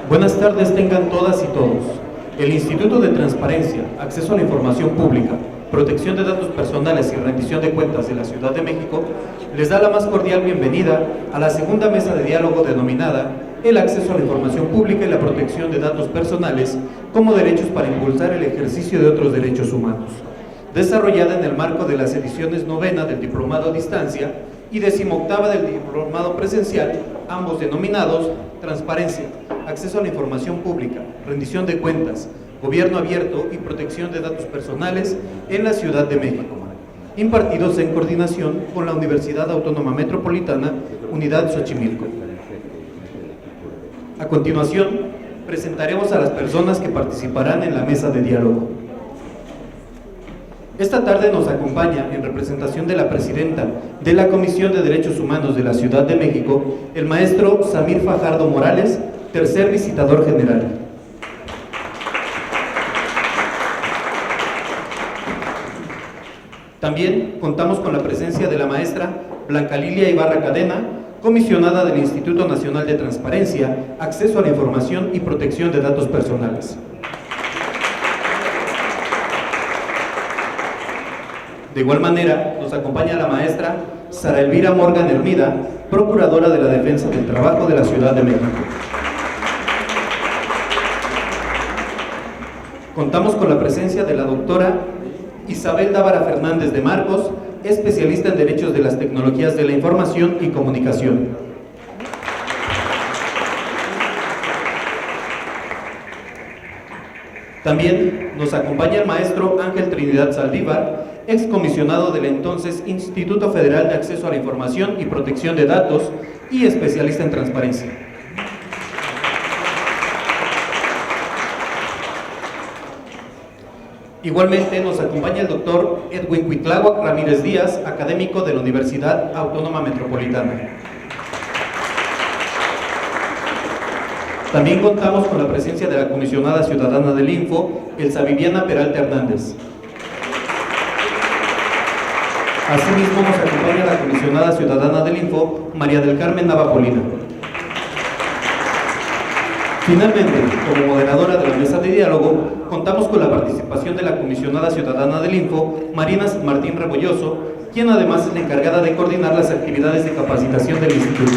Buenas tardes tengan todas y todos. El Instituto de Transparencia, Acceso a la Información Pública, Protección de Datos Personales y Rendición de Cuentas de la Ciudad de México les da la más cordial bienvenida a la segunda mesa de diálogo denominada El acceso a la información pública y la protección de datos personales como derechos para impulsar el ejercicio de otros derechos humanos, desarrollada en el marco de las ediciones 9ª del Diplomado a Distancia y 18ª del Diplomado Presencial, ambos denominados Transparencia, Acceso a la Información Pública, Rendición de Cuentas, Gobierno Abierto y Protección de Datos Personales en la Ciudad de México, impartidos en coordinación con la Universidad Autónoma Metropolitana, Unidad Xochimilco. A continuación, presentaremos a las personas que participarán en la mesa de diálogo. Esta tarde nos acompaña, en representación de la presidenta de la Comisión de Derechos Humanos de la Ciudad de México, el maestro Samir Fajardo Morales, tercer visitador general. También contamos con la presencia de la maestra Blanca Lilia Ibarra Cadena, comisionada del Instituto Nacional de Transparencia, Acceso a la Información y Protección de Datos Personales. De igual manera, nos acompaña la maestra Sara Elvira Morgan Hermida, Procuradora de la Defensa del Trabajo de la Ciudad de México. Contamos con la presencia de la doctora Isabel Dávara Fernández de Marcos, especialista en Derechos de las Tecnologías de la Información y Comunicación. También nos acompaña el maestro Ángel Trinidad Saldívar, excomisionado del entonces Instituto Federal de Acceso a la Información y Protección de Datos y especialista en transparencia. Igualmente nos acompaña el doctor Edwin Cuitláhuac Ramírez Díaz, académico de la Universidad Autónoma Metropolitana. También contamos con la presencia de la comisionada ciudadana del Info, Elsa Viviana Peralta Hernández. Asimismo nos acompaña la comisionada ciudadana del Info, María del Carmen Nava Polina. Finalmente, como moderadora de la mesa de diálogo, contamos con la participación de la comisionada ciudadana del Info, Marina Martín Rebolloso, quien además es la encargada de coordinar las actividades de capacitación del instituto.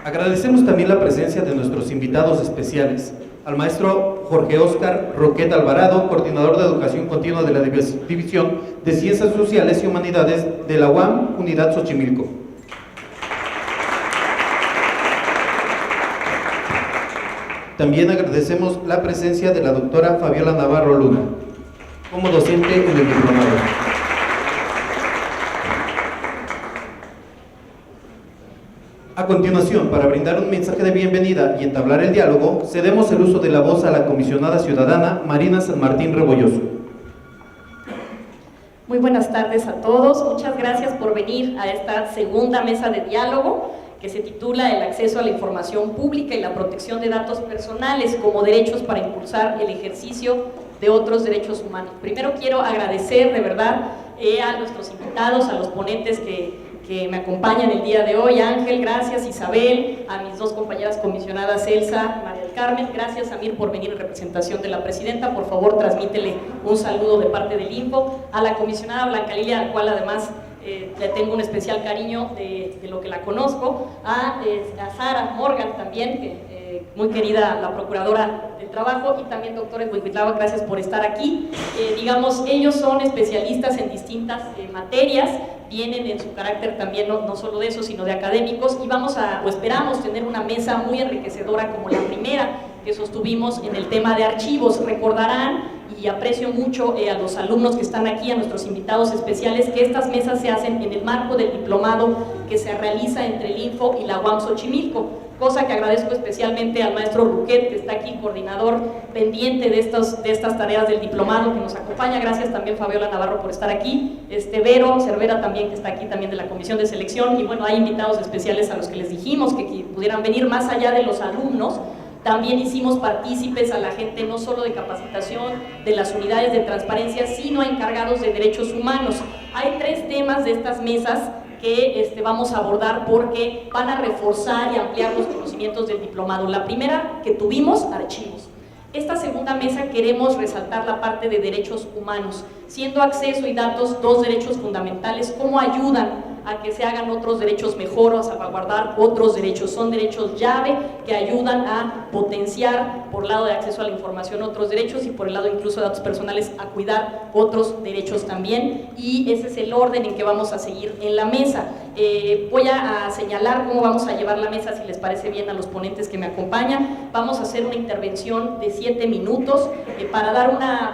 Agradecemos también la presencia de nuestros invitados especiales, al maestro Jorge Óscar Roquet Alvarado, coordinador de Educación Continua de la División de Ciencias Sociales y Humanidades de la UAM, Unidad Xochimilco. También agradecemos la presencia de la doctora Fabiola Navarro Luna, como docente en el diplomado. A continuación, para brindar un mensaje de bienvenida y entablar el diálogo, cedemos el uso de la voz a la comisionada ciudadana Marina San Martín Rebolloso. Muy buenas tardes a todos, muchas gracias por venir a esta segunda mesa de diálogo que se titula El acceso a la información pública y la protección de datos personales como derechos para impulsar el ejercicio de otros derechos humanos. Primero quiero agradecer de verdad a nuestros invitados, a los ponentes que me acompañan el día de hoy. Ángel, gracias. Isabel, a mis dos compañeras comisionadas Elsa, María del Carmen, gracias. Samir, por venir en representación de la presidenta. Por favor, transmítele un saludo de parte del Info. A la comisionada Blanca Lilia, al cual además le tengo un especial cariño de lo que la conozco. A Sara Morgan también, que muy querida, la Procuradora del Trabajo, y también doctor Edwin Cuitláhuac, gracias por estar aquí. Digamos, ellos son especialistas en distintas materias, vienen en su carácter también no solo de eso, sino de académicos, y esperamos tener una mesa muy enriquecedora como la primera que sostuvimos en el tema de archivos. Recordarán, y aprecio mucho a los alumnos que están aquí, a nuestros invitados especiales, que estas mesas se hacen en el marco del diplomado que se realiza entre el Info y la UAM Xochimilco, cosa que agradezco especialmente al maestro Ruquet, que está aquí, coordinador pendiente de estas tareas del diplomado, que nos acompaña. Gracias también Fabiola Navarro por estar aquí, Vero Cervera también, que está aquí también de la comisión de selección, y bueno, hay invitados especiales a los que les dijimos que pudieran venir. Más allá de los alumnos, también hicimos partícipes a la gente no solo de capacitación de las unidades de transparencia, sino a encargados de derechos humanos. Hay tres temas de estas mesas que vamos a abordar porque van a reforzar y ampliar los conocimientos del diplomado. La primera que tuvimos, archivos. Esta segunda mesa queremos resaltar la parte de derechos humanos, siendo acceso y datos dos derechos fundamentales, cómo ayudan a que se hagan otros derechos mejor o a salvaguardar otros derechos. Son derechos llave que ayudan a potenciar, por el lado de acceso a la información, otros derechos y por el lado incluso de datos personales, a cuidar otros derechos también. Y ese es el orden en que vamos a seguir en la mesa. Voy a señalar cómo vamos a llevar la mesa, si les parece bien a los ponentes que me acompañan. Vamos a hacer una intervención de 7 minutos para dar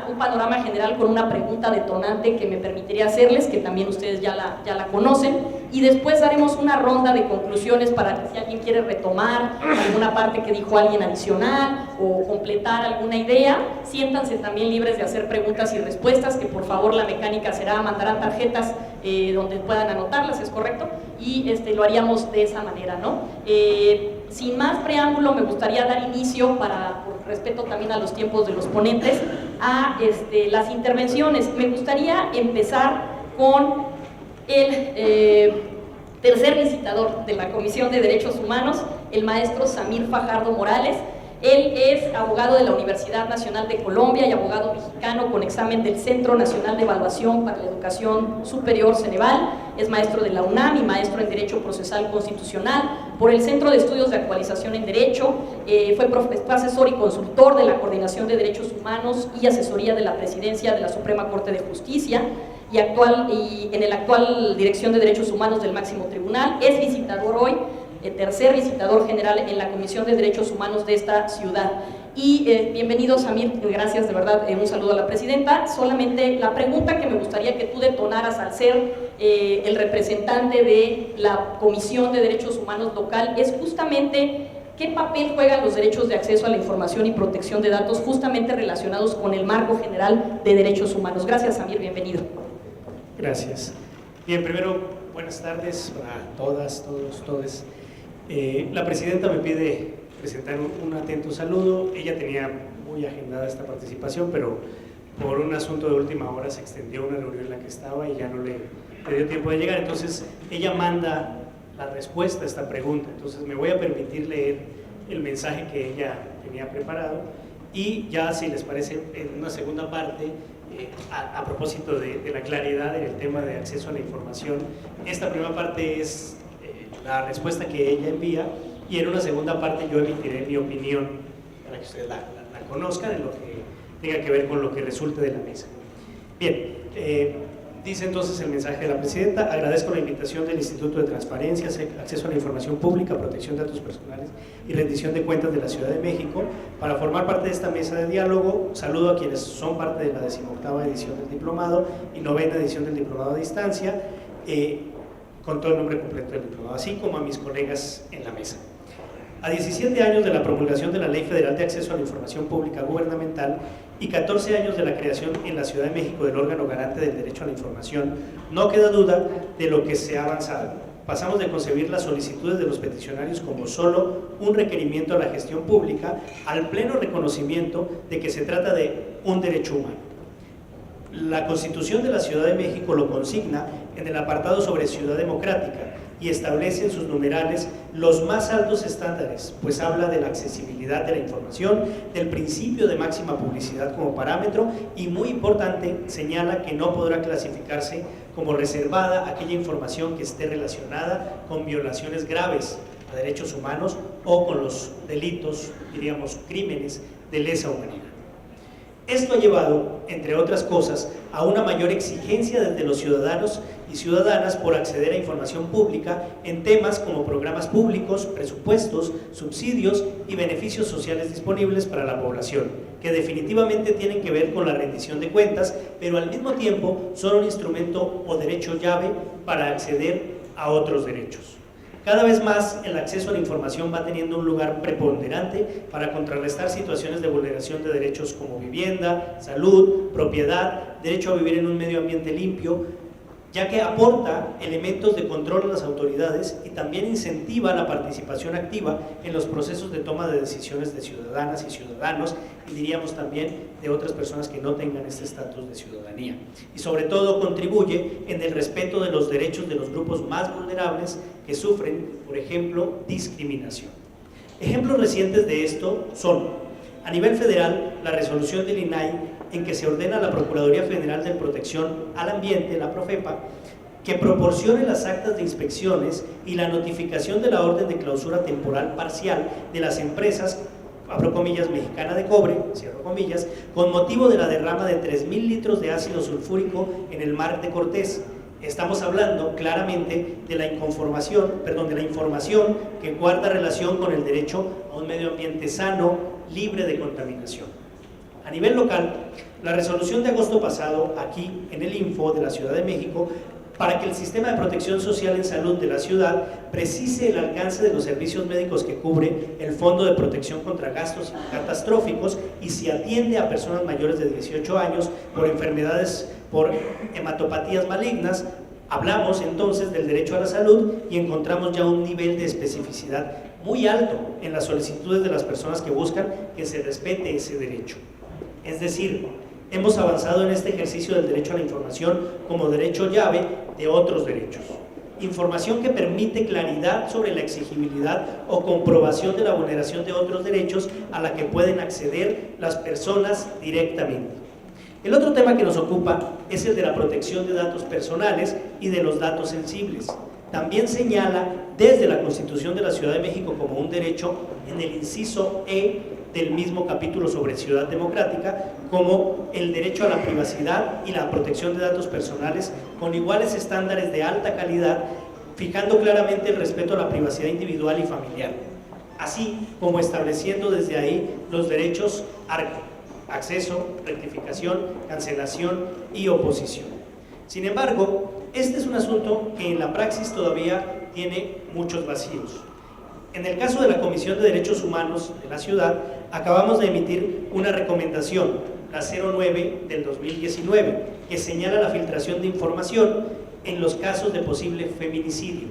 un panorama general con una pregunta detonante que me permitiría hacerles, que también ustedes ya la conocen, y después daremos una ronda de conclusiones para que si alguien quiere retomar alguna parte que dijo alguien adicional o completar alguna idea, siéntanse también libres de hacer preguntas y respuestas, que por favor la mecánica será, mandarán tarjetas donde puedan anotarlas, ¿es correcto? Y lo haríamos de esa manera, ¿no? Sin más preámbulo, me gustaría dar inicio, por respeto también a los tiempos de los ponentes, a las intervenciones. Me gustaría empezar con el tercer visitador de la Comisión de Derechos Humanos, el maestro Samir Fajardo Morales. Él es abogado de la Universidad Nacional de Colombia y abogado mexicano con examen del Centro Nacional de Evaluación para la Educación Superior, Ceneval. Es maestro de la UNAM y maestro en Derecho Procesal Constitucional por el Centro de Estudios de Actualización en Derecho. Fue asesor y consultor de la Coordinación de Derechos Humanos y asesoría de la Presidencia de la Suprema Corte de Justicia y en la actual Dirección de Derechos Humanos del Máximo Tribunal. Es visitador hoy, el tercer visitador general en la Comisión de Derechos Humanos de esta ciudad. Y bienvenido, Samir, gracias, de verdad, un saludo a la presidenta. Solamente la pregunta que me gustaría que tú detonaras al ser el representante de la Comisión de Derechos Humanos local es justamente ¿qué papel juegan los derechos de acceso a la información y protección de datos justamente relacionados con el marco general de derechos humanos? Gracias, Samir, bienvenido. Gracias. Bien, primero, buenas tardes para todas, todos, todes. La presidenta me pide presentar un atento saludo. Ella tenía muy agendada esta participación, pero por un asunto de última hora se extendió una reunión en la que estaba y ya no le dio tiempo de llegar. Entonces, ella manda la respuesta a esta pregunta. Entonces, me voy a permitir leer el mensaje que ella tenía preparado y ya, si les parece, en una segunda parte, a propósito de la claridad en el tema de acceso a la información, esta primera parte es la respuesta que ella envía y en una segunda parte yo emitiré mi opinión para que ustedes la conozcan en lo que tenga que ver con lo que resulte de la mesa. Bien, dice entonces el mensaje de la presidenta: agradezco la invitación del Instituto de Transparencia, Acceso a la Información Pública, Protección de Datos Personales y Rendición de Cuentas de la Ciudad de México para formar parte de esta mesa de diálogo. Saludo a quienes son parte de la 18ª edición del diplomado y 9ª edición del diplomado a distancia, con todo el nombre completo del diplomado, así como a mis colegas en la mesa. A 17 años de la promulgación de la Ley Federal de Acceso a la Información Pública Gubernamental y 14 años de la creación en la Ciudad de México del órgano garante del derecho a la información, no queda duda de lo que se ha avanzado. Pasamos de concebir las solicitudes de los peticionarios como solo un requerimiento a la gestión pública al pleno reconocimiento de que se trata de un derecho humano. La Constitución de la Ciudad de México lo consigna en el apartado sobre ciudad democrática y establece en sus numerales los más altos estándares, pues habla de la accesibilidad de la información, del principio de máxima publicidad como parámetro y, muy importante, señala que no podrá clasificarse como reservada aquella información que esté relacionada con violaciones graves a derechos humanos o con los delitos, diríamos, crímenes de lesa humanidad. Esto ha llevado, entre otras cosas, a una mayor exigencia desde los ciudadanos y ciudadanas por acceder a información pública en temas como programas públicos, presupuestos, subsidios y beneficios sociales disponibles para la población, que definitivamente tienen que ver con la rendición de cuentas, pero al mismo tiempo son un instrumento o derecho llave para acceder a otros derechos. Cada vez más el acceso a la información va teniendo un lugar preponderante para contrarrestar situaciones de vulneración de derechos como vivienda, salud, propiedad, derecho a vivir en un medio ambiente limpio, ya que aporta elementos de control a las autoridades y también incentiva la participación activa en los procesos de toma de decisiones de ciudadanas y ciudadanos, y diríamos también de otras personas que no tengan este estatus de ciudadanía. Y sobre todo contribuye en el respeto de los derechos de los grupos más vulnerables que sufren, por ejemplo, discriminación. Ejemplos recientes de esto son, a nivel federal, la resolución del INAI en que se ordena a la Procuraduría Federal de Protección al Ambiente, la Profepa, que proporcione las actas de inspecciones y la notificación de la orden de clausura temporal parcial de las empresas, abro comillas, Mexicana de Cobre, cierro comillas, con motivo de la derrama de 3,000 litros de ácido sulfúrico en el mar de Cortés. Estamos hablando claramente de la información que guarda relación con el derecho a un medio ambiente sano, libre de contaminación. A nivel local, la resolución de agosto pasado, aquí en el Info de la Ciudad de México, para que el sistema de protección social en salud de la ciudad precise el alcance de los servicios médicos que cubre el Fondo de Protección contra Gastos Catastróficos y si atiende a personas mayores de 18 años por enfermedades, por hematopatías malignas. Hablamos entonces del derecho a la salud y encontramos ya un nivel de especificidad muy alto en las solicitudes de las personas que buscan que se respete ese derecho. Es decir, hemos avanzado en este ejercicio del derecho a la información como derecho llave de otros derechos. Información que permite claridad sobre la exigibilidad o comprobación de la vulneración de otros derechos a la que pueden acceder las personas directamente. El otro tema que nos ocupa es el de la protección de datos personales y de los datos sensibles. También señala desde la Constitución de la Ciudad de México como un derecho en el inciso E del mismo capítulo sobre Ciudad Democrática, como el derecho a la privacidad y la protección de datos personales con iguales estándares de alta calidad, fijando claramente el respeto a la privacidad individual y familiar, así como estableciendo desde ahí los derechos acceso, rectificación, cancelación y oposición. Sin embargo, este es un asunto que en la praxis todavía tiene muchos vacíos. En el caso de la Comisión de Derechos Humanos de la ciudad, acabamos de emitir una recomendación, la 09 del 2019, que señala la filtración de información en los casos de posible feminicidio.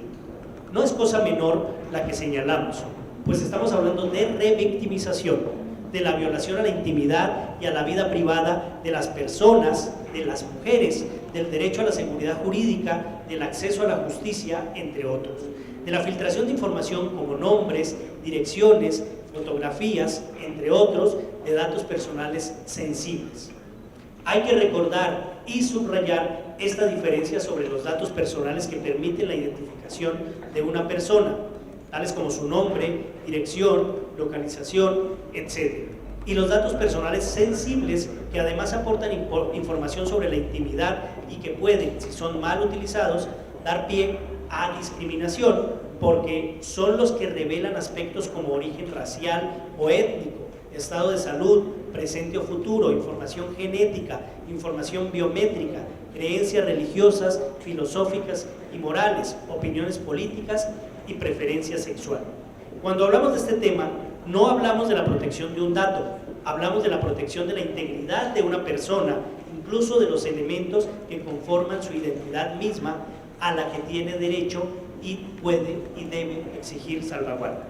No es cosa menor la que señalamos, pues estamos hablando de revictimización, de la violación a la intimidad y a la vida privada de las personas, de las mujeres, del derecho a la seguridad jurídica, del acceso a la justicia, entre otros. De la filtración de información como nombres, direcciones, fotografías, entre otros, de datos personales sensibles. Hay que recordar y subrayar esta diferencia sobre los datos personales que permiten la identificación de una persona, tales como su nombre, dirección, localización, etc. Y los datos personales sensibles que además aportan información sobre la intimidad y que pueden, si son mal utilizados, dar pie a discriminación, porque son los que revelan aspectos como origen racial o étnico, estado de salud, presente o futuro, información genética, información biométrica, creencias religiosas, filosóficas y morales, opiniones políticas y preferencia sexual. Cuando hablamos de este tema, no hablamos de la protección de un dato, hablamos de la protección de la integridad de una persona, incluso de los elementos que conforman su identidad misma, a la que tiene derecho y puede y debe exigir salvaguarda.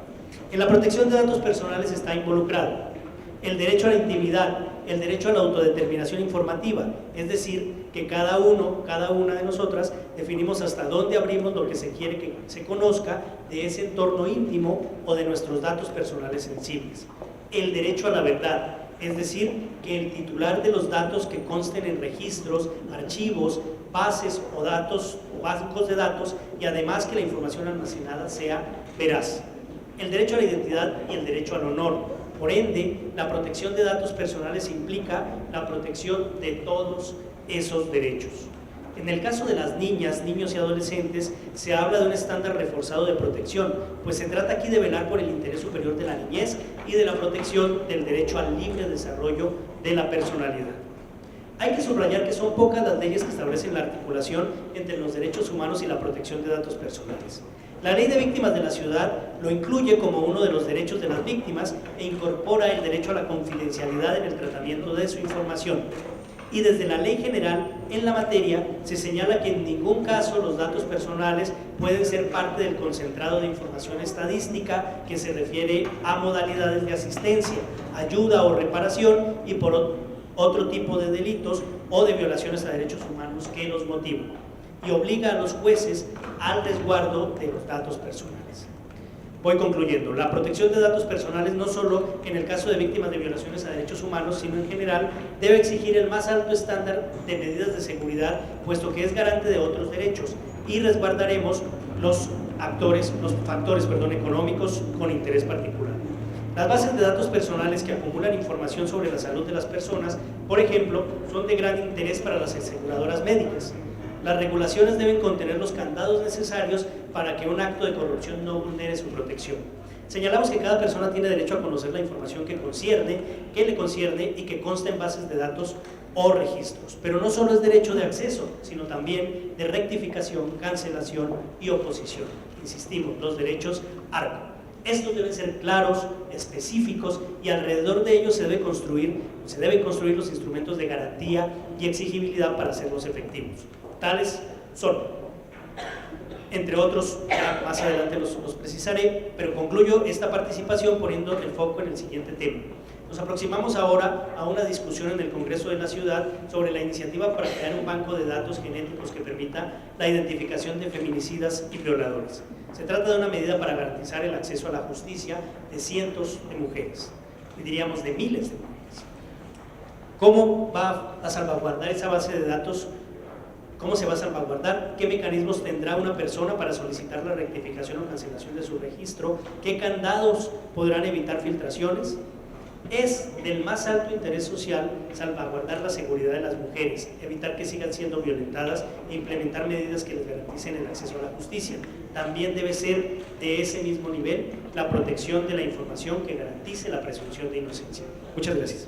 En la protección de datos personales está involucrado el derecho a la intimidad, el derecho a la autodeterminación informativa, es decir, que cada una de nosotras definimos hasta dónde abrimos lo que se quiere que se conozca de ese entorno íntimo o de nuestros datos personales sensibles. El derecho a la verdad, es decir, que el titular de los datos que consten en registros, archivos, bases o datos o bancos de datos, y además que la información almacenada sea veraz. El derecho a la identidad y el derecho al honor. Por ende, la protección de datos personales implica la protección de todos esos derechos. En el caso de las niñas, niños y adolescentes, se habla de un estándar reforzado de protección, pues se trata aquí de velar por el interés superior de la niñez y de la protección del derecho al libre desarrollo de la personalidad. Hay que subrayar que son pocas las leyes que establecen la articulación entre los derechos humanos y la protección de datos personales. La Ley de Víctimas de la Ciudad lo incluye como uno de los derechos de las víctimas e incorpora el derecho a la confidencialidad en el tratamiento de su información. y desde la ley general en la materia se señala que en ningún caso los datos personales pueden ser parte del concentrado de información estadística que se refiere a modalidades de asistencia, ayuda o reparación y por otro tipo de delitos o de violaciones a derechos humanos que los motiven, y obliga a los jueces al resguardo de los datos personales. Voy concluyendo. La protección de datos personales, no solo en el caso de víctimas de violaciones a derechos humanos, sino en general, debe exigir el más alto estándar de medidas de seguridad, puesto que es garante de otros derechos, y resguardaremos los factores económicos con interés particular. Las bases de datos personales que acumulan información sobre la salud de las personas, por ejemplo, son de gran interés para las aseguradoras médicas. Las regulaciones deben contener los candados necesarios para que un acto de corrupción no vulnere su protección. Señalamos que cada persona tiene derecho a conocer la información que le concierne y que consta en bases de datos o registros. Pero no solo es derecho de acceso, sino también de rectificación, cancelación y oposición. Insistimos, los derechos ARCO. Estos deben ser claros, específicos, y alrededor de ellos se deben construir los instrumentos de garantía y exigibilidad para hacerlos efectivos. Tales son, entre otros, ya más adelante los precisaré, pero concluyo esta participación poniendo el foco en el siguiente tema. Nos aproximamos ahora a una discusión en el Congreso de la Ciudad sobre la iniciativa para crear un banco de datos genéticos que permita la identificación de feminicidas y violadores. Se trata de una medida para garantizar el acceso a la justicia de cientos de mujeres, y diríamos de miles de mujeres. ¿Cómo va a salvaguardar esa base de datos? ¿Cómo se va a salvaguardar? ¿Qué mecanismos tendrá una persona para solicitar la rectificación o cancelación de su registro? ¿Qué candados podrán evitar filtraciones? Es del más alto interés social salvaguardar la seguridad de las mujeres, evitar que sigan siendo violentadas e implementar medidas que les garanticen el acceso a la justicia. También debe ser de ese mismo nivel la protección de la información que garantice la presunción de inocencia. Muchas gracias.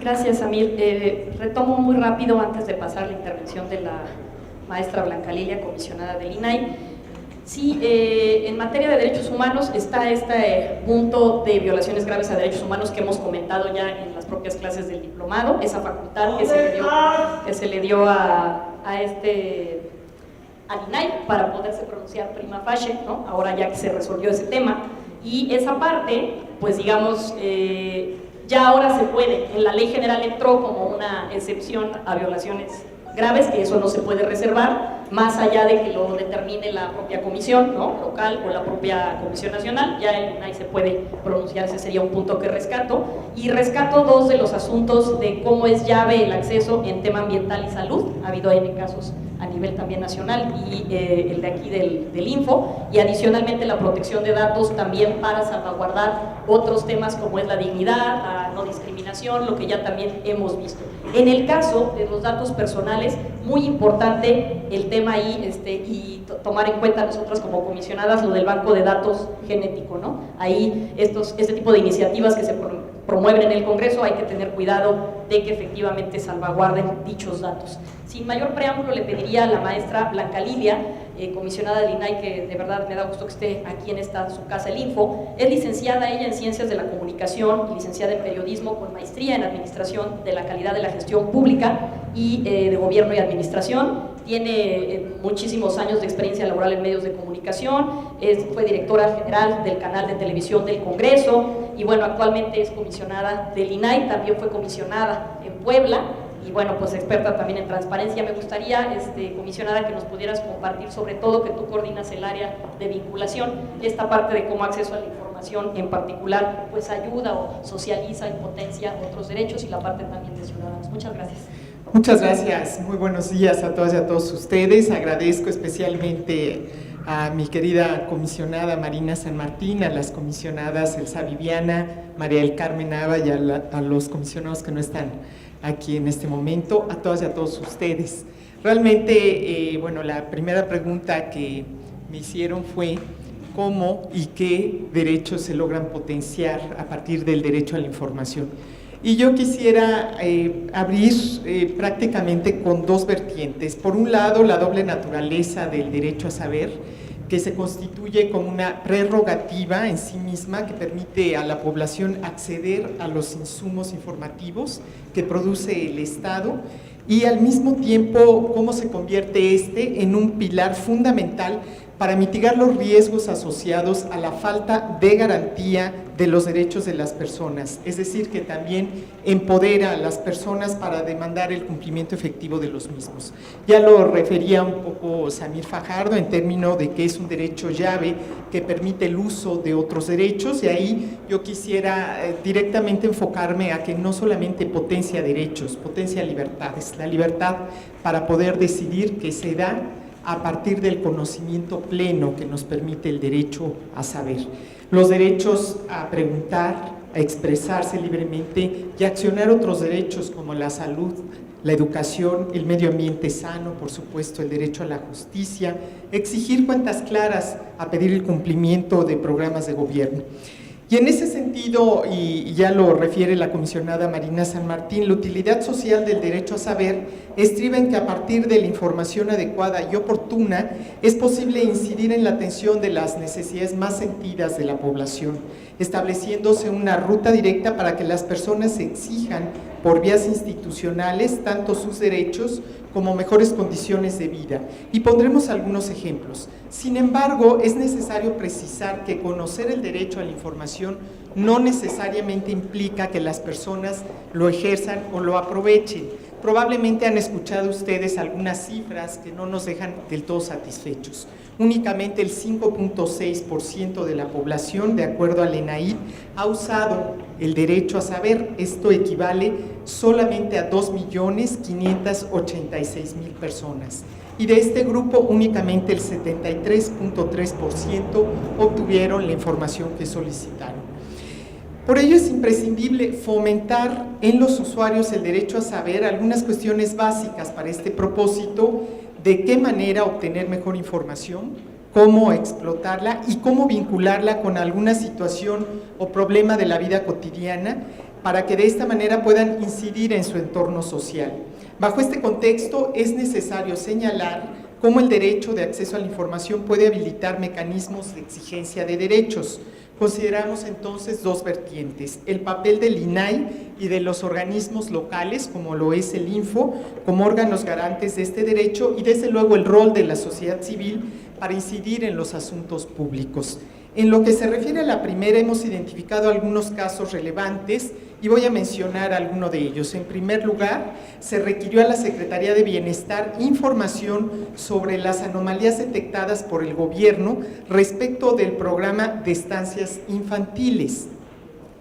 Gracias, Amir. Retomo muy rápido antes de pasar la intervención de la maestra Blanca Lilia, comisionada del INAI. Sí, en materia de derechos humanos está este punto de violaciones graves a derechos humanos que hemos comentado ya en las propias clases del diplomado, esa facultad que se le dio al INAI para poderse pronunciar prima facie, ¿no? Ahora ya que se resolvió ese tema, y esa parte, pues digamos, ya ahora se puede, en la ley general entró como una excepción a violaciones graves, que eso no se puede reservar, más allá de que lo determine la propia comisión, ¿no?, local, o la propia comisión nacional, ya el INAI se puede pronunciar. Ese sería un punto que rescato. Y rescato dos de los asuntos de cómo es llave el acceso en tema ambiental y salud. Ha habido ahí casos a nivel también nacional, y el de aquí del Info, y adicionalmente la protección de datos también para salvaguardar otros temas como es la dignidad, la no discriminación, lo que ya también hemos visto. En el caso de los datos personales, muy importante el tema ahí, y tomar en cuenta nosotras como comisionadas lo del banco de datos genético, ¿no? Ahí este tipo de iniciativas que se promueven en el Congreso, hay que tener cuidado de que efectivamente salvaguarden dichos datos. Sin mayor preámbulo, le pediría a la maestra Blanca Lilia, comisionada del INAI, que de verdad me da gusto que esté aquí en su casa, el Info. Es licenciada ella en Ciencias de la Comunicación y licenciada en Periodismo con maestría en Administración de la Calidad de la Gestión Pública y de Gobierno y Administración. Tiene muchísimos años de experiencia laboral en medios de comunicación, fue directora general del canal de televisión del Congreso, y bueno, actualmente es comisionada del INAI, también fue comisionada en Puebla, y bueno, pues experta también en transparencia. Me gustaría, comisionada, que nos pudieras compartir, sobre todo que tú coordinas el área de vinculación, esta parte de cómo acceso a la información en particular pues ayuda o socializa y potencia otros derechos, y la parte también de ciudadanos. Muchas gracias. Muchas gracias, muy buenos días a todas y a todos ustedes. Agradezco especialmente a mi querida comisionada Marina San Martín, a las comisionadas Elsa Viviana, María del Carmen Nava, y a los comisionados que no están aquí en este momento, a todas y a todos ustedes. Realmente, bueno, la primera pregunta que me hicieron fue cómo y qué derechos se logran potenciar a partir del derecho a la información. Y yo quisiera abrir prácticamente con dos vertientes. Por un lado, la doble naturaleza del derecho a saber, que se constituye como una prerrogativa en sí misma que permite a la población acceder a los insumos informativos que produce el Estado, y al mismo tiempo cómo se convierte en un pilar fundamental para mitigar los riesgos asociados a la falta de garantía de los derechos de las personas, es decir, que también empodera a las personas para demandar el cumplimiento efectivo de los mismos. Ya lo refería un poco Samir Fajardo en términos de que es un derecho llave que permite el uso de otros derechos, y ahí yo quisiera directamente enfocarme a que no solamente potencia derechos, potencia libertades, la libertad para poder decidir que se da a partir del conocimiento pleno que nos permite el derecho a saber. Los derechos a preguntar, a expresarse libremente y a accionar otros derechos como la salud, la educación, el medio ambiente sano, por supuesto, el derecho a la justicia, exigir cuentas claras, a pedir el cumplimiento de programas de gobierno. Y en ese sentido, y ya lo refiere la comisionada Marina San Martín, la utilidad social del derecho a saber estriba en que a partir de la información adecuada y oportuna es posible incidir en la atención de las necesidades más sentidas de la población, estableciéndose una ruta directa para que las personas exijan por vías institucionales tanto sus derechos como mejores condiciones de vida. Y pondremos algunos ejemplos. Sin embargo, es necesario precisar que conocer el derecho a la información no necesariamente implica que las personas lo ejerzan o lo aprovechen. Probablemente han escuchado ustedes algunas cifras que no nos dejan del todo satisfechos. Únicamente el 5.6% de la población, de acuerdo al ENAID, ha usado el derecho a saber. Esto equivale solamente a 2.586.000 personas. Y de este grupo, únicamente el 73.3% obtuvieron la información que solicitaron. Por ello es imprescindible fomentar en los usuarios el derecho a saber algunas cuestiones básicas para este propósito: de qué manera obtener mejor información, cómo explotarla y cómo vincularla con alguna situación o problema de la vida cotidiana, para que de esta manera puedan incidir en su entorno social. Bajo este contexto es necesario señalar cómo el derecho de acceso a la información puede habilitar mecanismos de exigencia de derechos. Consideramos entonces dos vertientes: el papel del INAI y de los organismos locales, como lo es el INFO, como órganos garantes de este derecho, y desde luego el rol de la sociedad civil para incidir en los asuntos públicos. En lo que se refiere a la primera, hemos identificado algunos casos relevantes y voy a mencionar alguno de ellos. En primer lugar, se requirió a la Secretaría de Bienestar información sobre las anomalías detectadas por el gobierno respecto del programa de estancias infantiles.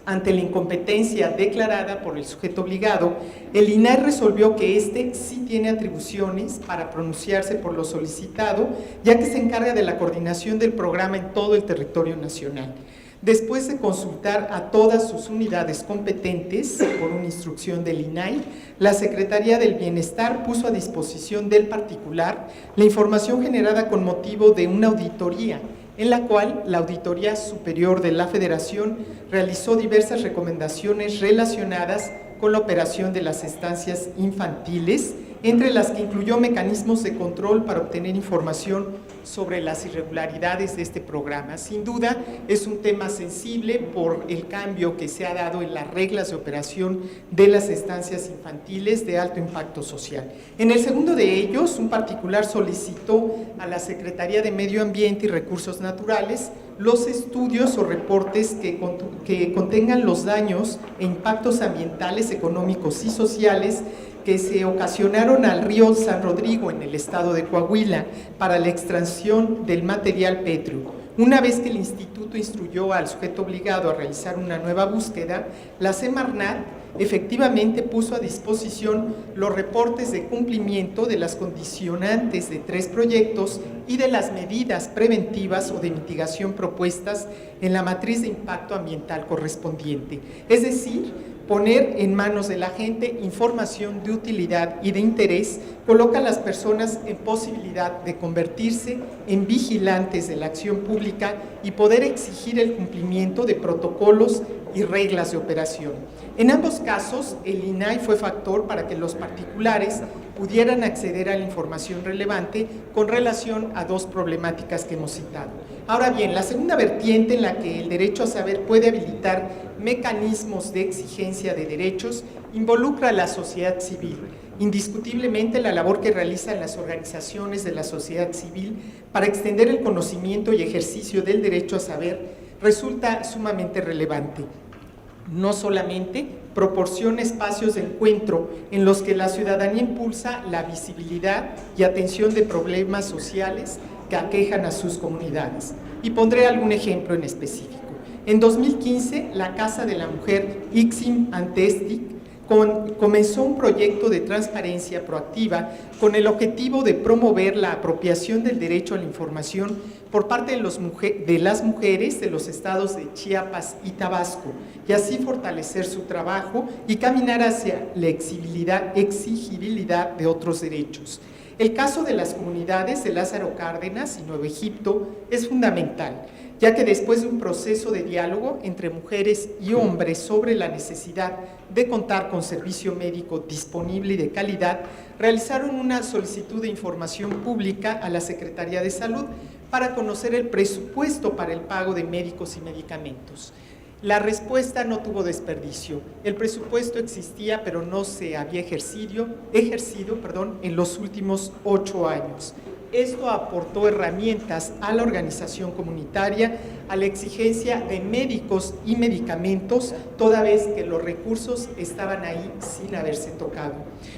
Ante la incompetencia declarada por el sujeto obligado, el INAI resolvió que éste sí tiene atribuciones para pronunciarse por lo solicitado, ya que se encarga de la coordinación del programa en todo el territorio nacional. Después de consultar a todas sus unidades competentes por una instrucción del INAI, la Secretaría del Bienestar puso a disposición del particular la información generada con motivo de una auditoría, en la cual la Auditoría Superior de la Federación realizó diversas recomendaciones relacionadas con la operación de las estancias infantiles, entre las que incluyó mecanismos de control para obtener información sobre las irregularidades de este programa. Sin duda, es un tema sensible por el cambio que se ha dado en las reglas de operación de las estancias infantiles de alto impacto social. En el segundo de ellos, un particular solicitó a la Secretaría de Medio Ambiente y Recursos Naturales los estudios o reportes que contengan los daños e impactos ambientales, económicos y sociales que se ocasionaron al río San Rodrigo en el estado de Coahuila para la extracción del material pétreo. Una vez que el instituto instruyó al sujeto obligado a realizar una nueva búsqueda, la Semarnat efectivamente puso a disposición los reportes de cumplimiento de las condicionantes de 3 proyectos y de las medidas preventivas o de mitigación propuestas en la matriz de impacto ambiental correspondiente. Es decir, poner en manos de la gente información de utilidad y de interés coloca a las personas en posibilidad de convertirse en vigilantes de la acción pública y poder exigir el cumplimiento de protocolos y reglas de operación. En ambos casos, el INAI fue factor para que los particulares pudieran acceder a la información relevante con relación a dos problemáticas que hemos citado. Ahora bien, la segunda vertiente en la que el derecho a saber puede habilitar mecanismos de exigencia de derechos involucra a la sociedad civil. Indiscutiblemente, la labor que realizan las organizaciones de la sociedad civil para extender el conocimiento y ejercicio del derecho a saber resulta sumamente relevante. No solamente proporciona espacios de encuentro en los que la ciudadanía impulsa la visibilidad y atención de problemas sociales que aquejan a sus comunidades. Y pondré algún ejemplo en específico. En 2015, la Casa de la Mujer Ixim Antestic comenzó un proyecto de transparencia proactiva con el objetivo de promover la apropiación del derecho a la información por parte de las mujeres de los estados de Chiapas y Tabasco, y así fortalecer su trabajo y caminar hacia la exigibilidad de otros derechos. El caso de las comunidades de Lázaro Cárdenas y Nuevo Egipto es fundamental, ya que después de un proceso de diálogo entre mujeres y hombres sobre la necesidad de contar con servicio médico disponible y de calidad, realizaron una solicitud de información pública a la Secretaría de Salud para conocer el presupuesto para el pago de médicos y medicamentos. La respuesta no tuvo desperdicio. El presupuesto existía, pero no se había ejercido en los últimos 8 años. Esto aportó herramientas a la organización comunitaria, a la exigencia de médicos y medicamentos, toda vez que los recursos estaban ahí sin haberse tocado.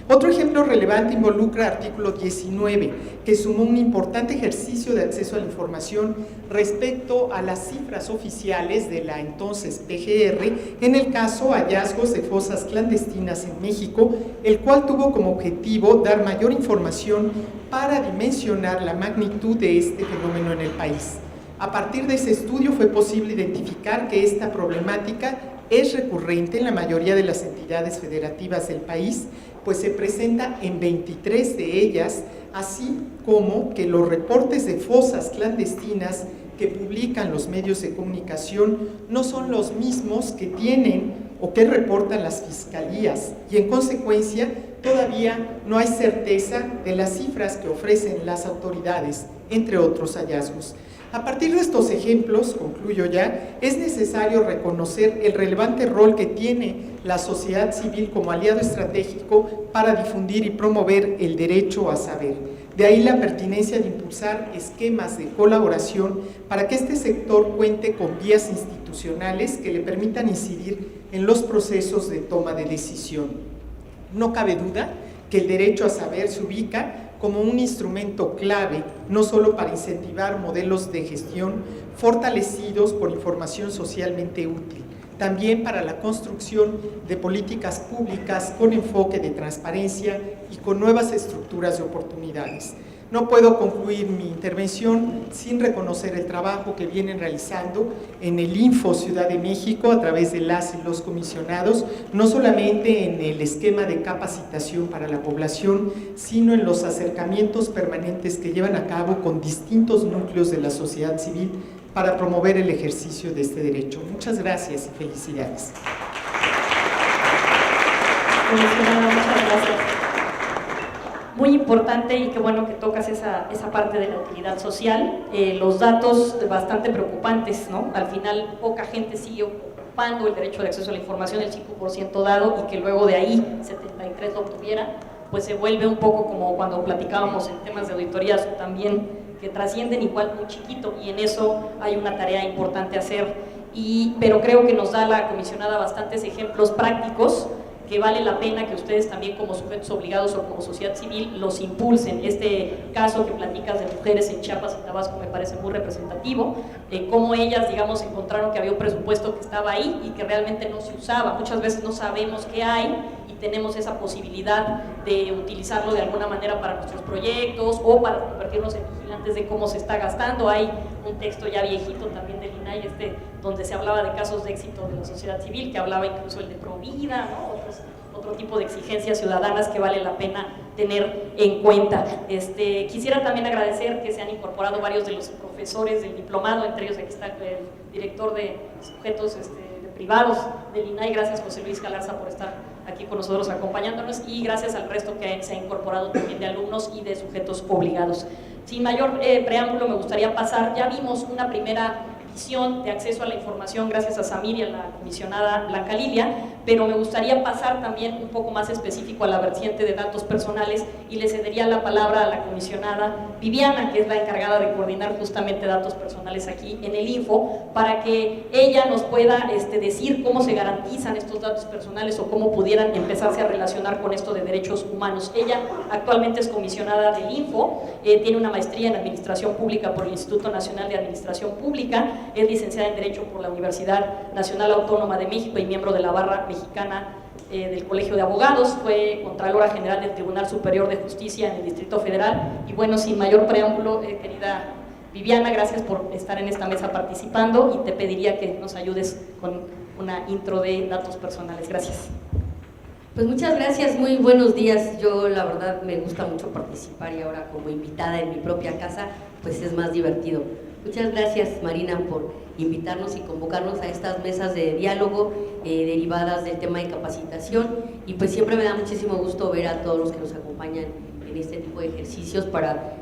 Otro ejemplo relevante involucra el artículo 19, que sumó un importante ejercicio de acceso a la información respecto a las cifras oficiales de la entonces PGR, en el caso hallazgos de fosas clandestinas en México, el cual tuvo como objetivo dar mayor información para dimensionar la magnitud de este fenómeno en el país. A partir de ese estudio fue posible identificar que esta problemática es recurrente en la mayoría de las entidades federativas del país, pues se presenta en 23 de ellas, así como que los reportes de fosas clandestinas que publican los medios de comunicación no son los mismos que tienen o que reportan las fiscalías, y en consecuencia todavía no hay certeza de las cifras que ofrecen las autoridades, entre otros hallazgos. A partir de estos ejemplos, concluyo ya, es necesario reconocer el relevante rol que tiene la sociedad civil como aliado estratégico para difundir y promover el derecho a saber. De ahí la pertinencia de impulsar esquemas de colaboración para que este sector cuente con vías institucionales que le permitan incidir en los procesos de toma de decisión. No cabe duda que el derecho a saber se ubica como un instrumento clave, no solo para incentivar modelos de gestión fortalecidos por información socialmente útil, también para la construcción de políticas públicas con enfoque de transparencia y con nuevas estructuras de oportunidades. No puedo concluir mi intervención sin reconocer el trabajo que vienen realizando en el Info Ciudad de México a través de las y los comisionados, no solamente en el esquema de capacitación para la población, sino en los acercamientos permanentes que llevan a cabo con distintos núcleos de la sociedad civil para promover el ejercicio de este derecho. Muchas gracias y felicidades. Comisionada, muchas gracias. Muy importante, y qué bueno que tocas esa parte de la utilidad social. Los datos bastante preocupantes, ¿no? Al final poca gente sigue ocupando el derecho de acceso a la información, el 5% dado, y que luego de ahí 73 lo obtuviera, pues se vuelve un poco como cuando platicábamos en temas de auditorías también, que trascienden igual muy chiquito, y en eso hay una tarea importante a hacer, pero creo que nos da la comisionada bastantes ejemplos prácticos que vale la pena que ustedes también como sujetos obligados o como sociedad civil los impulsen. Este caso que platicas de mujeres en Chiapas y Tabasco me parece muy representativo, cómo ellas, digamos, encontraron que había un presupuesto que estaba ahí y que realmente no se usaba. Muchas veces no sabemos qué hay y tenemos esa posibilidad de utilizarlo de alguna manera para nuestros proyectos o para convertirnos en vigilantes de cómo se está gastando. Hay un texto ya viejito también del INAI donde se hablaba de casos de éxito de la sociedad civil, que hablaba incluso el de Provida, ¿no? Otro tipo de exigencias ciudadanas que vale la pena tener en cuenta. Quisiera también agradecer que se han incorporado varios de los profesores del diplomado, entre ellos aquí está el director de sujetos privados del INAI. Gracias, José Luis Galarza, por estar aquí con nosotros acompañándonos, y gracias al resto que se ha incorporado también de alumnos y de sujetos obligados. Sin mayor preámbulo, me gustaría pasar, ya vimos una primera visión de acceso a la información gracias a Samir y a la comisionada Blanca Lilia, pero me gustaría pasar también un poco más específico a la vertiente de datos personales, y le cedería la palabra a la comisionada Viviana, que es la encargada de coordinar justamente datos personales aquí en el Info, para que ella nos pueda decir cómo se garantizan estos datos personales o cómo pudieran empezarse a relacionar con esto de derechos humanos. Ella actualmente es comisionada del Info, tiene una maestría en Administración Pública por el Instituto Nacional de Administración Pública, es licenciada en Derecho por la Universidad Nacional Autónoma de México y miembro de la Barra Mexicana del Colegio de Abogados, fue Contralora General del Tribunal Superior de Justicia en el Distrito Federal. Y bueno, sin mayor preámbulo, querida Viviana, gracias por estar en esta mesa participando, y te pediría que nos ayudes con una intro de datos personales. Gracias. Pues muchas gracias, muy buenos días. Yo la verdad me gusta mucho participar, y ahora como invitada en mi propia casa, pues es más divertido. Muchas gracias, Marina, por invitarnos y convocarnos a estas mesas de diálogo derivadas del tema de capacitación, y pues siempre me da muchísimo gusto ver a todos los que nos acompañan en este tipo de ejercicios para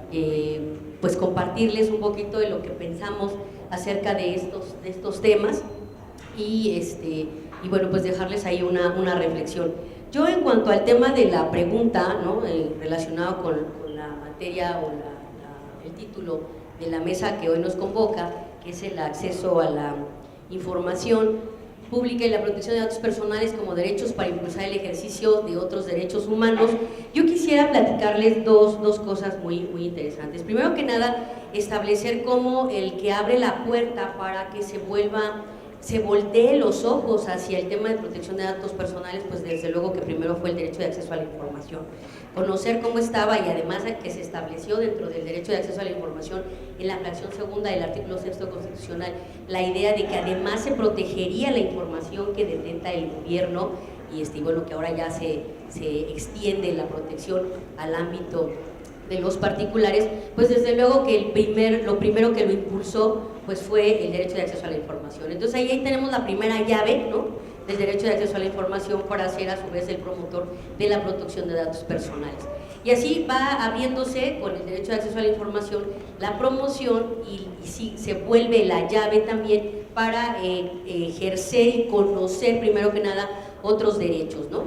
pues compartirles un poquito de lo que pensamos acerca de estos temas, y bueno, pues dejarles ahí una reflexión. Yo, en cuanto al tema de la pregunta, ¿no?, relacionado con la materia o el título de la mesa que hoy nos convoca, que es el acceso a la información pública y la protección de datos personales como derechos para impulsar el ejercicio de otros derechos humanos, yo quisiera platicarles dos cosas muy interesantes. Primero que nada, establecer cómo el que abre la puerta para que se voltee los ojos hacia el tema de protección de datos personales, pues desde luego que primero fue el derecho de acceso a la información. Conocer cómo estaba, y además que se estableció dentro del derecho de acceso a la información en la fracción segunda del artículo 6º constitucional la idea de que además se protegería la información que detenta el gobierno, y bueno, que ahora ya se extiende la protección al ámbito de los particulares. Pues desde luego que lo primero que lo impulsó pues fue el derecho de acceso a la información. Entonces ahí tenemos la primera llave, ¿no?, del derecho de acceso a la información, para ser a su vez el promotor de la protección de datos personales. Y así va abriéndose con el derecho de acceso a la información la promoción, y sí se vuelve la llave también para ejercer y conocer primero que nada otros derechos, ¿no?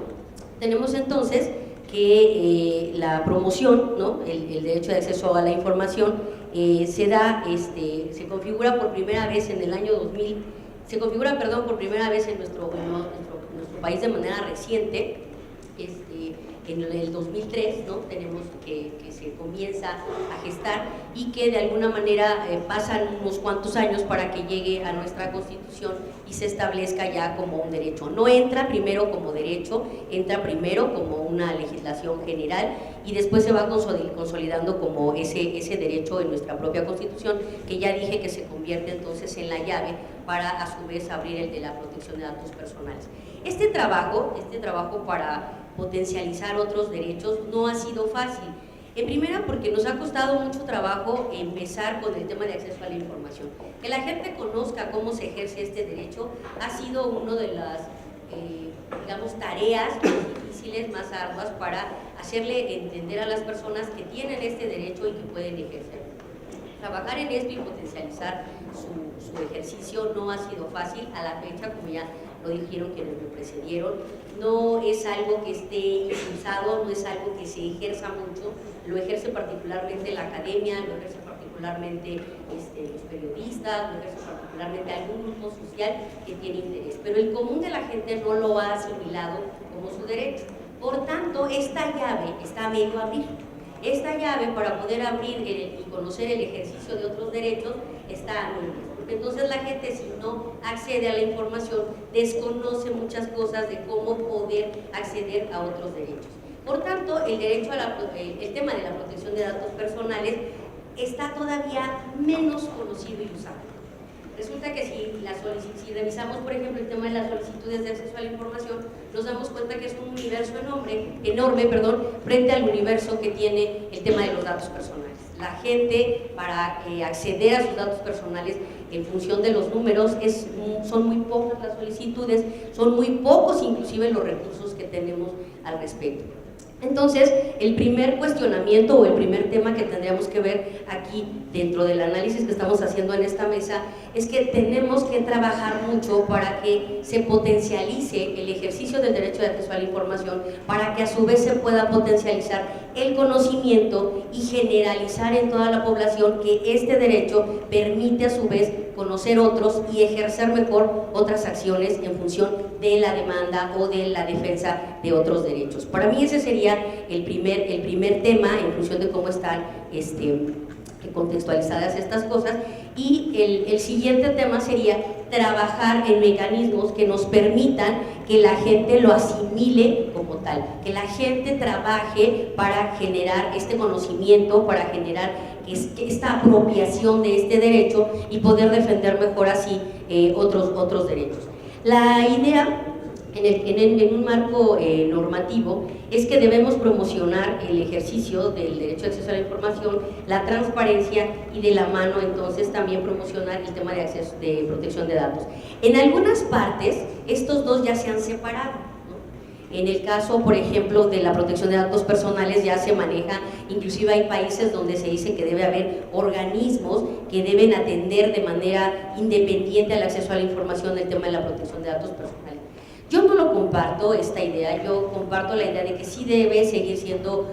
Tenemos entonces que la promoción, ¿no?, el derecho de acceso a la información se configura por primera vez en el año 2000, por primera vez en nuestro país de manera reciente, en el 2003, ¿no?, tenemos que se comienza a gestar, y que de alguna manera pasan unos cuantos años para que llegue a nuestra Constitución y se establezca ya como un derecho. No entra primero como derecho, entra primero como una legislación general, y después se va consolidando como ese derecho en nuestra propia Constitución, que ya dije que se convierte entonces en la llave para a su vez abrir el de la protección de datos personales. Este trabajo para potencializar otros derechos no ha sido fácil. En primera, porque nos ha costado mucho trabajo empezar con el tema de acceso a la información. Que la gente conozca cómo se ejerce este derecho ha sido una de las tareas más difíciles, más arduas, para hacerle entender a las personas que tienen este derecho y que pueden ejercer. Trabajar en esto y potencializar su ejercicio no ha sido fácil. A la fecha, como ya lo dijeron quienes me precedieron, no es algo que esté impulsado, no es algo que se ejerza mucho, lo ejerce particularmente la academia, lo ejerce particularmente los periodistas, lo ejerce particularmente algún grupo social que tiene interés, pero el común de la gente no lo ha asimilado como su derecho. Por tanto, esta llave está a medio abrir. Esta llave, para poder abrir y conocer el ejercicio de otros derechos, está a medio. Entonces la gente, si no accede a la información, desconoce muchas cosas de cómo poder acceder a otros derechos. Por tanto, el tema de la protección de datos personales está todavía menos conocido y usado. Resulta que si revisamos, por ejemplo, el tema de las solicitudes de acceso a la información, nos damos cuenta que es un universo enorme, frente al universo que tiene el tema de los datos personales. La gente, para acceder a sus datos personales en función de los números, son muy pocas las solicitudes, son muy pocos inclusive los recursos que tenemos al respecto. Entonces, el primer cuestionamiento o el primer tema que tendríamos que ver aquí dentro del análisis que estamos haciendo en esta mesa es que tenemos que trabajar mucho para que se potencialice el ejercicio del derecho de acceso a la información, para que a su vez se pueda potencializar el conocimiento y generalizar en toda la población que este derecho permite a su vez conocer otros y ejercer mejor otras acciones en función de la demanda o de la defensa de otros derechos. Para mí ese sería el primer tema en función de cómo están contextualizadas estas cosas, y el siguiente tema sería trabajar en mecanismos que nos permitan que la gente lo asimile como tal, que la gente trabaje para generar este conocimiento, para generar esta apropiación de este derecho y poder defender mejor así otros derechos. La idea en un marco normativo es que debemos promocionar el ejercicio del derecho de acceso a la información, la transparencia y de la mano entonces también promocionar el tema de acceso, de protección de datos. En algunas partes estos dos ya se han separado, ¿no? En el caso, por ejemplo, de la protección de datos personales ya se maneja, inclusive hay países donde se dice que debe haber organismos que deben atender de manera independiente al acceso a la información el tema de la protección de datos personales. Yo no lo comparto esta idea, yo comparto la idea de que sí debe seguir siendo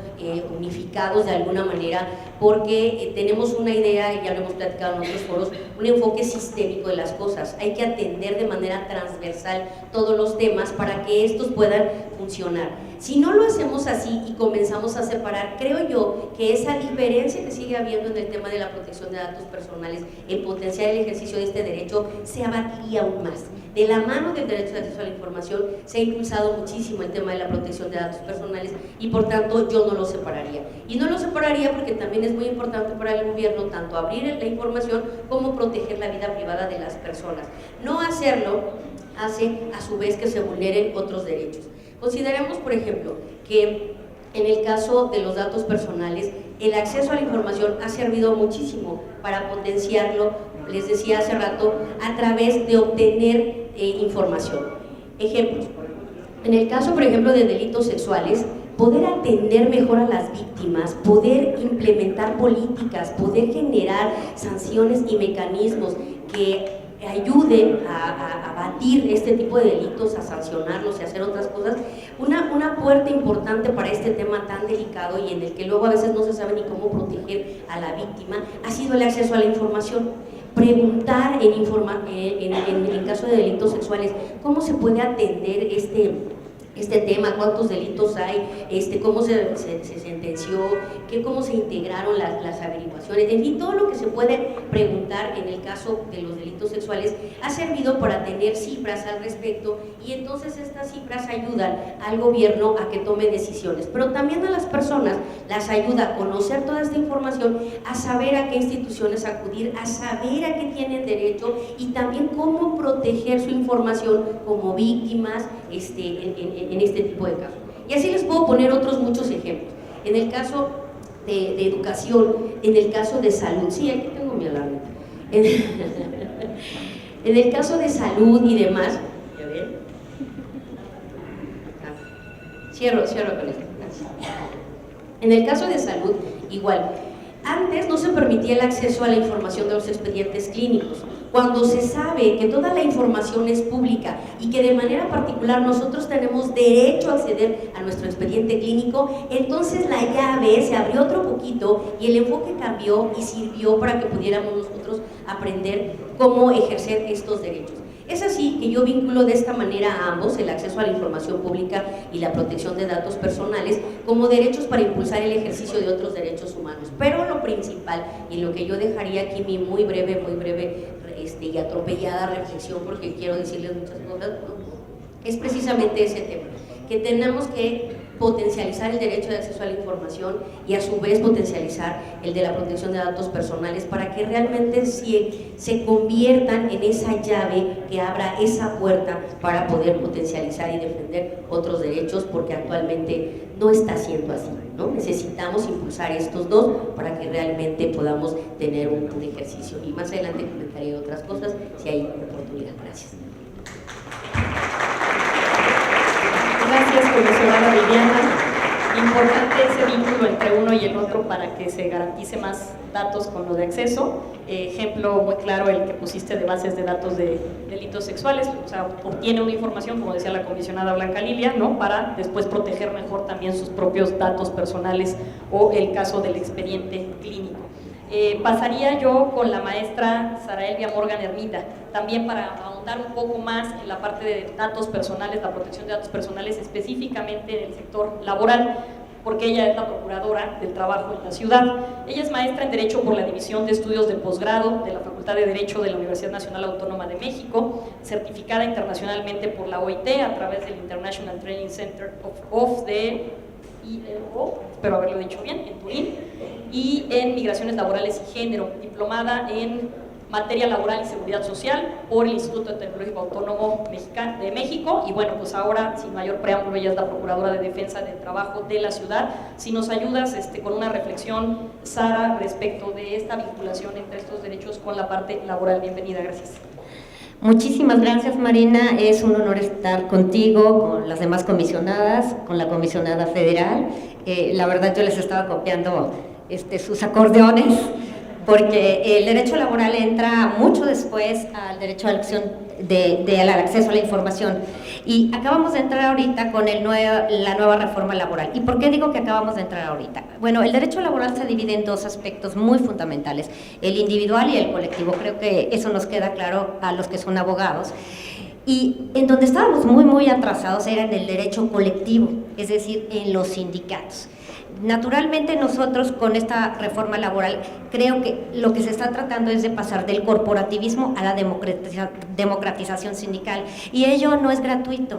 unificados de alguna manera, porque tenemos una idea, y ya lo hemos platicado en otros foros, un enfoque sistémico de las cosas. Hay que atender de manera transversal todos los temas para que estos puedan funcionar. Si no lo hacemos así y comenzamos a separar, creo yo que esa diferencia que sigue habiendo en el tema de la protección de datos personales, en potenciar el ejercicio de este derecho, se abatiría aún más. De la mano del derecho de acceso a la información se ha impulsado muchísimo el tema de la protección de datos personales y por tanto yo no lo separaría. Y no lo separaría porque también es muy importante para el gobierno tanto abrir la información como proteger la vida privada de las personas. No hacerlo hace a su vez que se vulneren otros derechos. Consideremos, por ejemplo, que en el caso de los datos personales, el acceso a la información ha servido muchísimo para potenciarlo, les decía hace rato, a través de obtener información. Ejemplos, en el caso, por ejemplo, de delitos sexuales, poder atender mejor a las víctimas, poder implementar políticas, poder generar sanciones y mecanismos que ayuden a abatir este tipo de delitos, a sancionarlos y a hacer otras cosas. Una puerta importante para este tema tan delicado y en el que luego a veces no se sabe ni cómo proteger a la víctima ha sido el acceso a la información. Preguntar en caso de delitos sexuales cómo se puede atender este tema, cuántos delitos hay, cómo se sentenció, cómo se integraron las averiguaciones, en fin, todo lo que se puede preguntar en el caso de los delitos sexuales ha servido para tener cifras al respecto y entonces estas cifras ayudan al gobierno a que tome decisiones, pero también a las personas las ayuda a conocer toda esta información, a saber a qué instituciones acudir, a saber a qué tienen derecho y también cómo proteger su información como víctimas en este tipo de casos. Y así les puedo poner otros muchos ejemplos. En el caso de educación, en el caso de salud, sí, aquí tengo mi alarma. En el caso de salud y demás, ¿ya ven? Cierro con esto. En el caso de salud, igual. Antes no se permitía el acceso a la información de los expedientes clínicos. Cuando se sabe que toda la información es pública y que de manera particular nosotros tenemos derecho a acceder a nuestro expediente clínico, entonces la llave se abrió otro poquito y el enfoque cambió y sirvió para que pudiéramos nosotros aprender cómo ejercer estos derechos. Es así que yo vinculo de esta manera a ambos, el acceso a la información pública y la protección de datos personales, como derechos para impulsar el ejercicio de otros derechos humanos. Pero lo principal, y lo que yo dejaría aquí mi muy breve y atropellada reflexión, porque quiero decirles muchas cosas, ¿no? Es precisamente ese tema, que tenemos que potencializar el derecho de acceso a la información y a su vez potencializar el de la protección de datos personales para que realmente se conviertan en esa llave que abra esa puerta para poder potencializar y defender otros derechos, porque actualmente no está siendo así, ¿no? Necesitamos impulsar estos dos para que realmente podamos tener un ejercicio, y más adelante comentaré otras cosas si hay oportunidad. Gracias. Gracias, comisionada Viviana. Importante ese vínculo entre uno y el otro para que se garantice más datos con lo de acceso. Ejemplo muy claro el que pusiste de bases de datos de delitos sexuales, o sea, obtiene una información, como decía la comisionada Blanca Lilia, ¿no?, para después proteger mejor también sus propios datos personales, o el caso del expediente clínico. Pasaría yo con la maestra Sara Elvia Morgan Ermita, también para ahondar un poco más en la parte de datos personales, la protección de datos personales, específicamente en el sector laboral, porque ella es la procuradora del trabajo en la ciudad. Ella es maestra en Derecho por la División de Estudios de Posgrado de la Facultad de Derecho de la Universidad Nacional Autónoma de México, certificada internacionalmente por la OIT a través del International Training Center of the ILO, espero haberlo dicho bien, en Turín, y en Migraciones Laborales y Género, diplomada en Materia Laboral y Seguridad Social por el Instituto Tecnológico Autónomo de México, y bueno, pues ahora, sin mayor preámbulo, ella es la Procuradora de Defensa del Trabajo de la ciudad. Si nos ayudas con una reflexión, Sara, respecto de esta vinculación entre estos derechos con la parte laboral. Bienvenida, gracias. Muchísimas gracias, Marina, es un honor estar contigo, con las demás comisionadas, con la comisionada federal. La verdad yo les estaba copiando sus acordeones, porque el derecho laboral entra mucho después al derecho a la acción al acceso a la información, y acabamos de entrar ahorita con la nueva reforma laboral. ¿Y por qué digo que acabamos de entrar ahorita? Bueno, el derecho laboral se divide en dos aspectos muy fundamentales, el individual y el colectivo. Creo que eso nos queda claro a los que son abogados. Y en donde estábamos muy atrasados era en el derecho colectivo, es decir, en los sindicatos. Naturalmente nosotros con esta reforma laboral creo que lo que se está tratando es de pasar del corporativismo a la democratización sindical, y ello no es gratuito.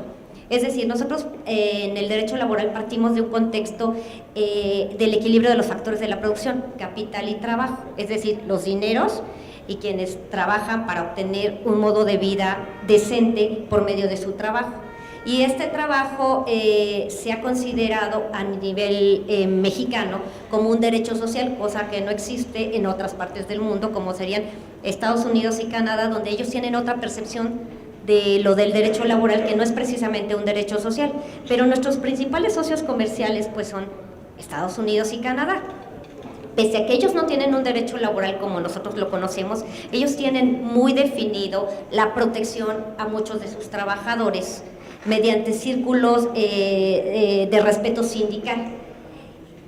Es decir, nosotros en el derecho laboral partimos de un contexto del equilibrio de los factores de la producción, capital y trabajo, es decir, los dineros y quienes trabajan para obtener un modo de vida decente por medio de su trabajo. Y este trabajo se ha considerado a nivel mexicano como un derecho social, cosa que no existe en otras partes del mundo, como serían Estados Unidos y Canadá, donde ellos tienen otra percepción de lo del derecho laboral, que no es precisamente un derecho social. Pero nuestros principales socios comerciales pues son Estados Unidos y Canadá. Pese a que ellos no tienen un derecho laboral como nosotros lo conocemos, ellos tienen muy definido la protección a muchos de sus trabajadores mediante círculos de respeto sindical.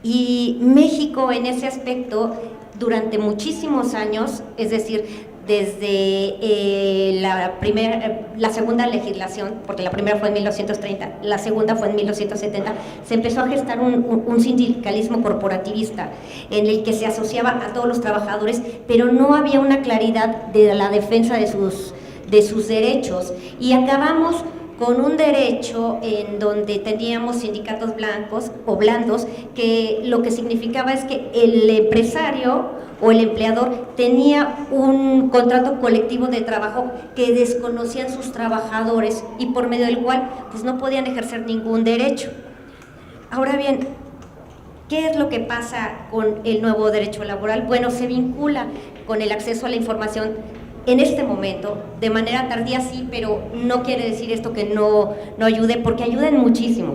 Y México en ese aspecto durante muchísimos años, es decir, desde la segunda legislación, porque la primera fue en 1930, la segunda fue en 1970, se empezó a gestar un sindicalismo corporativista en el que se asociaba a todos los trabajadores, pero no había una claridad de la defensa de sus derechos, y acabamos con un derecho en donde teníamos sindicatos blancos o blandos, que lo que significaba es que el empresario o el empleador tenía un contrato colectivo de trabajo que desconocían sus trabajadores y por medio del cual pues no podían ejercer ningún derecho. Ahora bien, ¿qué es lo que pasa con el nuevo derecho laboral? Bueno, se vincula con el acceso a la información en este momento, de manera tardía sí, pero no quiere decir esto que no ayude, porque ayudan muchísimo.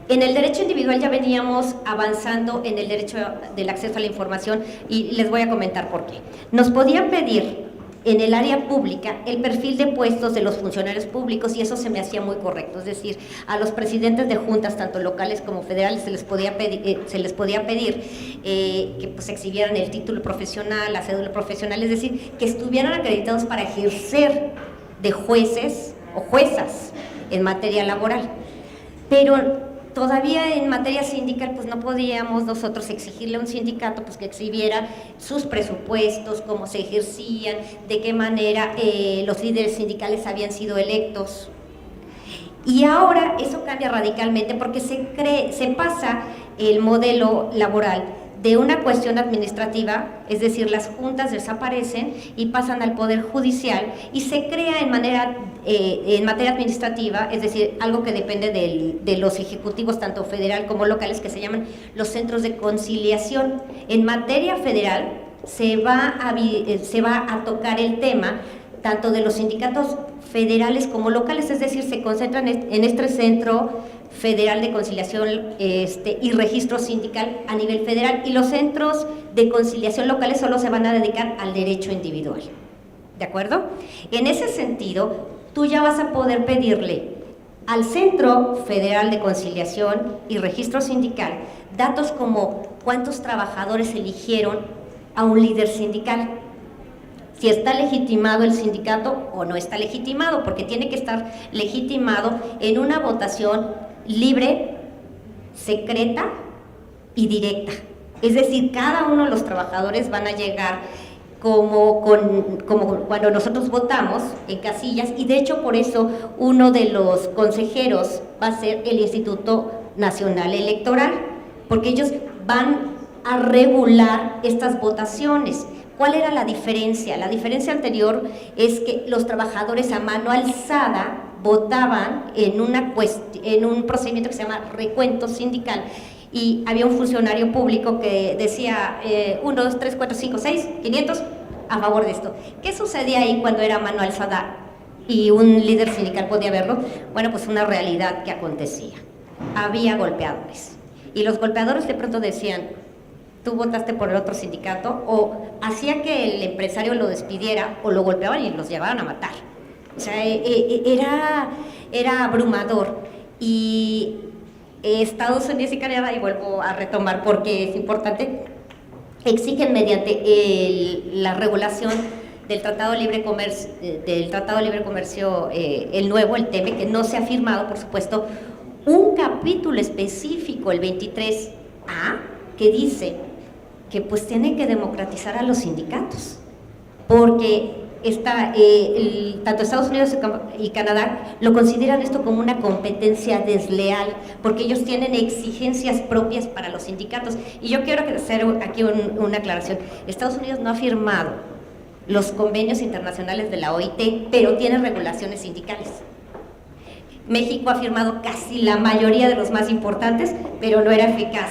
En el derecho individual ya veníamos avanzando en el derecho del acceso a la información, y les voy a comentar por qué. Nos podían pedir en el área pública el perfil de puestos de los funcionarios públicos, y eso se me hacía muy correcto, es decir, a los presidentes de juntas, tanto locales como federales, se les podía pedir que pues exhibieran el título profesional, la cédula profesional, es decir, que estuvieran acreditados para ejercer de jueces o juezas en materia laboral. Pero todavía en materia sindical pues no podíamos nosotros exigirle a un sindicato pues que exhibiera sus presupuestos, cómo se ejercían, de qué manera los líderes sindicales habían sido electos. Y ahora eso cambia radicalmente porque se pasa el modelo laboral de una cuestión administrativa, es decir, las juntas desaparecen y pasan al Poder Judicial y se crea en materia administrativa, es decir, algo que depende de los ejecutivos tanto federal como locales, que se llaman los centros de conciliación. En materia federal se va a tocar el tema tanto de los sindicatos federales como locales, es decir, se concentran en este Centro Federal de Conciliación y Registro Sindical a nivel federal, y los centros de conciliación locales solo se van a dedicar al derecho individual, ¿de acuerdo? En ese sentido, tú ya vas a poder pedirle al Centro Federal de Conciliación y Registro Sindical datos como cuántos trabajadores eligieron a un líder sindical, si está legitimado el sindicato o no está legitimado, porque tiene que estar legitimado en una votación libre, secreta y directa. Es decir, cada uno de los trabajadores van a llegar como cuando nosotros votamos en casillas, y de hecho por eso uno de los consejeros va a ser el Instituto Nacional Electoral, porque ellos van a regular estas votaciones. ¿Cuál era la diferencia? La diferencia anterior es que los trabajadores a mano alzada votaban en un procedimiento que se llama recuento sindical, y había un funcionario público que decía 1, 2, 3, 4, 5, 6, 500 a favor de esto. ¿Qué sucedía ahí cuando era mano alzada y un líder sindical podía verlo? Bueno, pues una realidad que acontecía. Había golpeadores, y los golpeadores de pronto decían: tú votaste por el otro sindicato, o hacía que el empresario lo despidiera, o lo golpeaban y los llevaban a matar. O sea, era abrumador. Y Estados Unidos y Canadá, y vuelvo a retomar porque es importante, exigen mediante la regulación del Tratado de Libre Comercio, el nuevo, el TEME, que no se ha firmado, por supuesto, un capítulo específico, el 23A, que dice que pues tiene que democratizar a los sindicatos, porque tanto Estados Unidos y Canadá lo consideran esto como una competencia desleal, porque ellos tienen exigencias propias para los sindicatos. Y yo quiero hacer aquí una aclaración: Estados Unidos no ha firmado los convenios internacionales de la OIT, pero tiene regulaciones sindicales. México ha firmado casi la mayoría de los más importantes, pero no era eficaz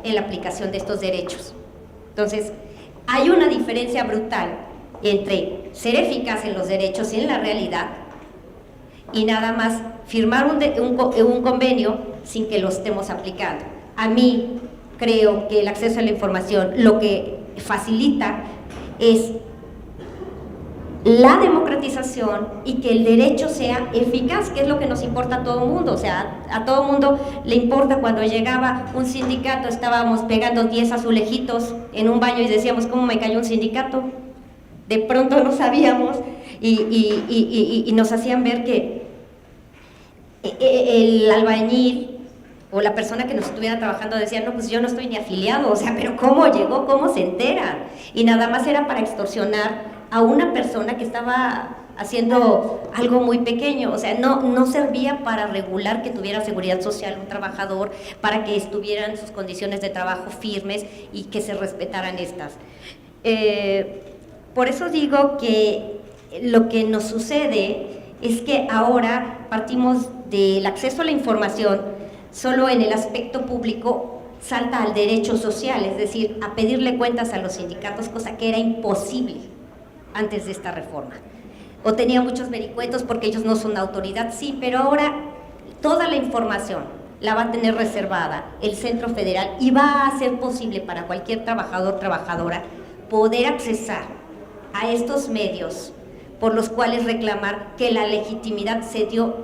en la aplicación de estos derechos. Entonces, hay una diferencia brutal entre ser eficaz en los derechos y en la realidad, y nada más firmar un convenio sin que lo estemos aplicando. A mí creo que el acceso a la información lo que facilita es la democratización y que el derecho sea eficaz, que es lo que nos importa a todo el mundo. O sea, a todo el mundo le importa. Cuando llegaba un sindicato, estábamos pegando 10 azulejitos en un baño y decíamos: ¿cómo me cayó un sindicato? De pronto no sabíamos, y nos hacían ver que el albañil o la persona que nos estuviera trabajando decía: no, pues yo no estoy ni afiliado. O sea, pero ¿cómo llegó? ¿Cómo se entera? Y nada más era para extorsionar a una persona que estaba haciendo algo muy pequeño. O sea, no servía para regular que tuviera seguridad social un trabajador, para que estuvieran sus condiciones de trabajo firmes y que se respetaran estas. Por eso digo que lo que nos sucede es que ahora partimos del acceso a la información solo en el aspecto público, salta al derecho social, es decir, a pedirle cuentas a los sindicatos, cosa que era imposible antes de esta reforma. O tenía muchos vericuetos porque ellos no son autoridad, sí, pero ahora toda la información la va a tener reservada el Centro Federal, y va a ser posible para cualquier trabajador, trabajadora, poder accesar a estos medios por los cuales reclamar que la legitimidad se dio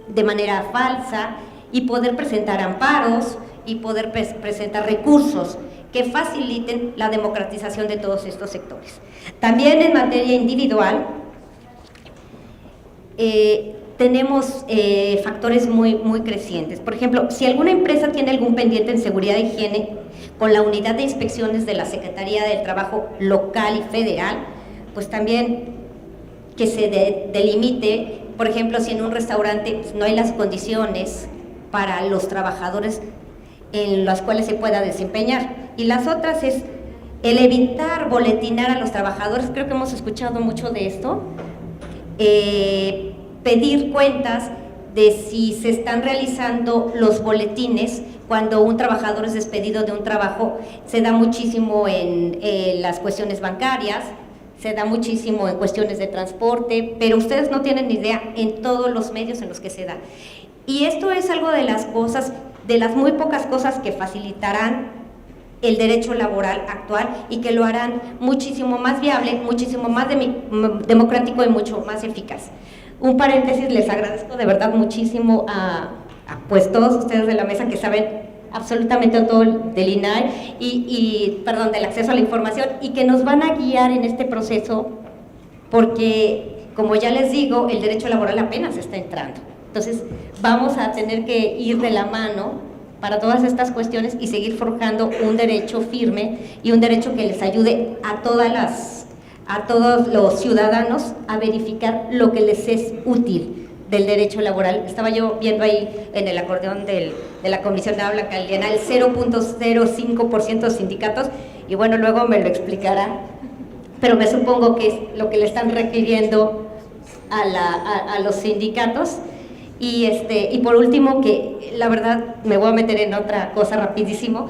de manera falsa, y poder presentar amparos y poder presentar recursos que faciliten la democratización de todos estos sectores. También en materia individual tenemos factores muy crecientes. Por ejemplo, si alguna empresa tiene algún pendiente en seguridad e higiene con la unidad de inspecciones de la Secretaría del Trabajo local y federal, pues también que se delimite por ejemplo, si en un restaurante pues, no hay las condiciones para los trabajadores en las cuales se pueda desempeñar. Y las otras es el evitar boletinar a los trabajadores, creo que hemos escuchado mucho de esto, pedir cuentas de si se están realizando los boletines cuando un trabajador es despedido de un trabajo. Se da muchísimo en las cuestiones bancarias, se da muchísimo en cuestiones de transporte, pero ustedes no tienen ni idea en todos los medios en los que se da. Y esto es algo de las cosas, de las muy pocas cosas que facilitarán el derecho laboral actual y que lo harán muchísimo más viable, muchísimo más democrático y mucho más eficaz. Un paréntesis, les agradezco de verdad muchísimo a pues todos ustedes de la mesa que saben absolutamente todo del INAI perdón, del acceso a la información y que nos van a guiar en este proceso porque, como ya les digo, el derecho laboral apenas está entrando. Entonces, vamos a tener que ir de la mano para todas estas cuestiones y seguir forjando un derecho firme y un derecho que les ayude a todos los ciudadanos a verificar lo que les es útil del derecho laboral. Estaba yo viendo ahí en el acordeón de la comisionada Blanca Liliana el 0.05% de sindicatos y bueno, luego me lo explicará, pero me supongo que es lo que le están requiriendo a los sindicatos. Y por último, que la verdad me voy a meter en otra cosa rapidísimo,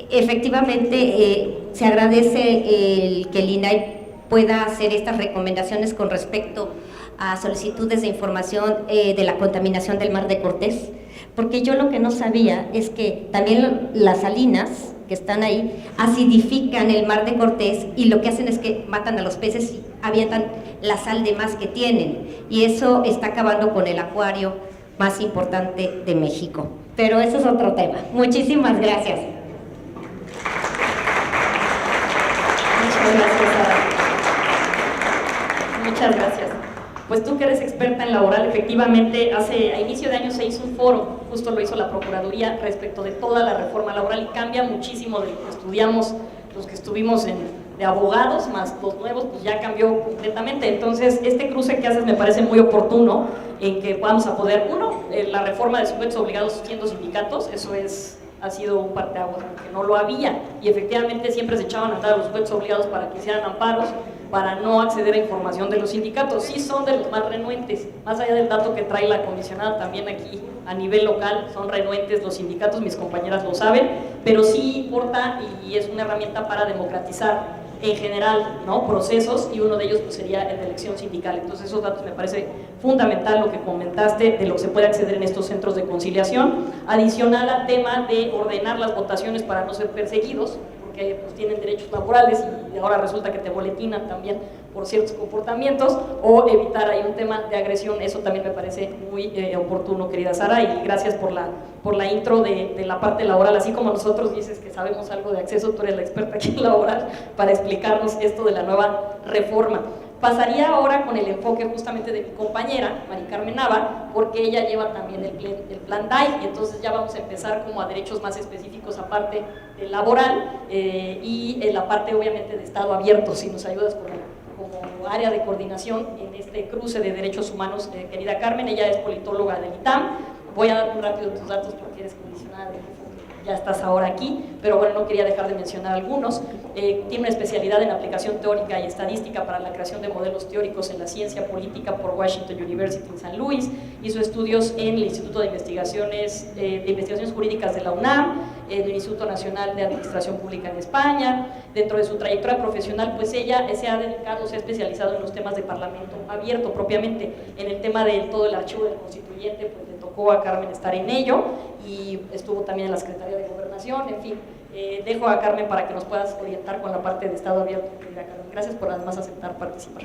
efectivamente se agradece que el INAI pueda hacer estas recomendaciones con respecto a solicitudes de información de la contaminación del Mar de Cortés, porque yo lo que no sabía es que también las salinas que están ahí acidifican el Mar de Cortés y lo que hacen es que matan a los peces y avientan la sal de más que tienen, y eso está acabando con el acuario más importante de México. Pero eso es otro tema. Muchísimas gracias. Muchas gracias, Sara. Muchas gracias. Pues tú que eres experta en laboral, efectivamente, a inicio de año se hizo un foro, justo lo hizo la Procuraduría, respecto de toda la reforma laboral y cambia muchísimo de lo que estudiamos, los que estuvimos de abogados, más los nuevos, pues ya cambió completamente. Entonces, este cruce que haces me parece muy oportuno, en que vamos a poder, la reforma de sujetos obligados siendo sindicatos, eso ha sido un parteaguas, porque no lo había, y efectivamente siempre se echaban a andar a los sujetos obligados para que hicieran amparos, para no acceder a información de los sindicatos. Sí son de los más renuentes, más allá del dato que trae la comisionada también aquí a nivel local, son renuentes los sindicatos, mis compañeras lo saben, pero sí importa y es una herramienta para democratizar en general, ¿no?, procesos, y uno de ellos pues sería el de elección sindical. Entonces esos datos me parece fundamental lo que comentaste de lo que se puede acceder en estos centros de conciliación, adicional al tema de ordenar las votaciones para no ser perseguidos, porque pues tienen derechos laborales y ahora resulta que te boletinan también por ciertos comportamientos, o evitar ahí un tema de agresión. Eso también me parece muy oportuno, querida Sara, y gracias por la intro de la parte laboral. Así como nosotros dices que sabemos algo de acceso, tú eres la experta aquí en laboral para explicarnos esto de la nueva reforma. Pasaría ahora con el enfoque justamente de mi compañera, Mari Carmen Nava, porque ella lleva también el plan DAI, y entonces ya vamos a empezar como a derechos más específicos aparte del laboral y en la parte obviamente de Estado abierto. Si nos ayudas como área de coordinación en este cruce de derechos humanos, querida Carmen, ella es politóloga del ITAM. Voy a dar muy rápido tus datos porque eres comisionada de ya estás ahora aquí, pero bueno, no quería dejar de mencionar algunos. Tiene una especialidad en aplicación teórica y estadística para la creación de modelos teóricos en la ciencia política por Washington University en San Luis. Hizo estudios en el Instituto de Investigaciones Jurídicas de la UNAM, en el Instituto Nacional de Administración Pública en España. Dentro de su trayectoria profesional, pues ella se ha especializado en los temas de parlamento abierto, propiamente en el tema de todo el archivo del constituyente, pues le tocó a Carmen estar en ello, y estuvo también en la Secretaría de Gobernación. En fin, dejo a Carmen para que nos puedas orientar con la parte de Estado abierto. Gracias por además aceptar participar.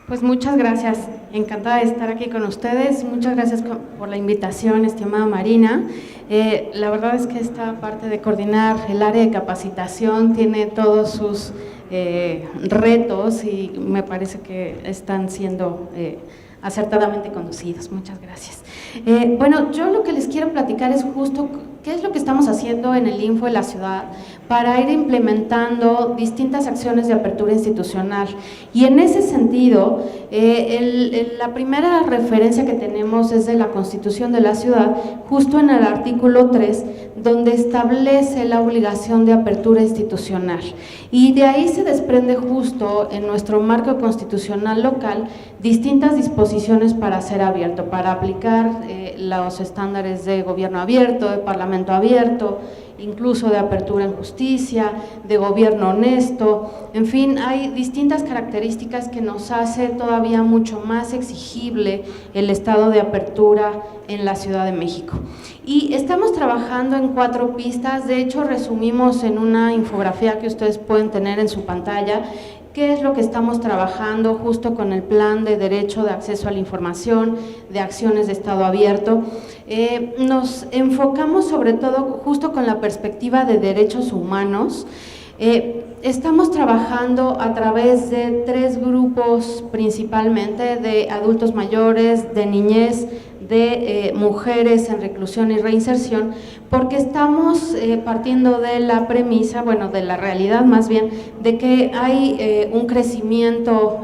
Pues muchas gracias, encantada de estar aquí con ustedes. Muchas gracias por la invitación, estimada Marina. La verdad es que esta parte de coordinar el área de capacitación tiene todos sus retos y me parece que están siendo acertadamente conducidos. Muchas gracias. Bueno, yo lo que les quiero platicar es justo qué es lo que estamos haciendo en el Info de la ciudad para ir implementando distintas acciones de apertura institucional. Y en ese sentido, la primera referencia que tenemos es de la Constitución de la ciudad, justo en el artículo 3, donde establece la obligación de apertura institucional. Y de ahí se desprende justo en nuestro marco constitucional local distintas disposiciones para ser abierto, para aplicar los estándares de gobierno abierto, de parlamento abierto, incluso de apertura en justicia, de gobierno honesto, en fin, hay distintas características que nos hace todavía mucho más exigible el estado de apertura en la Ciudad de México. Y estamos trabajando en 4 pistas, de hecho resumimos en una infografía que ustedes pueden tener en su pantalla, qué es lo que estamos trabajando justo con el plan de derecho de acceso a la información, de acciones de estado abierto. Nos enfocamos sobre todo justo con la perspectiva de derechos humanos. Estamos trabajando a través de 3 grupos principalmente, de adultos mayores, de niñez, de mujeres en reclusión y reinserción, porque estamos partiendo de la premisa, bueno, de la realidad más bien, de que hay un crecimiento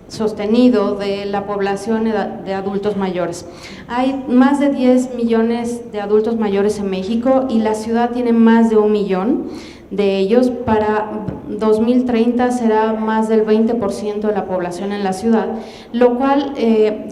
sostenido de la población de adultos mayores. Hay más de 10 millones de adultos mayores en México y la ciudad tiene más de 1 millón de ellos. Para 2030 será más del 20% de la población en la ciudad, lo cual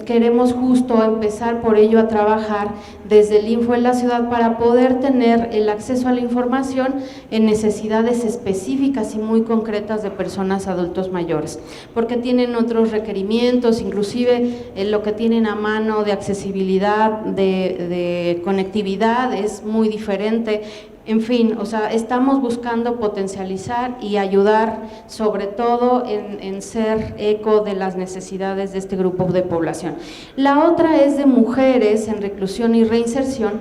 queremos justo empezar por ello a trabajar desde el Info en la ciudad para poder tener el acceso a la información en necesidades específicas y muy concretas de personas adultos mayores, porque tienen otros requerimientos, inclusive lo que tienen a mano de accesibilidad, de conectividad es muy diferente. En fin, o sea, estamos buscando potencializar y ayudar sobre todo en ser eco de las necesidades de este grupo de población. La otra es de mujeres en reclusión y reinserción,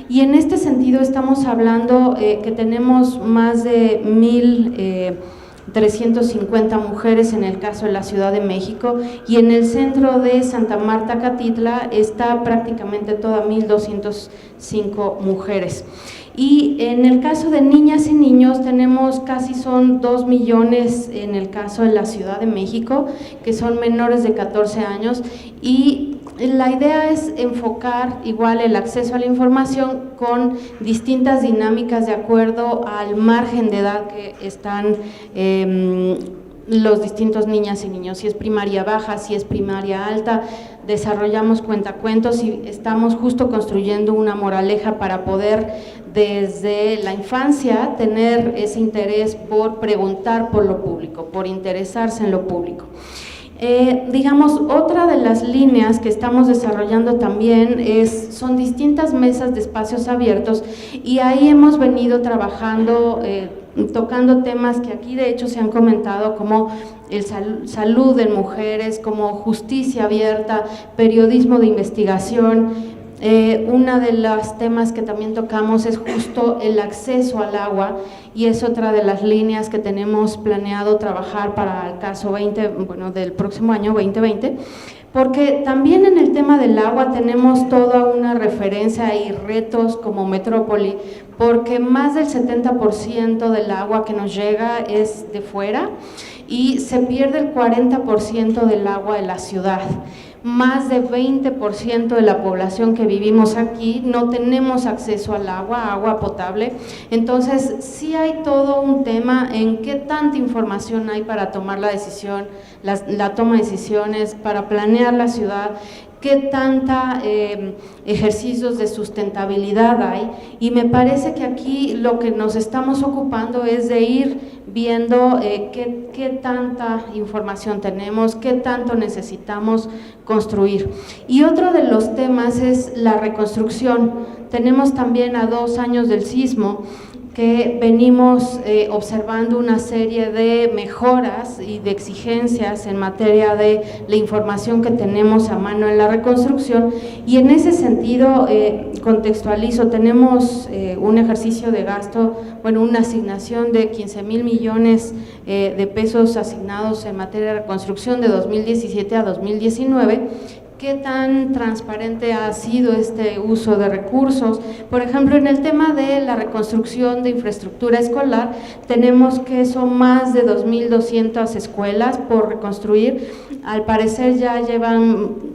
y en este sentido estamos hablando que tenemos más de 1,350 mujeres en el caso de la Ciudad de México, y en el centro de Santa Marta, Catitla, está prácticamente toda 1,205 mujeres. Y en el caso de niñas y niños tenemos son 2 millones en el caso de la Ciudad de México, que son menores de 14 años, y la idea es enfocar igual el acceso a la información con distintas dinámicas de acuerdo al margen de edad que están los distintos niñas y niños, si es primaria baja, si es primaria alta. Desarrollamos cuentacuentos y estamos justo construyendo una moraleja para poder desde la infancia tener ese interés por preguntar por lo público, por interesarse en lo público. Digamos, otra de las líneas que estamos desarrollando también son distintas mesas de espacios abiertos, y ahí hemos venido trabajando, tocando temas que aquí de hecho se han comentado, como el salud en mujeres, como justicia abierta, periodismo de investigación. Una de los temas que también tocamos es justo el acceso al agua, y es otra de las líneas que tenemos planeado trabajar para el caso del próximo año 2020, porque también en el tema del agua tenemos toda una referencia y retos como metrópoli, porque más del 70% del agua que nos llega es de fuera y se pierde el 40% del agua de la ciudad. Más de 20% de la población que vivimos aquí no tenemos acceso al agua potable. Entonces sí hay todo un tema en qué tanta información hay para tomar la decisión, la toma de decisiones, para planear la ciudad, qué tanta ejercicios de sustentabilidad hay, y me parece que aquí lo que nos estamos ocupando es de ir viendo qué tanta información tenemos, qué tanto necesitamos construir. Y otro de los temas es la reconstrucción. Tenemos también a 2 años del sismo, que venimos observando una serie de mejoras y de exigencias en materia de la información que tenemos a mano en la reconstrucción, y en ese sentido contextualizo, tenemos un ejercicio de gasto, una asignación de 15,000 millones de pesos asignados en materia de reconstrucción de 2017 a 2019, qué tan transparente ha sido este uso de recursos. Por ejemplo, en el tema de la reconstrucción de infraestructura escolar, tenemos que son más de 2.200 escuelas por reconstruir. Al parecer ya llevan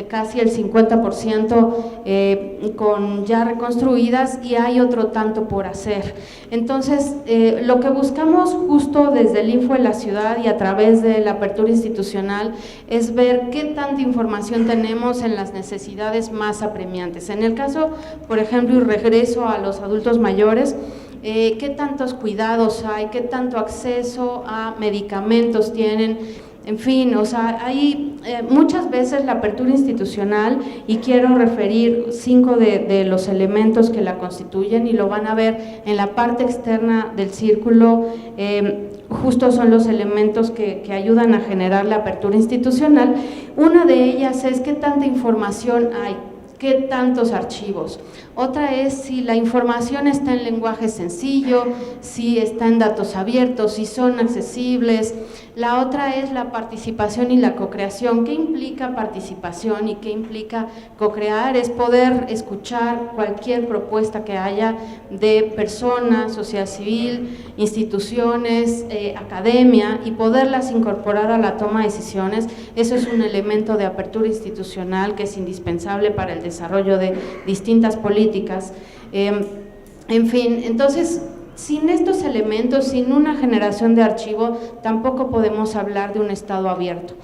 casi el 50% con ya reconstruidas y hay otro tanto por hacer. Entonces, lo que buscamos justo desde el Info de la Ciudad y a través de la apertura institucional es ver qué tanta información tenemos en las necesidades más apremiantes. En el caso, por ejemplo, y regreso a los adultos mayores, qué tantos cuidados hay, qué tanto acceso a medicamentos tienen. En fin, o sea, hay muchas veces la apertura institucional, y quiero referir 5 de los elementos que la constituyen, y lo van a ver en la parte externa del círculo, justo son los elementos que ayudan a generar la apertura institucional. Una de ellas es qué tanta información hay, qué tantos archivos. Otra es si la información está en lenguaje sencillo, si está en datos abiertos, si son accesibles. La otra es la participación y la cocreación. ¿Qué implica participación y qué implica cocrear? Es poder escuchar cualquier propuesta que haya de personas, sociedad civil, instituciones, academia, y poderlas incorporar a la toma de decisiones. Eso es un elemento de apertura institucional que es indispensable para el desarrollo de distintas políticas. En fin, entonces, sin estos elementos, sin una generación de archivo, tampoco podemos hablar de un Estado abierto.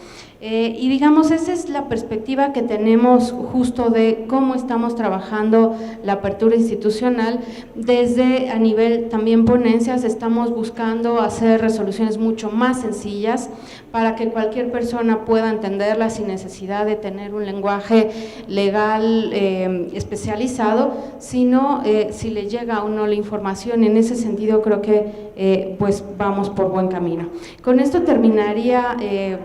Y digamos, esa es la perspectiva que tenemos justo de cómo estamos trabajando la apertura institucional. Desde a nivel también ponencias estamos buscando hacer resoluciones mucho más sencillas para que cualquier persona pueda entenderlas sin necesidad de tener un lenguaje legal especializado, sino si le llega a uno la información. En ese sentido creo que pues vamos por buen camino. Con esto terminaría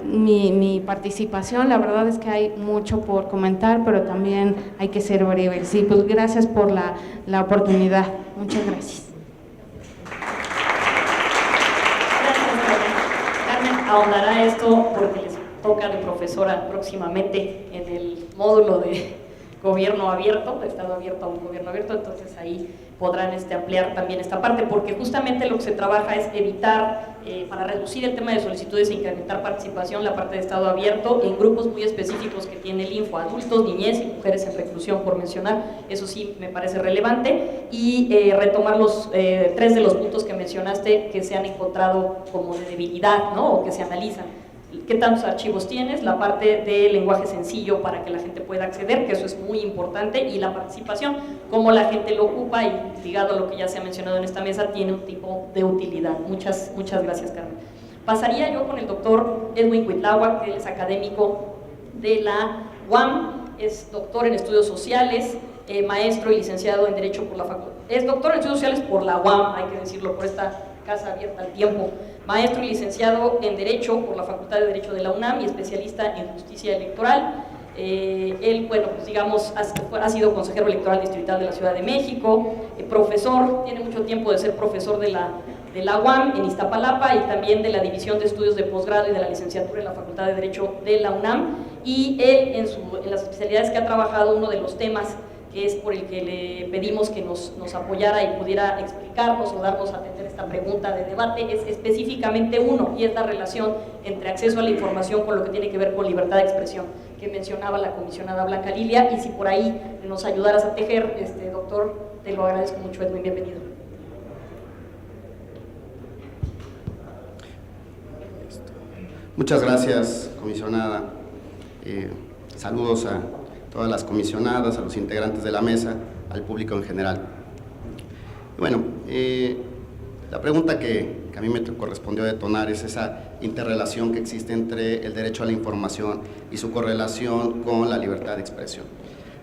mi participación. La verdad es que hay mucho por comentar, pero también hay que ser breve. Sí, pues gracias por la oportunidad. Muchas gracias. Carmen ahondará esto porque les toca de profesora próximamente en el módulo de gobierno abierto, de Estado abierto a un gobierno abierto, entonces ahí podrán ampliar también esta parte, porque justamente lo que se trabaja es evitar, para reducir el tema de solicitudes e incrementar participación, la parte de Estado abierto en grupos muy específicos que tiene el Info: adultos, niñez y mujeres en reclusión, por mencionar. Eso sí me parece relevante, y retomar los 3 de los puntos que mencionaste que se han encontrado como de debilidad, ¿no?, o que se analizan. ¿Qué tantos archivos tienes? La parte de lenguaje sencillo para que la gente pueda acceder, que eso es muy importante, y la participación, cómo la gente lo ocupa, y ligado a lo que ya se ha mencionado en esta mesa, tiene un tipo de utilidad. Muchas gracias, Carmen. Pasaría yo con el doctor Edwin Cuitláhuac, que es académico de la UAM, es doctor en estudios sociales, maestro y licenciado en Derecho por la Facultad. Es doctor en estudios sociales por la UAM, hay que decirlo, por esta casa abierta al tiempo. Maestro y licenciado en Derecho por la Facultad de Derecho de la UNAM y especialista en Justicia Electoral. Él, bueno, pues digamos, ha sido consejero electoral distrital de la Ciudad de México, profesor, tiene mucho tiempo de ser profesor de la UAM en Iztapalapa, y también de la División de Estudios de Posgrado y de la Licenciatura en la Facultad de Derecho de la UNAM. Y él, en las especialidades que ha trabajado, uno de los temas que es por el que le pedimos que nos apoyara y pudiera explicarnos o darnos a atender esta pregunta de debate, es específicamente uno, y es la relación entre acceso a la información con lo que tiene que ver con libertad de expresión, que mencionaba la comisionada Blanca Lilia. Y si por ahí nos ayudaras a tejer, doctor, te lo agradezco mucho. Edwin, bienvenido. Muchas gracias, comisionada. Saludos a todas las comisionadas, a los integrantes de la mesa, al público en general. Bueno, la pregunta que a mí me correspondió detonar es esa interrelación que existe entre el derecho a la información y su correlación con la libertad de expresión.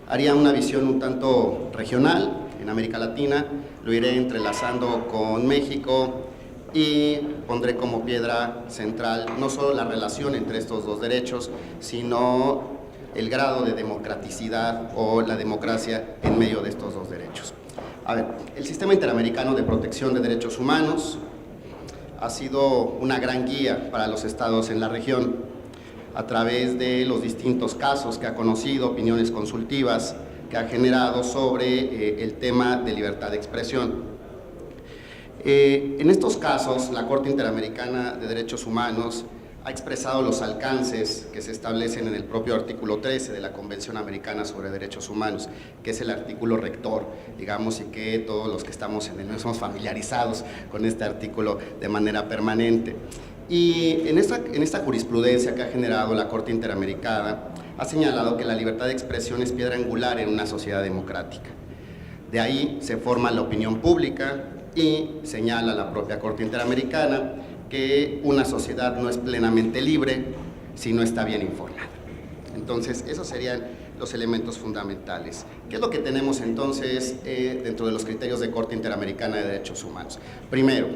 Haría una visión un tanto regional en América Latina, lo iré entrelazando con México y pondré como piedra central no solo la relación entre estos dos derechos, sino el grado de democraticidad o la democracia en medio de estos dos derechos. A ver, el Sistema Interamericano de Protección de Derechos Humanos ha sido una gran guía para los estados en la región. a través de los distintos casos que ha conocido, opiniones consultivas que ha generado sobre el tema de libertad de expresión. En estos casos, la Corte Interamericana de Derechos Humanos ha expresado los alcances que se establecen en el propio artículo 13 de la Convención Americana sobre Derechos Humanos, que es el artículo rector, digamos, y que todos los que estamos en él somos familiarizados con este artículo de manera permanente. Y en esta jurisprudencia que ha generado la Corte Interamericana, ha señalado que la libertad de expresión es piedra angular en una sociedad democrática. De ahí se forma la opinión pública y señala la propia Corte Interamericana que una sociedad no es plenamente libre si no está bien informada. Entonces, esos serían los elementos fundamentales. ¿Qué es lo que tenemos entonces dentro de los criterios de Corte Interamericana de Derechos Humanos? Primero,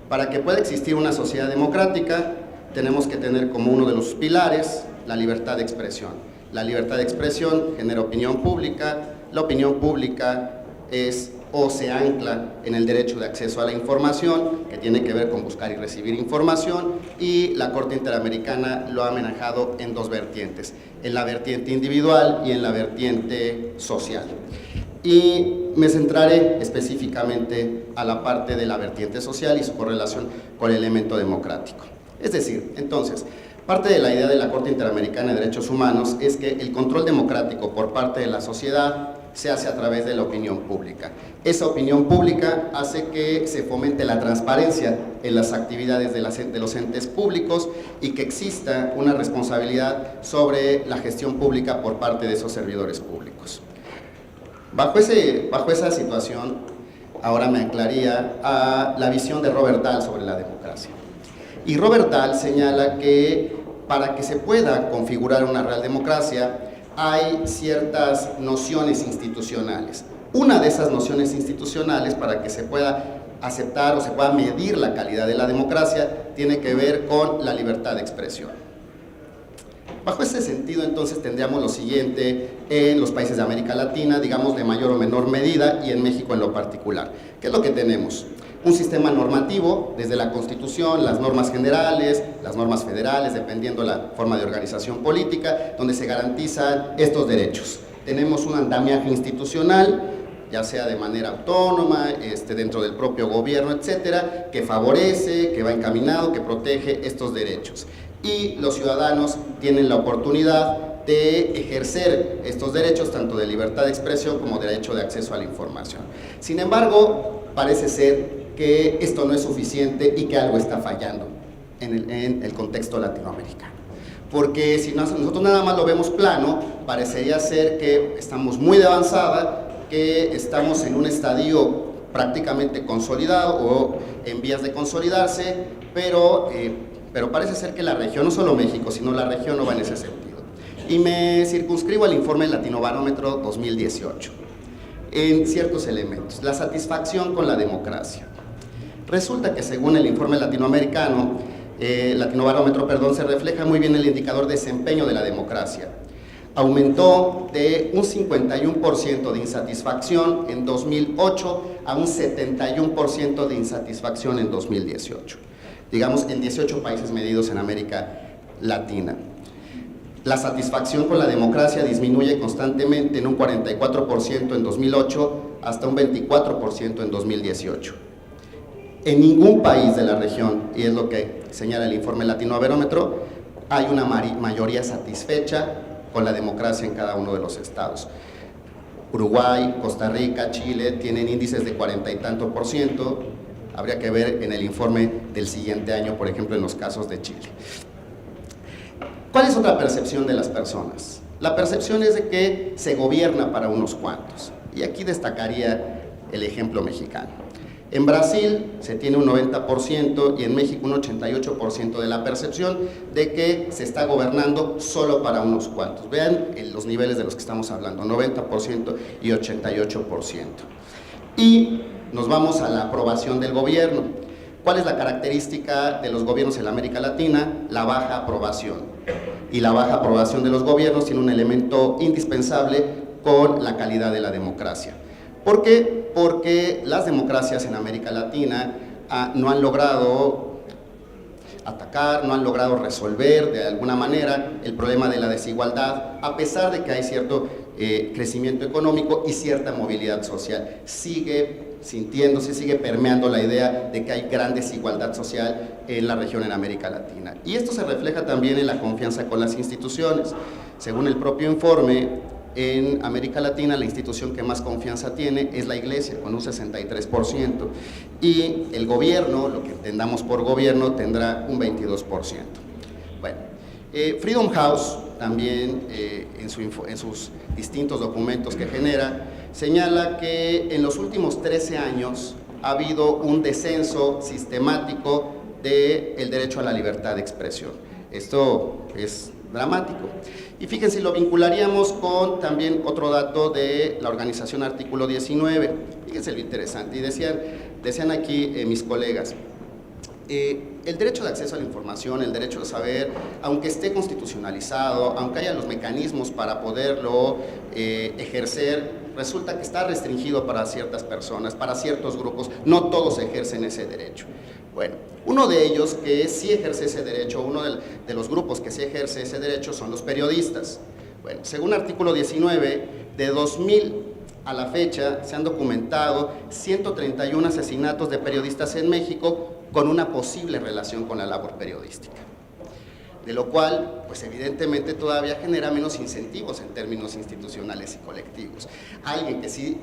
para que pueda existir una sociedad democrática, tenemos que tener como uno de los pilares la libertad de expresión. La libertad de expresión genera opinión pública, la opinión pública es o se ancla en el derecho de acceso a la información, que tiene que ver con buscar y recibir información, y la Corte Interamericana lo ha manejado en dos vertientes, en la vertiente individual y en la vertiente social. Y me centraré específicamente a la parte de la vertiente social y su correlación con el elemento democrático. Es decir, entonces, parte de la idea de la Corte Interamericana de Derechos Humanos es que el control democrático por parte de la sociedad se hace a través de la opinión pública. Esa opinión pública hace que se fomente la transparencia en las actividades de los entes públicos y que exista una responsabilidad sobre la gestión pública por parte de esos servidores públicos. Bajo esa situación, ahora me anclaría a la visión de Robert Dahl sobre la democracia. Y Robert Dahl señala que para que se pueda configurar una real democracia, hay ciertas nociones institucionales. Una de esas nociones institucionales, para que se pueda aceptar o se pueda medir la calidad de la democracia, tiene que ver con la libertad de expresión. Bajo ese sentido, entonces, tendríamos lo siguiente en los países de América Latina, digamos de mayor o menor medida, y en México en lo particular. ¿Qué es lo que tenemos? Un sistema normativo, desde la Constitución, las normas generales, las normas federales, dependiendo la forma de organización política, donde se garantizan estos derechos. Tenemos un andamiaje institucional, ya sea de manera autónoma, dentro del propio gobierno, etcétera, que favorece, que va encaminado, que protege estos derechos. Y los ciudadanos tienen la oportunidad de ejercer estos derechos, tanto de libertad de expresión como derecho de acceso a la información. Sin embargo, parece ser que esto no es suficiente y que algo está fallando en el contexto latinoamericano. Porque si nosotros nada más lo vemos plano, parecería ser que estamos muy de avanzada, que estamos en un estadio prácticamente consolidado o en vías de consolidarse, pero parece ser que la región, no solo México, sino la región no va en ese sentido. Y me circunscribo al informe Latinobarómetro 2018, en ciertos elementos. La satisfacción con la democracia. Resulta que según el informe Latinobarómetro, se refleja muy bien el indicador de desempeño de la democracia. Aumentó de un 51% de insatisfacción en 2008 a un 71% de insatisfacción en 2018. Digamos, en 18 países medidos en América Latina. La satisfacción con la democracia disminuye constantemente en un 44% en 2008 hasta un 24% en 2018. En ningún país de la región, y es lo que señala el informe Latinobarómetro, hay una mayoría satisfecha con la democracia en cada uno de los estados. Uruguay, Costa Rica, Chile tienen índices de 40 y tanto %. Habría que ver en el informe del siguiente año, por ejemplo, en los casos de Chile. ¿Cuál es otra percepción de las personas? La percepción es de que se gobierna para unos cuantos. Y aquí destacaría el ejemplo mexicano. En Brasil se tiene un 90% y en México un 88% de la percepción de que se está gobernando solo para unos cuantos. Vean los niveles de los que estamos hablando, 90% y 88%. Y nos vamos a la aprobación del gobierno. ¿Cuál es la característica de los gobiernos en América Latina? La baja aprobación. Y la baja aprobación de los gobiernos tiene un elemento indispensable con la calidad de la democracia. ¿Por qué? Porque las democracias en América Latina no han logrado atacar, no han logrado resolver de alguna manera el problema de la desigualdad, a pesar de que hay cierto crecimiento económico y cierta movilidad social. Sigue sintiéndose, sigue permeando la idea de que hay gran desigualdad social en la región, en América Latina. Y esto se refleja también en la confianza con las instituciones. Según el propio informe, en América Latina la institución que más confianza tiene es la Iglesia, con un 63%, y el gobierno, lo que entendamos por gobierno, tendrá un 22%. Bueno, Freedom House también en sus distintos documentos que genera, señala que en los últimos 13 años ha habido un descenso sistemático del derecho a la libertad de expresión. Esto es dramático. Y fíjense, lo vincularíamos con también otro dato de la organización Artículo 19. Fíjense lo interesante, y decían aquí mis colegas, el derecho de acceso a la información, el derecho de saber, aunque esté constitucionalizado, aunque haya los mecanismos para poderlo ejercer, resulta que está restringido para ciertas personas, para ciertos grupos, no todos ejercen ese derecho. Bueno, uno de ellos que sí ejerce ese derecho, uno de los grupos que sí ejerce ese derecho son los periodistas. Bueno, según Artículo 19, de 2000 a la fecha se han documentado 131 asesinatos de periodistas en México con una posible relación con la labor periodística, de lo cual, pues evidentemente todavía genera menos incentivos en términos institucionales y colectivos. Alguien que sí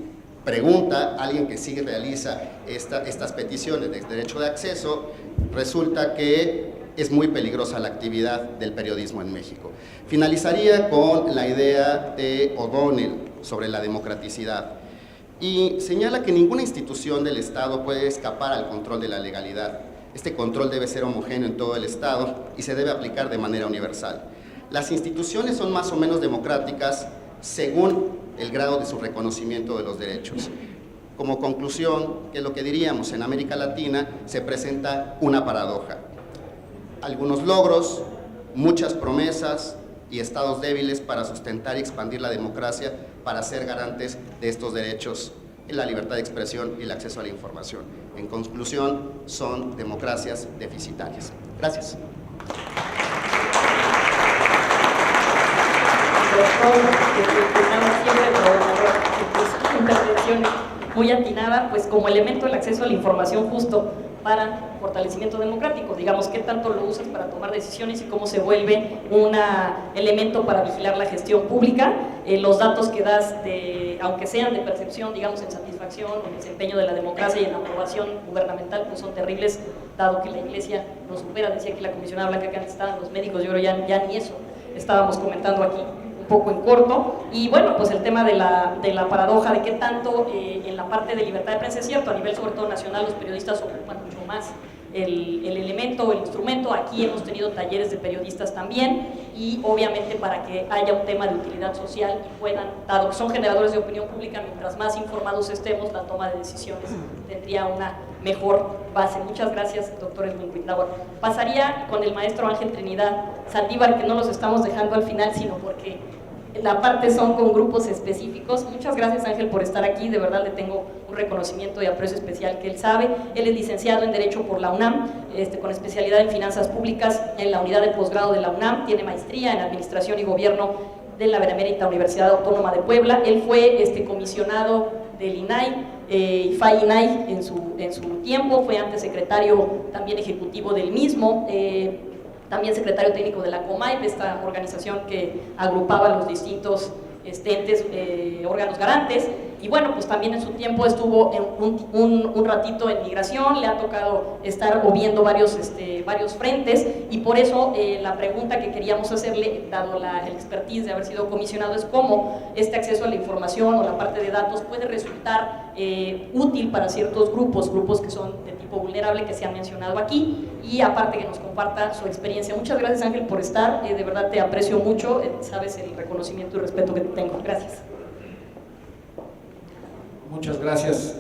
pregunta, alguien que sí realiza estas peticiones de derecho de acceso, resulta que es muy peligrosa la actividad del periodismo en México. Finalizaría con la idea de O'Donnell sobre la democraticidad, y señala que ninguna institución del Estado puede escapar al control de la legalidad. Este control debe ser homogéneo en todo el Estado y se debe aplicar de manera universal. Las instituciones son más o menos democráticas según el grado de su reconocimiento de los derechos. Como conclusión, que es lo que diríamos, en América Latina se presenta una paradoja. Algunos logros, muchas promesas y estados débiles para sustentar y expandir la democracia, para ser garantes de estos derechos, la libertad de expresión y el acceso a la información. En conclusión, son democracias deficitarias. Gracias. Intervención muy atinada, pues como elemento del acceso a la información justo para fortalecimiento democrático, digamos, qué tanto lo usas para tomar decisiones y cómo se vuelve un elemento para vigilar la gestión pública. Los datos que das, aunque sean de percepción, digamos, en satisfacción o en desempeño de la democracia y en aprobación gubernamental, pues son terribles, dado que la Iglesia nos supera. Decía aquí la comisionada Blanca que antes estaban los médicos, yo creo ya ni eso estábamos comentando aquí, un poco en corto. Y bueno, pues el tema de la paradoja de qué tanto en la parte de libertad de prensa es cierto, a nivel sobre todo nacional, los periodistas ocupan mucho más el elemento, el instrumento. Aquí hemos tenido talleres de periodistas también, y obviamente para que haya un tema de utilidad social y puedan, dado que son generadores de opinión pública, mientras más informados estemos, la toma de decisiones tendría una mejor base. Muchas gracias, doctor Edwin Huitlahua. Pasaría con el maestro Ángel Trinidad Saldívar, que no los estamos dejando al final, sino porque la parte son con grupos específicos. Muchas gracias, Ángel, por estar aquí. De verdad le tengo un reconocimiento y aprecio especial que él sabe. Él es licenciado en Derecho por la UNAM, con especialidad en Finanzas Públicas en la unidad de posgrado de la UNAM. Tiene maestría en Administración y Gobierno de la Benemérita Universidad Autónoma de Puebla. Él fue comisionado del INAI, IFAI-INAI en su tiempo. Fue antes secretario también ejecutivo del mismo. También secretario técnico de la COMAIP, esta organización que agrupaba los distintos entes, órganos garantes. Y bueno, pues también en su tiempo estuvo un ratito en migración, le ha tocado estar o viendo varios frentes, y por eso la pregunta que queríamos hacerle, dado el expertise de haber sido comisionado, es cómo este acceso a la información o la parte de datos puede resultar útil para ciertos grupos que son de tipo vulnerable, que se han mencionado aquí, y aparte que nos comparta su experiencia. Muchas gracias, Ángel, por estar, de verdad te aprecio mucho, sabes el reconocimiento y respeto que te tengo. Gracias. Muchas gracias,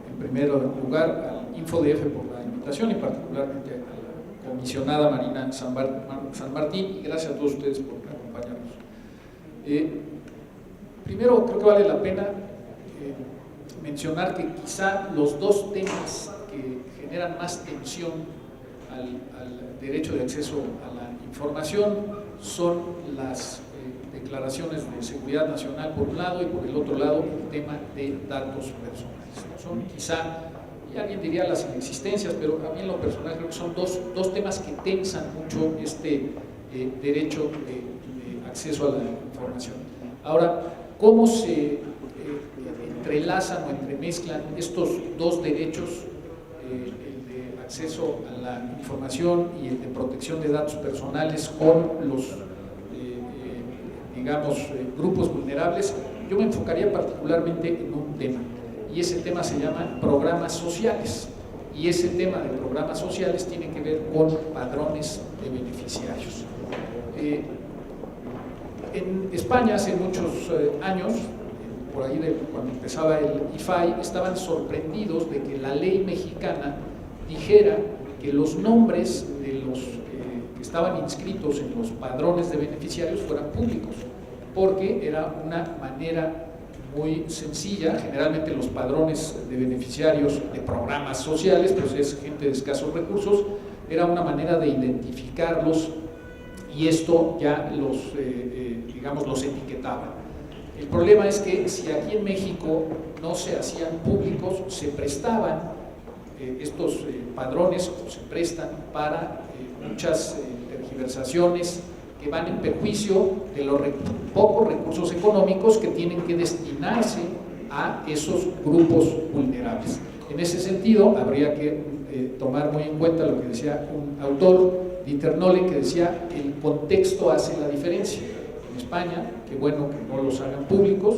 en primer lugar, al InfoDF por la invitación y particularmente a la comisionada Marina San Martín, y gracias a todos ustedes por acompañarnos. Primero, creo que vale la pena mencionar que quizá los dos temas que generan más tensión al derecho de acceso a la información son las declaraciones de seguridad nacional por un lado y por el otro lado el tema de datos personales. Son quizá, y alguien diría las inexistencias, pero a mí en lo personal creo que son dos temas que tensan mucho este derecho de acceso a la información. Ahora, ¿cómo se entrelazan o entremezclan estos dos derechos, el de acceso a la información y el de protección de datos personales, con los digamos, grupos vulnerables? Yo me enfocaría particularmente en un tema, y ese tema se llama programas sociales, y ese tema de programas sociales tiene que ver con padrones de beneficiarios. En España hace muchos años, por ahí cuando empezaba el IFAI, estaban sorprendidos de que la ley mexicana dijera que los nombres de los que estaban inscritos en los padrones de beneficiarios fueran públicos, porque era una manera muy sencilla. Generalmente los padrones de beneficiarios de programas sociales, pues es gente de escasos recursos, era una manera de identificarlos, y esto ya los, digamos, los etiquetaba. El problema es que si aquí en México no se hacían públicos, se prestaban estos padrones, o se prestan para muchas tergiversaciones que van en perjuicio de los pocos recursos económicos que tienen que destinarse a esos grupos vulnerables. En ese sentido, habría que tomar muy en cuenta lo que decía un autor, Dieter Nolle, que decía: el contexto hace la diferencia. En España, qué bueno que no los hagan públicos;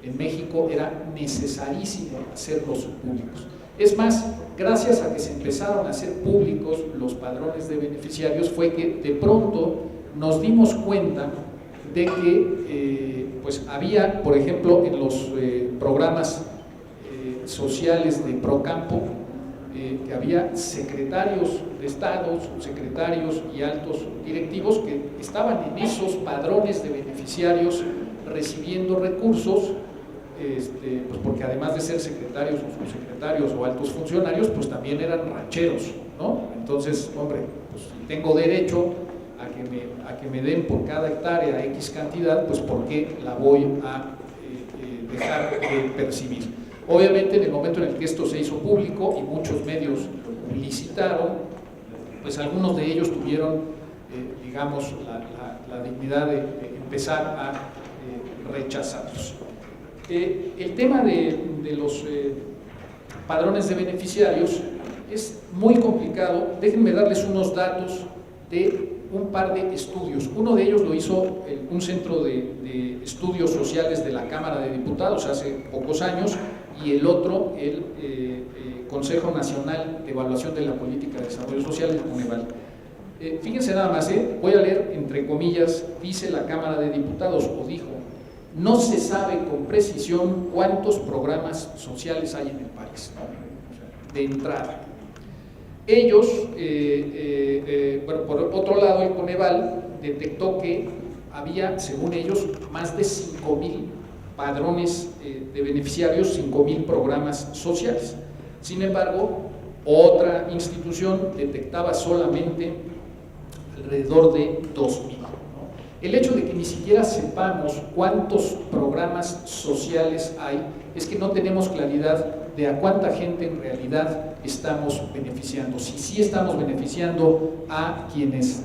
en México era necesarísimo hacerlos públicos. Es más, gracias a que se empezaron a hacer públicos los padrones de beneficiarios, fue que de pronto nos dimos cuenta de que pues había, por ejemplo, en los programas sociales de Procampo, que había secretarios de Estado, secretarios y altos directivos que estaban en esos padrones de beneficiarios recibiendo recursos, pues porque además de ser secretarios o subsecretarios o altos funcionarios, pues también eran rancheros, ¿no? Entonces, hombre, pues si tengo derecho a que me den por cada hectárea X cantidad, pues ¿por qué la voy a dejar de percibir? Obviamente, en el momento en el que esto se hizo público y muchos medios lo publicitaron, pues algunos de ellos tuvieron, digamos, la dignidad de empezar a rechazarlos. El tema de los padrones de beneficiarios es muy complicado. Déjenme darles unos datos de un par de estudios. Uno de ellos lo hizo un centro de estudios sociales de la Cámara de Diputados hace pocos años, y el otro, el Consejo Nacional de Evaluación de la Política de Desarrollo Social, el Coneval. Fíjense nada más, voy a leer entre comillas. Dice la Cámara de Diputados, o dijo: no se sabe con precisión cuántos programas sociales hay en el país, ¿no? De entrada. Ellos, bueno, por otro lado, el Coneval detectó que había, según ellos, más de 5,000 padrones de beneficiarios, 5,000 programas sociales. Sin embargo, otra institución detectaba solamente alrededor de 2,000. El hecho de que ni siquiera sepamos cuántos programas sociales hay es que no tenemos claridad de a cuánta gente en realidad estamos beneficiando. Si sí estamos beneficiando a quienes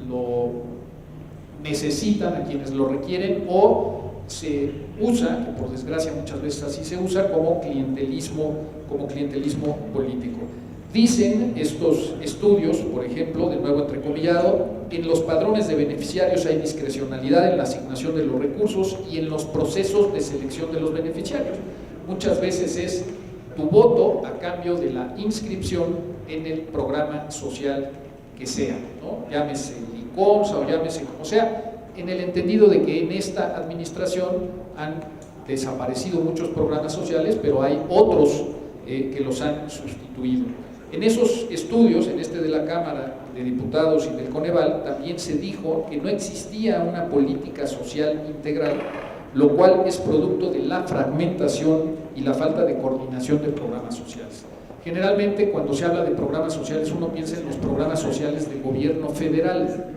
lo necesitan, a quienes lo requieren, o se usa, que por desgracia muchas veces así se usa, como clientelismo político. Dicen estos estudios, por ejemplo, de nuevo entrecomillado: en los padrones de beneficiarios hay discrecionalidad en la asignación de los recursos y en los procesos de selección de los beneficiarios. Muchas veces es tu voto a cambio de la inscripción en el programa social que sea, ¿no? Llámese Liconsa o llámese como sea, en el entendido de que en esta administración han desaparecido muchos programas sociales, pero hay otros que los han sustituido. En esos estudios, en este de la Cámara de Diputados y del Coneval, también se dijo que no existía una política social integral, lo cual es producto de la fragmentación y la falta de coordinación de programas sociales. Generalmente, cuando se habla de programas sociales, uno piensa en los programas sociales del gobierno federal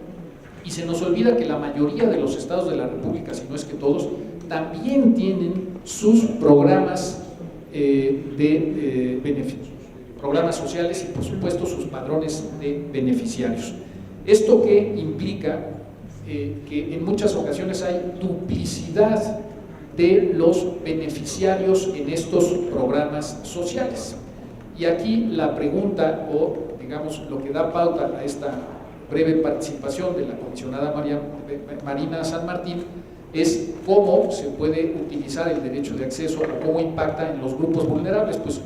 y se nos olvida que la mayoría de los estados de la República, si no es que todos, también tienen sus programas de beneficios, programas sociales y por supuesto sus padrones de beneficiarios. ¿Esto qué implica? Que en muchas ocasiones hay duplicidad de los beneficiarios en estos programas sociales. Y aquí la pregunta, o digamos lo que da pauta a esta breve participación de la comisionada Marina San Martín, es cómo se puede utilizar el derecho de acceso o cómo impacta en los grupos vulnerables. Pues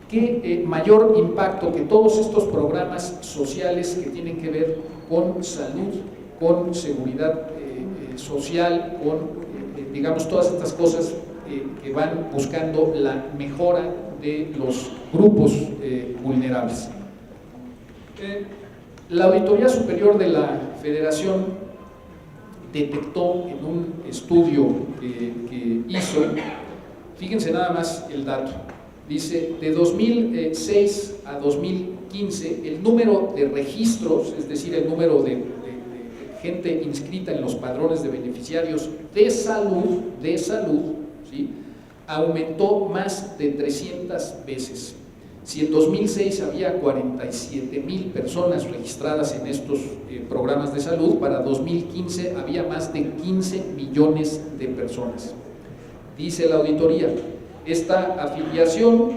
qué mayor impacto que todos estos programas sociales que tienen que ver con salud, con seguridad social, con digamos todas estas cosas que van buscando la mejora de los grupos vulnerables. La Auditoría Superior de la Federación detectó en un estudio que hizo, fíjense nada más el dato, dice de 2006 a 2015 el número de registros, es decir, el número de gente inscrita en los padrones de beneficiarios de salud, ¿sí?, aumentó más de 300 veces. Si en 2006 había 47,000 personas registradas en estos programas de salud, para 2015 había más de 15 millones de personas. Dice la auditoría, esta afiliación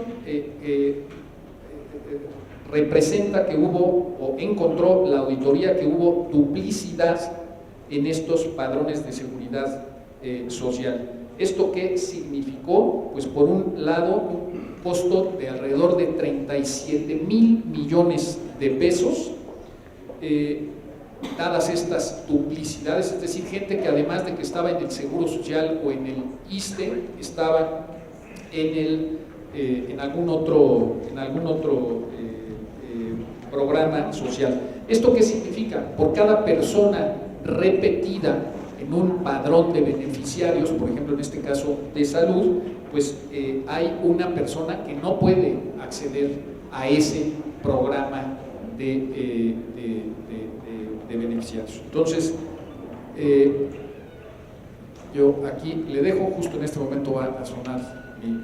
representa que hubo, o encontró la auditoría que hubo duplicidad en estos padrones de seguridad social. ¿Esto qué significó? Pues por un lado, un costo de alrededor de 37,000 millones de pesos, dadas estas duplicidades, es decir, gente que además de que estaba en el Seguro Social o en el ISSSTE, estaba en algún otro programa social. ¿Esto qué significa? Por cada persona repetida en un padrón de beneficiarios, por ejemplo en este caso de salud, pues hay una persona que no puede acceder a ese programa de beneficiarios. Entonces, yo aquí le dejo, justo en este momento va a sonar mi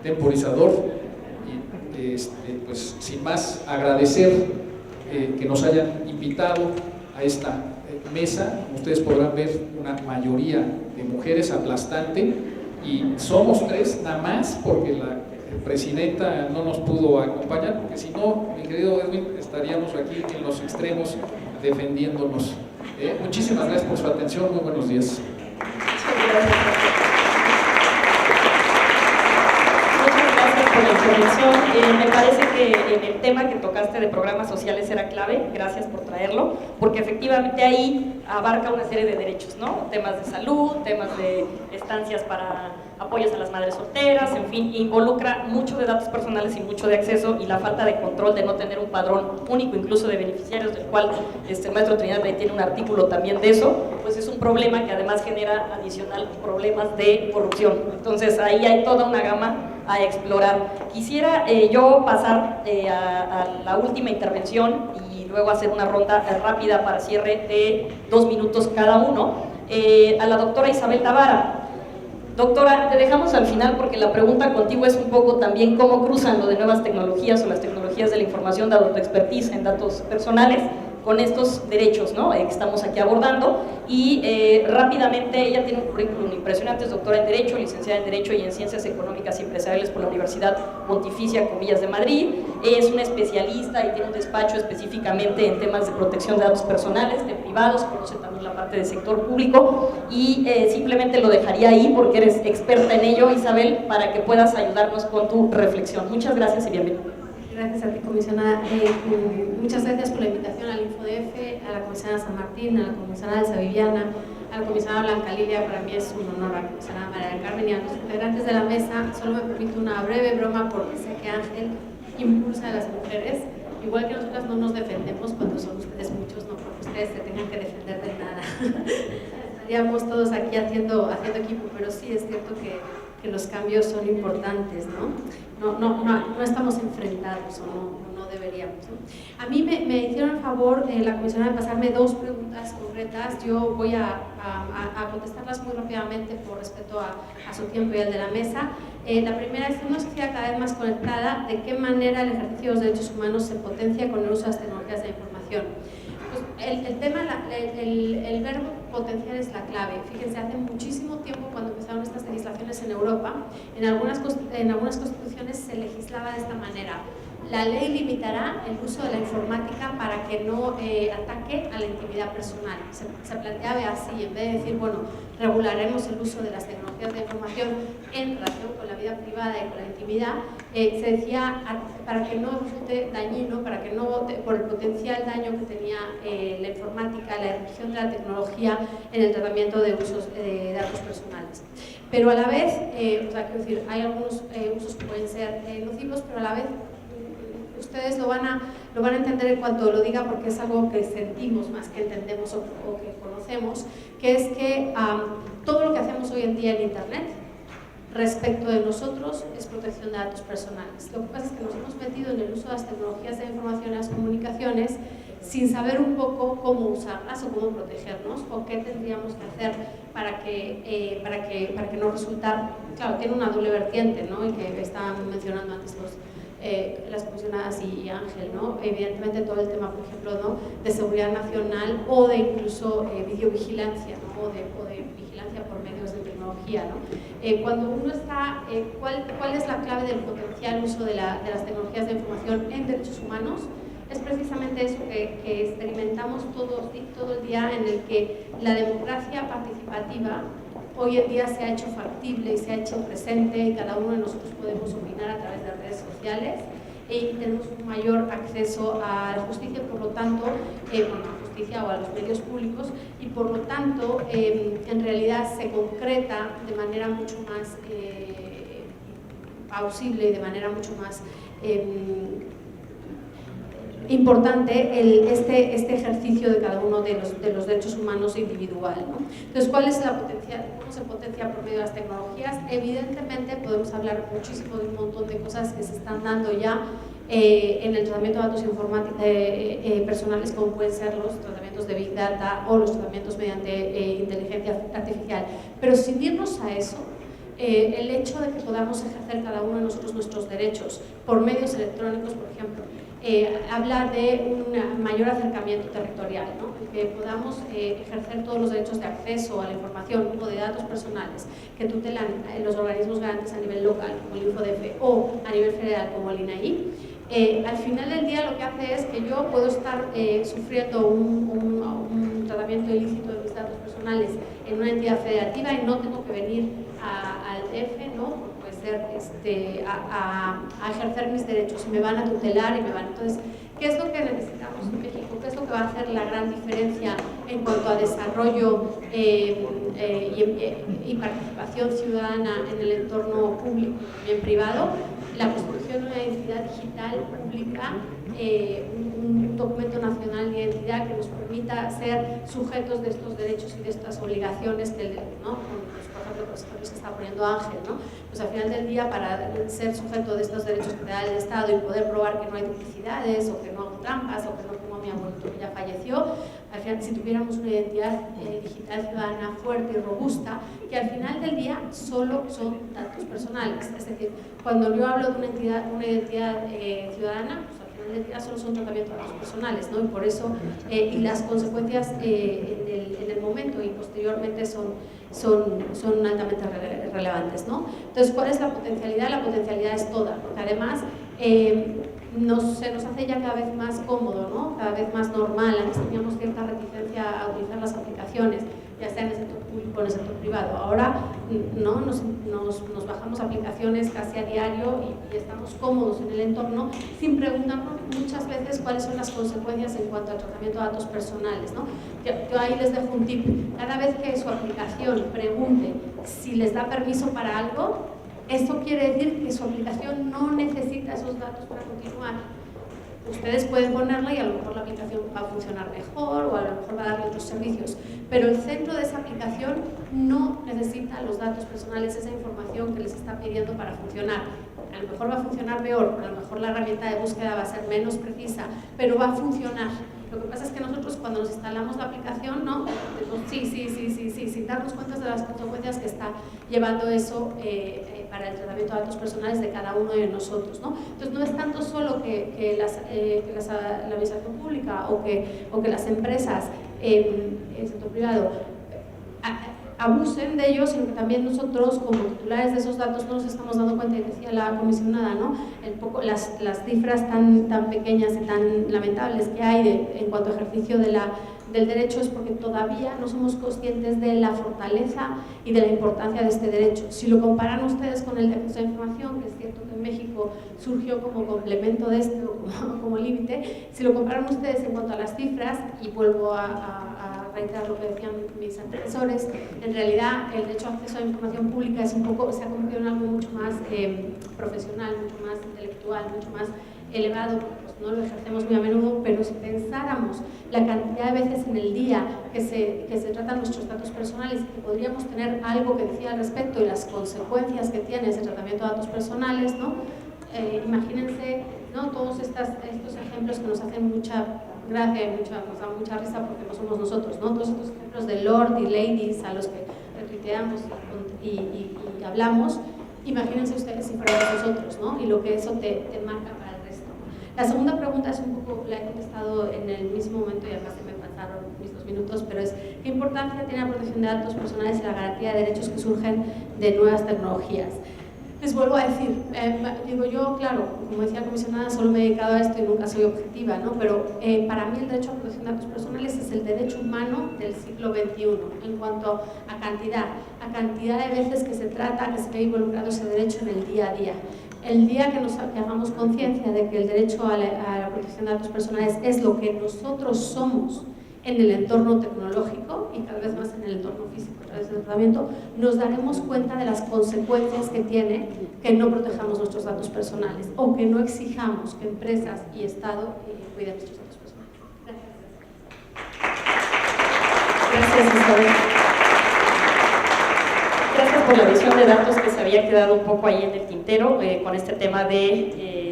temporizador y pues sin más agradecer que nos hayan invitado a esta mesa. Como ustedes podrán ver, una mayoría de mujeres, aplastante, y somos tres nada más porque la presidenta no nos pudo acompañar, porque si no, mi querido Edwin, estaríamos aquí en los extremos defendiéndonos. Muchísimas gracias por su atención, muy buenos días. Por la intervención. Me parece que en el tema que tocaste de programas sociales era clave, gracias por traerlo, porque efectivamente ahí abarca una serie de derechos, ¿no? Temas de salud, temas de estancias para apoyos a las madres solteras, en fin, involucra mucho de datos personales y mucho de acceso, y la falta de control de no tener un padrón único incluso de beneficiarios, del cual el maestro Trinidad ahí tiene un artículo también de eso, pues es un problema que además genera adicional problemas de corrupción. Entonces ahí hay toda una gama a explorar. Quisiera yo pasar a la última intervención y luego hacer una ronda rápida para cierre de 2 minutos cada uno, a la doctora Isabel Tavara. Doctora, te dejamos al final porque la pregunta contigo es un poco también cómo cruzan lo de nuevas tecnologías o las tecnologías de la información, dado tu expertise en datos personales, con estos derechos, ¿no?, que estamos aquí abordando. Y rápidamente, ella tiene un currículum impresionante, es doctora en Derecho, licenciada en Derecho y en Ciencias Económicas y Empresariales por la Universidad Pontificia Comillas de Madrid. Es una especialista y tiene un despacho específicamente en temas de protección de datos personales, de privados, conoce también la parte del sector público, y simplemente lo dejaría ahí porque eres experta en ello, Isabel, para que puedas ayudarnos con tu reflexión. Muchas gracias y bienvenida. Gracias a ti, comisionada. Muchas gracias por la invitación al InfoDF, a la comisionada San Martín, a la comisionada Elsa Viviana, a la comisionada Blanca Lilia. Para mí es un honor, a la comisionada María del Carmen y a los integrantes de la mesa. Solo me permito una breve broma porque sé que Ángel impulsa a las mujeres. Igual que nosotras no nos defendemos cuando son ustedes muchos, no porque ustedes se tengan que defender de nada. Estaríamos todos aquí haciendo equipo, pero sí es cierto que que los cambios son importantes, no estamos enfrentados o no deberíamos, ¿no? A mí me hicieron el favor la comisionada de pasarme 2 preguntas concretas. Yo voy a contestarlas muy rápidamente por respeto a su tiempo y al de la mesa. La primera es: una sociedad cada vez más conectada, ¿de qué manera el ejercicio de los derechos humanos se potencia con el uso de las tecnologías de la información? Pues el verbo potenciar es la clave. Fíjense, hace muchísimo tiempo, cuando empezaron estas legislaciones en Europa, en algunas constituciones se legislaba de esta manera: la ley limitará el uso de la informática para que no ataque a la intimidad personal. Se planteaba así, en vez de decir, bueno, regularemos el uso de las tecnologías de información en relación con la vida privada y con la intimidad, se decía para que no resulte dañino, para que no, por el potencial daño que tenía la informática, la irrupción de la tecnología en el tratamiento de usos de datos personales. Pero a la vez, quiero decir, hay algunos usos que pueden ser nocivos, pero a la vez ustedes lo van a entender en cuanto lo diga, porque es algo que sentimos más que entendemos o que conocemos, que es que todo lo que hacemos hoy en día en Internet respecto de nosotros es protección de datos personales. Lo que pasa es que nos hemos metido en el uso de las tecnologías de la información y las comunicaciones sin saber un poco cómo usarlas o cómo protegernos, o qué tendríamos que hacer para que no resultar. Claro, tiene una doble vertiente, ¿no? Y que estaban mencionando antes las comisionadas y Ángel, ¿no? Evidentemente todo el tema, por ejemplo, ¿no?, de seguridad nacional o de incluso videovigilancia, ¿no?, o de vigilancia por medios de tecnología, ¿no? Cuando uno está, ¿cuál es la clave del potencial uso de las tecnologías de información en derechos humanos? Es precisamente eso que experimentamos todo el día, en el que la democracia participativa hoy en día se ha hecho factible y se ha hecho presente, y cada uno de nosotros podemos opinar a través de redes sociales y tenemos un mayor acceso a la justicia, por lo tanto, a la justicia o a los medios públicos, y por lo tanto en realidad se concreta de manera mucho más plausible y de manera mucho más importante este ejercicio de cada uno de los derechos humanos individual, ¿no? Entonces, ¿cuál es la potencia? ¿Cómo se potencia por medio de las tecnologías? Evidentemente podemos hablar muchísimo de un montón de cosas que se están dando ya en el tratamiento de datos personales, como pueden ser los tratamientos de Big Data o los tratamientos mediante inteligencia artificial. Pero sin irnos a eso, el hecho de que podamos ejercer cada uno de nosotros nuestros derechos por medios electrónicos, por ejemplo, habla de un mayor acercamiento territorial, ¿no? Que podamos ejercer todos los derechos de acceso a la información o de datos personales que tutelan los organismos garantes a nivel local, como el InfoDF, o a nivel federal, como el INAI. Al final del día lo que hace es que yo puedo estar sufriendo un tratamiento ilícito de mis datos personales en una entidad federativa y no tengo que venir al DF, ¿no?, a ejercer mis derechos, y me van a tutelar y me van. Entonces, ¿qué es lo que necesitamos en México? ¿Qué es lo que va a hacer la gran diferencia en cuanto a desarrollo y participación ciudadana en el entorno público y en privado? La construcción de una identidad digital pública, un documento nacional de identidad que nos permita ser sujetos de estos derechos y de estas obligaciones que, ¿no?, por ejemplo, los ejemplos que está poniendo Ángel, ¿no? Pues al final del día, para ser sujeto de estos derechos que te da el Estado y poder probar que no hay duplicidades o que no hago trampas o que no pongo a mi abuelito que ya falleció, al final, si tuviéramos una identidad digital ciudadana fuerte y robusta, que al final del día solo son datos personales. Es decir, cuando yo hablo de una identidad ciudadana, pues al final del día solo son tratamientos de datos personales, ¿no? Y por eso, y las consecuencias en el momento y posteriormente son altamente relevantes, ¿no? Entonces, ¿cuál es la potencialidad? La potencialidad es toda, porque además se nos hace ya cada vez más cómodo, ¿no?, cada vez más normal. Antes teníamos cierta reticencia a utilizar las aplicaciones, ya sea en el sector público o en el sector privado. Ahora no, nos bajamos aplicaciones casi a diario y estamos cómodos en el entorno, sin preguntarnos muchas veces cuáles son las consecuencias en cuanto al tratamiento de datos personales, ¿no? Yo ahí les dejo un tip: cada vez que su aplicación pregunte si les da permiso para algo, esto quiere decir que su aplicación no necesita esos datos para continuar. Ustedes pueden ponerla y a lo mejor la aplicación va a funcionar mejor o a lo mejor va a darle otros servicios, pero el centro de esa aplicación no necesita los datos personales, esa información que les está pidiendo para funcionar. A lo mejor va a funcionar peor, a lo mejor la herramienta de búsqueda va a ser menos precisa, pero va a funcionar. Lo que pasa es que nosotros cuando nos instalamos la aplicación, ¿no? Sí, sin darnos cuenta de las consecuencias que está llevando eso para el tratamiento de datos personales de cada uno de nosotros, ¿no? Entonces no es tanto solo que la administración pública o que las empresas en el sector privado abusen de ellos, sino que también nosotros como titulares de esos datos no nos estamos dando cuenta, y decía la comisionada, ¿no? Las cifras tan pequeñas y tan lamentables que hay en cuanto a ejercicio del derecho es porque todavía no somos conscientes de la fortaleza y de la importancia de este derecho. Si lo comparan ustedes con el de acceso a información, que es cierto que en México surgió como complemento de este o como límite, si lo comparan ustedes en cuanto a las cifras, y vuelvo a reiterar lo que decían mis antecesores, en realidad el derecho a acceso a información pública se ha convertido en algo mucho más profesional, mucho más intelectual, mucho más elevado, pues no lo ejercemos muy a menudo, pero si pensáramos la cantidad de veces en el día que se tratan nuestros datos personales, que podríamos tener algo que decía al respecto y las consecuencias que tiene ese tratamiento de datos personales, ¿no? Imagínense, ¿no? Todos estos ejemplos que nos hacen mucha gracia y nos dan mucha risa porque no somos nosotros, ¿no? Todos estos ejemplos de Lord y Ladies a los que retuiteamos y hablamos, imagínense ustedes si fuéramos nosotros, ¿no? Y lo que eso te marca para el resto. La segunda pregunta es un poco, la he contestado en el mismo momento y además se me pasaron mis 2 minutos, pero es ¿qué importancia tiene la protección de datos personales y la garantía de derechos que surgen de nuevas tecnologías? Les vuelvo a decir, digo yo, claro, como decía la comisionada, solo me he dedicado a esto y nunca soy objetiva, ¿no? Pero para mí el derecho a protección de datos personales es el derecho humano del siglo XXI, en cuanto a cantidad de veces que se trata, que se ve involucrado ese derecho en el día a día. El día que hagamos conciencia de que el derecho a la protección de datos personales es lo que nosotros somos en el entorno tecnológico y cada vez más en el entorno físico a través del tratamiento, nos daremos cuenta de las consecuencias que tiene que no protejamos nuestros datos personales o que no exijamos que empresas y Estado cuiden nuestros datos personales. Gracias, Isabel. Gracias por la visión de datos que se había quedado un poco ahí en el tintero con este tema de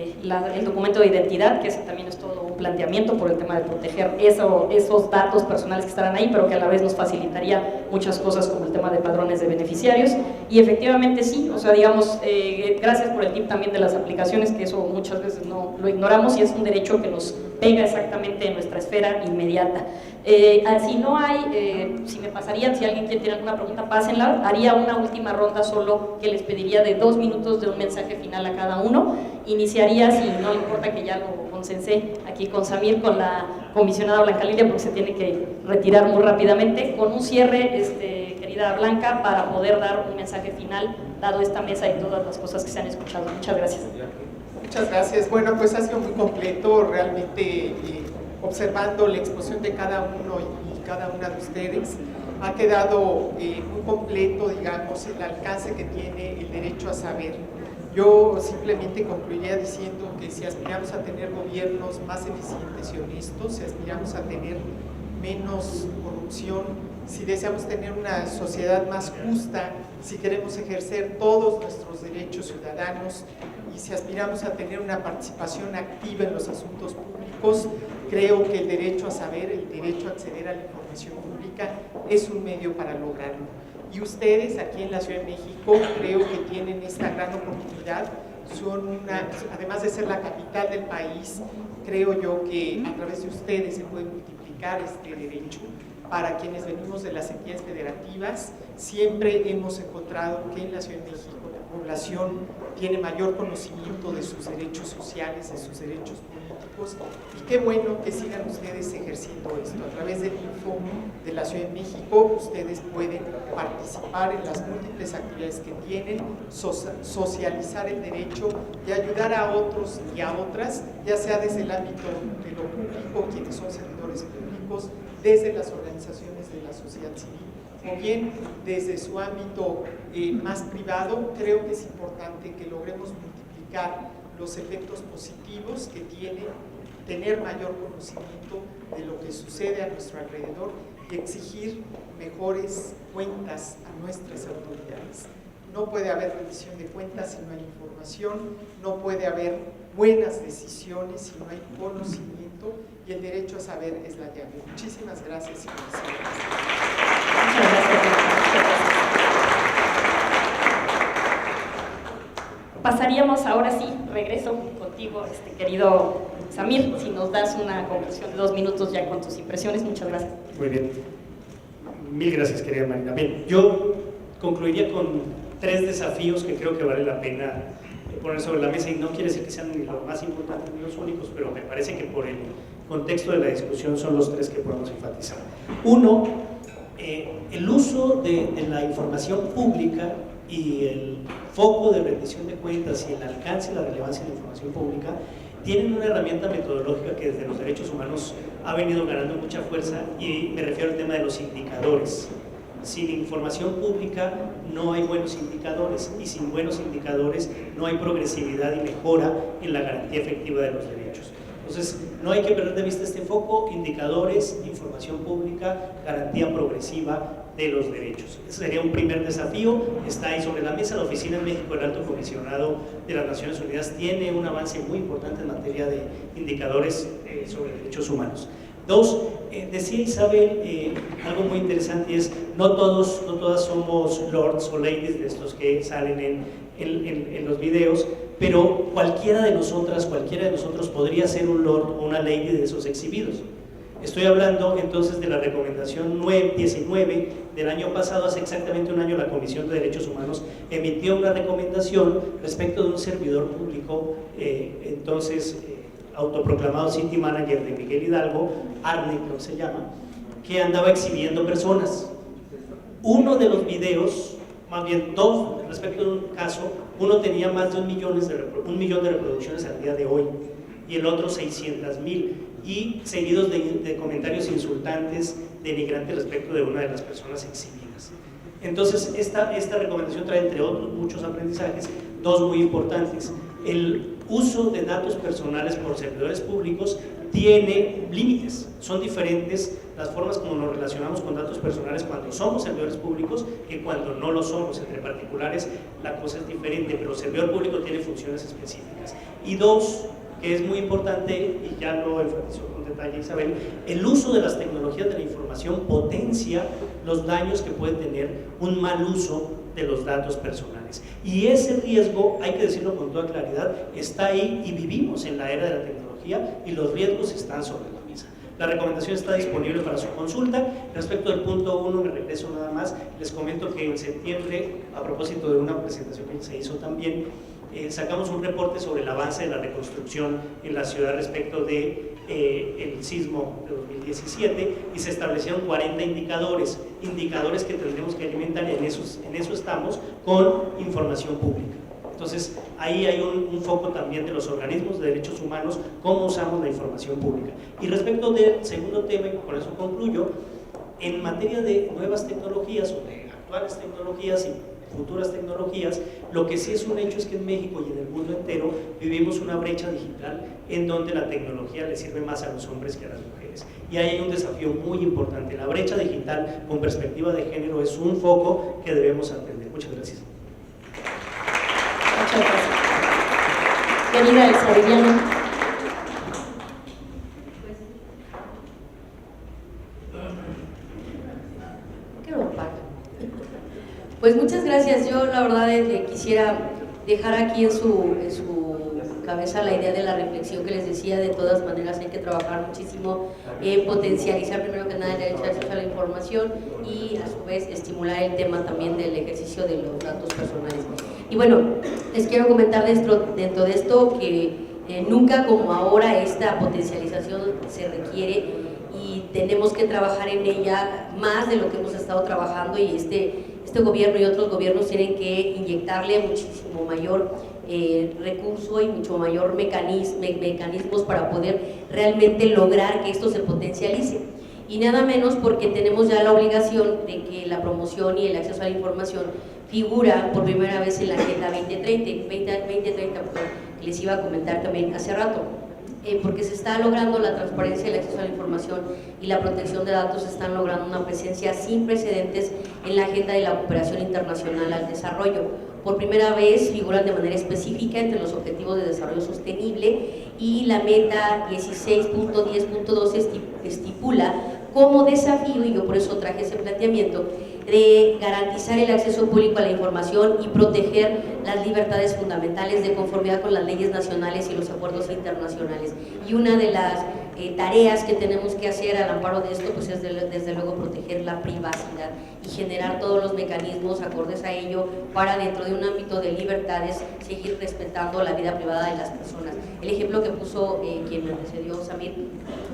el documento de identidad, que ese también es todo un planteamiento por el tema de proteger esos datos personales que estarán ahí, pero que a la vez nos facilitaría muchas cosas como el tema de padrones de beneficiarios. Y efectivamente sí, o sea, digamos, gracias por el tip también de las aplicaciones, que eso muchas veces no lo ignoramos y es un derecho que nos pega exactamente en nuestra esfera inmediata. Si no hay, si me pasarían, si alguien tiene alguna pregunta, pásenla. Haría una última ronda solo que les pediría de 2 minutos de un mensaje final a cada uno. Iniciaría, si no le importa que ya lo consensé aquí con Samir, con la comisionada Blanca Lilia, porque se tiene que retirar muy rápidamente, con un cierre, querida Blanca, para poder dar un mensaje final, dado esta mesa y todas las cosas que se han escuchado. Muchas gracias. Muchas gracias. Bueno, pues ha sido muy completo, realmente observando la exposición de cada uno y cada una de ustedes. Ha quedado muy completo, digamos, el alcance que tiene el derecho a saber. Yo simplemente concluiría diciendo que si aspiramos a tener gobiernos más eficientes y honestos, si aspiramos a tener menos corrupción, si deseamos tener una sociedad más justa, si queremos ejercer todos nuestros derechos ciudadanos y si aspiramos a tener una participación activa en los asuntos públicos, creo que el derecho a saber, el derecho a acceder a la información pública es un medio para lograrlo. Y ustedes aquí en la Ciudad de México creo que tienen esta gran oportunidad, además de ser la capital del país, creo yo que a través de ustedes se puede multiplicar este derecho. Para quienes venimos de las entidades federativas, siempre hemos encontrado que en la Ciudad de México la población tiene mayor conocimiento de sus derechos sociales, de sus derechos políticos, y qué bueno que sigan ustedes ejerciendo esto. A través del Info de la Ciudad de México, ustedes pueden participar en las múltiples actividades que tienen, socializar el derecho y ayudar a otros y a otras, ya sea desde el ámbito de lo público, quienes son servidores públicos, desde las organizaciones de la sociedad civil, o bien desde su ámbito más privado. Creo que es importante que logremos multiplicar los efectos positivos que tiene tener mayor conocimiento de lo que sucede a nuestro alrededor y exigir mejores cuentas a nuestras autoridades. No puede haber rendición de cuentas si no hay información, no puede haber buenas decisiones si no hay conocimiento, y el derecho a saber es la llave. Muchísimas gracias y felicidades. Muchas gracias. Pasaríamos ahora sí, regreso contigo, querido Samir, si nos das una conclusión de 2 minutos ya con tus impresiones. Muchas gracias. Muy bien. Mil gracias, querida Marina. Bien, yo concluiría con 3 desafíos que creo que vale la pena poner sobre la mesa, y no quiere decir que sean ni los más importantes ni los únicos, pero me parece que por el contexto de la discusión son los 3 que podemos enfatizar. Uno, el uso de la información pública y el foco de rendición de cuentas y el alcance y la relevancia de la información pública tienen una herramienta metodológica que desde los derechos humanos ha venido ganando mucha fuerza, y me refiero al tema de los indicadores. Sin información pública no hay buenos indicadores, y sin buenos indicadores no hay progresividad y mejora en la garantía efectiva de los derechos. Entonces, no hay que perder de vista este foco: indicadores, información pública, garantía progresiva de los derechos. Ese sería un primer desafío, está ahí sobre la mesa. La Oficina en México del Alto Comisionado de las Naciones Unidas tiene un avance muy importante en materia de indicadores sobre derechos humanos. 2, decía Isabel algo muy interesante, y es no todas somos lords o ladies de estos que salen en los videos, pero cualquiera de nosotros podría ser un lord o una lady de esos exhibidos. Estoy hablando entonces de la recomendación 19 del año pasado. Hace exactamente un año la Comisión de Derechos Humanos emitió una recomendación respecto de un servidor público, autoproclamado City Manager de Miguel Hidalgo, Arne creo que se llama, que andaba exhibiendo personas. Uno de los videos, más bien 2 respecto de un caso, uno tenía más de 1 millón de reproducciones al día de hoy, y el otro 600,000, y seguidos de comentarios insultantes, denigrantes respecto de una de las personas exhibidas. Entonces, esta recomendación trae, entre otros muchos aprendizajes, 2 muy importantes. El uso de datos personales por servidores públicos tiene límites. Son diferentes las formas como nos relacionamos con datos personales cuando somos servidores públicos que cuando no lo somos. Entre particulares la cosa es diferente, pero el servidor público tiene funciones específicas. Y 2, que es muy importante, y ya lo enfatizó con detalle Isabel, el uso de las tecnologías de la información potencia los daños que puede tener un mal uso de los datos personales. Y ese riesgo, hay que decirlo con toda claridad, está ahí, y vivimos en la era de la tecnología y los riesgos están sobre la mesa. La recomendación está disponible para su consulta. Respecto del punto 1, me regreso nada más, les comento que en septiembre, a propósito de una presentación que se hizo también, sacamos un reporte sobre el avance de la reconstrucción en la ciudad respecto de el sismo de 2017, y se establecieron 40 indicadores que tendremos que alimentar, y en eso estamos, con información pública. Entonces, ahí hay un foco también de los organismos de derechos humanos, cómo usamos la información pública. Y respecto del segundo tema, y con eso concluyo, en materia de nuevas tecnologías o de actuales tecnologías y futuras tecnologías, lo que sí es un hecho es que en México y en el mundo entero vivimos una brecha digital en donde la tecnología le sirve más a los hombres que a las mujeres. Y ahí hay un desafío muy importante. La brecha digital con perspectiva de género es un foco que debemos atender. Muchas gracias. Muchas gracias. Querida Elsa Viviana. Pues muchas gracias. Yo la verdad quisiera dejar aquí en su cabeza la idea de la reflexión que les decía. De todas maneras hay que trabajar muchísimo en potencializar primero que nada el derecho de acceso a la información, y a su vez estimular el tema también del ejercicio de los datos personales. Y bueno, les quiero comentar dentro de esto que nunca como ahora esta potencialización se requiere, y tenemos que trabajar en ella más de lo que hemos estado trabajando, y este gobierno y otros gobiernos tienen que inyectarle muchísimo mayor recurso y mucho mayor mecanismos para poder realmente lograr que esto se potencialice. Y nada menos porque tenemos ya la obligación de que la promoción y el acceso a la información figura por primera vez en la Agenda 2030, que les iba a comentar también hace rato. porque se está logrando la transparencia, el acceso a la información y la protección de datos, están logrando una presencia sin precedentes en la agenda de la cooperación internacional al desarrollo. Por primera vez figuran de manera específica entre los objetivos de desarrollo sostenible, y la meta 16.10.2 estipula como desafío, y yo por eso traje ese planteamiento, de garantizar el acceso público a la información y proteger las libertades fundamentales de conformidad con las leyes nacionales y los acuerdos internacionales. Y una de las tareas que tenemos que hacer al amparo de esto, pues es desde luego proteger la privacidad y generar todos los mecanismos acordes a ello para, dentro de un ámbito de libertades, seguir respetando la vida privada de las personas. El ejemplo que puso quien me antecedió, Samir,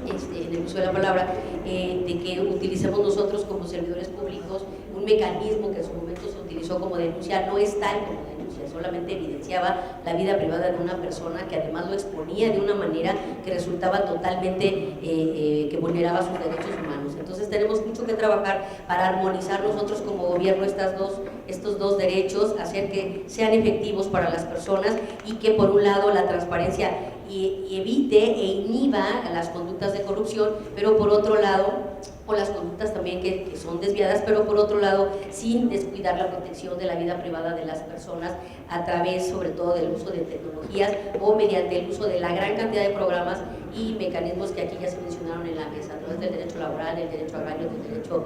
en el uso de la palabra, de que utilicemos nosotros como servidores públicos un mecanismo que en su momento se utilizó como denuncia, no es tal como denuncia, solamente evidenciaba la vida privada de una persona, que además lo exponía de una manera que resultaba totalmente, que vulneraba sus derechos humanos. Entonces tenemos mucho que trabajar para armonizar nosotros como gobierno estos dos derechos, hacer que sean efectivos para las personas, y que por un lado la transparencia y evite e inhiba las conductas de corrupción, pero por otro lado, o las conductas también que son desviadas, pero por otro lado sin descuidar la protección de la vida privada de las personas a través sobre todo del uso de tecnologías o mediante el uso de la gran cantidad de programas y mecanismos que aquí ya se mencionaron en la mesa, a través del derecho laboral, del derecho agrario, del derecho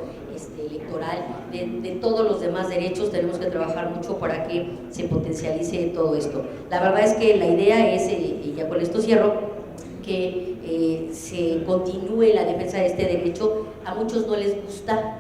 electoral, de todos los demás derechos. Tenemos que trabajar mucho para que se potencialice todo esto. La verdad es que la idea es, y ya con esto cierro, que se continúe la defensa de este derecho. A muchos no les gusta,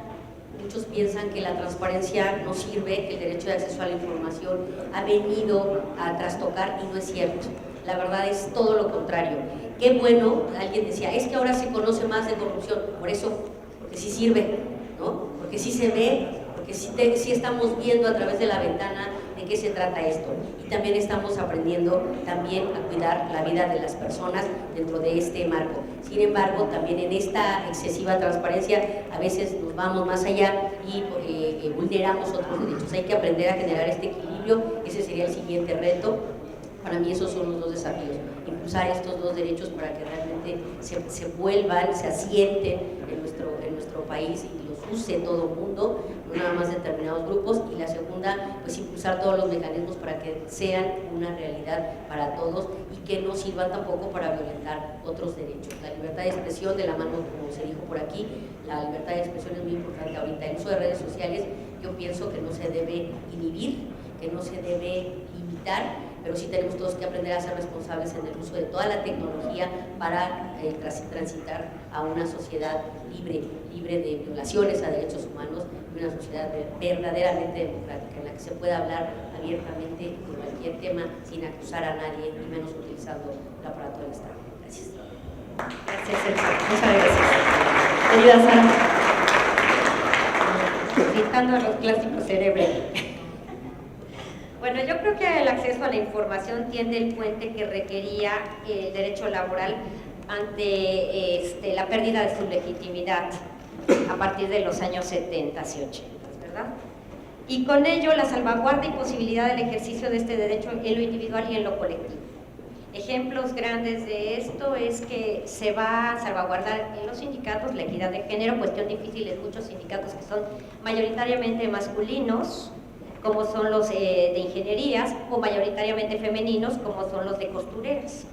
muchos piensan que la transparencia no sirve, que el derecho de acceso a la información ha venido a trastocar, y no es cierto. La verdad es todo lo contrario. Qué bueno, alguien decía, es que ahora se conoce más de corrupción, por eso, porque sí sirve, ¿no? Porque sí se ve, porque sí estamos viendo a través de la ventana de qué se trata esto, y también estamos aprendiendo también a cuidar la vida de las personas dentro de este marco. Sin embargo, también en esta excesiva transparencia a veces nos vamos más allá y vulneramos otros derechos. Hay que aprender a generar este equilibrio. Ese sería el siguiente reto. Para mí esos son los dos desafíos, impulsar estos dos derechos para que realmente se vuelvan, se asienten en nuestro país y los use todo el mundo, no nada más determinados grupos. Y la segunda, pues impulsar todos los mecanismos para que sean una realidad para todos y que no sirvan tampoco para violentar otros derechos. La libertad de expresión, de la mano, como se dijo por aquí, la libertad de expresión es muy importante ahorita. El uso de redes sociales, yo pienso que no se debe inhibir, que no se debe limitar, pero sí tenemos todos que aprender a ser responsables en el uso de toda la tecnología para transitar a una sociedad libre de violaciones a derechos humanos, y una sociedad verdaderamente democrática, en la que se pueda hablar abiertamente de cualquier tema sin acusar a nadie, y menos utilizando el aparato del Estado. Gracias. Gracias, Elsa. Muchas gracias. Querida Sara, citando a los clásicos cerebros. Bueno, yo creo que el acceso a la información tiende el puente que requería el derecho laboral ante la pérdida de su legitimidad a partir de los años 70 y 80, ¿verdad? Y con ello la salvaguarda y posibilidad del ejercicio de este derecho en lo individual y en lo colectivo. Ejemplos grandes de esto es que se va a salvaguardar en los sindicatos la equidad de género, cuestión difícil en muchos sindicatos que son mayoritariamente masculinos, como son los de ingenierías, o mayoritariamente femeninos, como son los de costureras.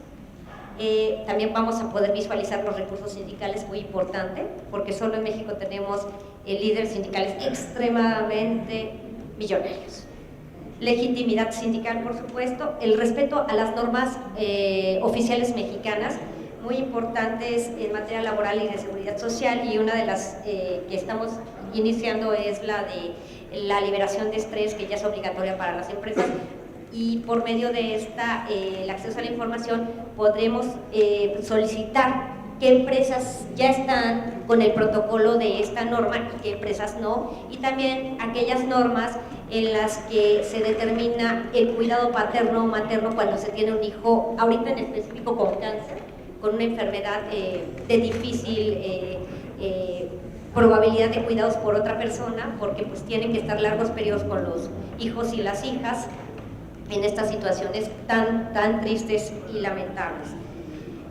También vamos a poder visualizar los recursos sindicales, muy importante, porque solo en México tenemos líderes sindicales extremadamente millonarios. Legitimidad sindical, por supuesto, el respeto a las normas oficiales mexicanas, muy importantes en materia laboral y de seguridad social, y una de las que estamos iniciando es la de la liberación de estrés, que ya es obligatoria para las empresas, y por medio de esta, el acceso a la información, podremos solicitar qué empresas ya están con el protocolo de esta norma y qué empresas no, y también aquellas normas en las que se determina el cuidado paterno o materno cuando se tiene un hijo, ahorita en específico con cáncer, con una enfermedad de difícil probabilidad de cuidados por otra persona, porque pues tienen que estar largos periodos con los hijos y las hijas en estas situaciones tan tristes y lamentables.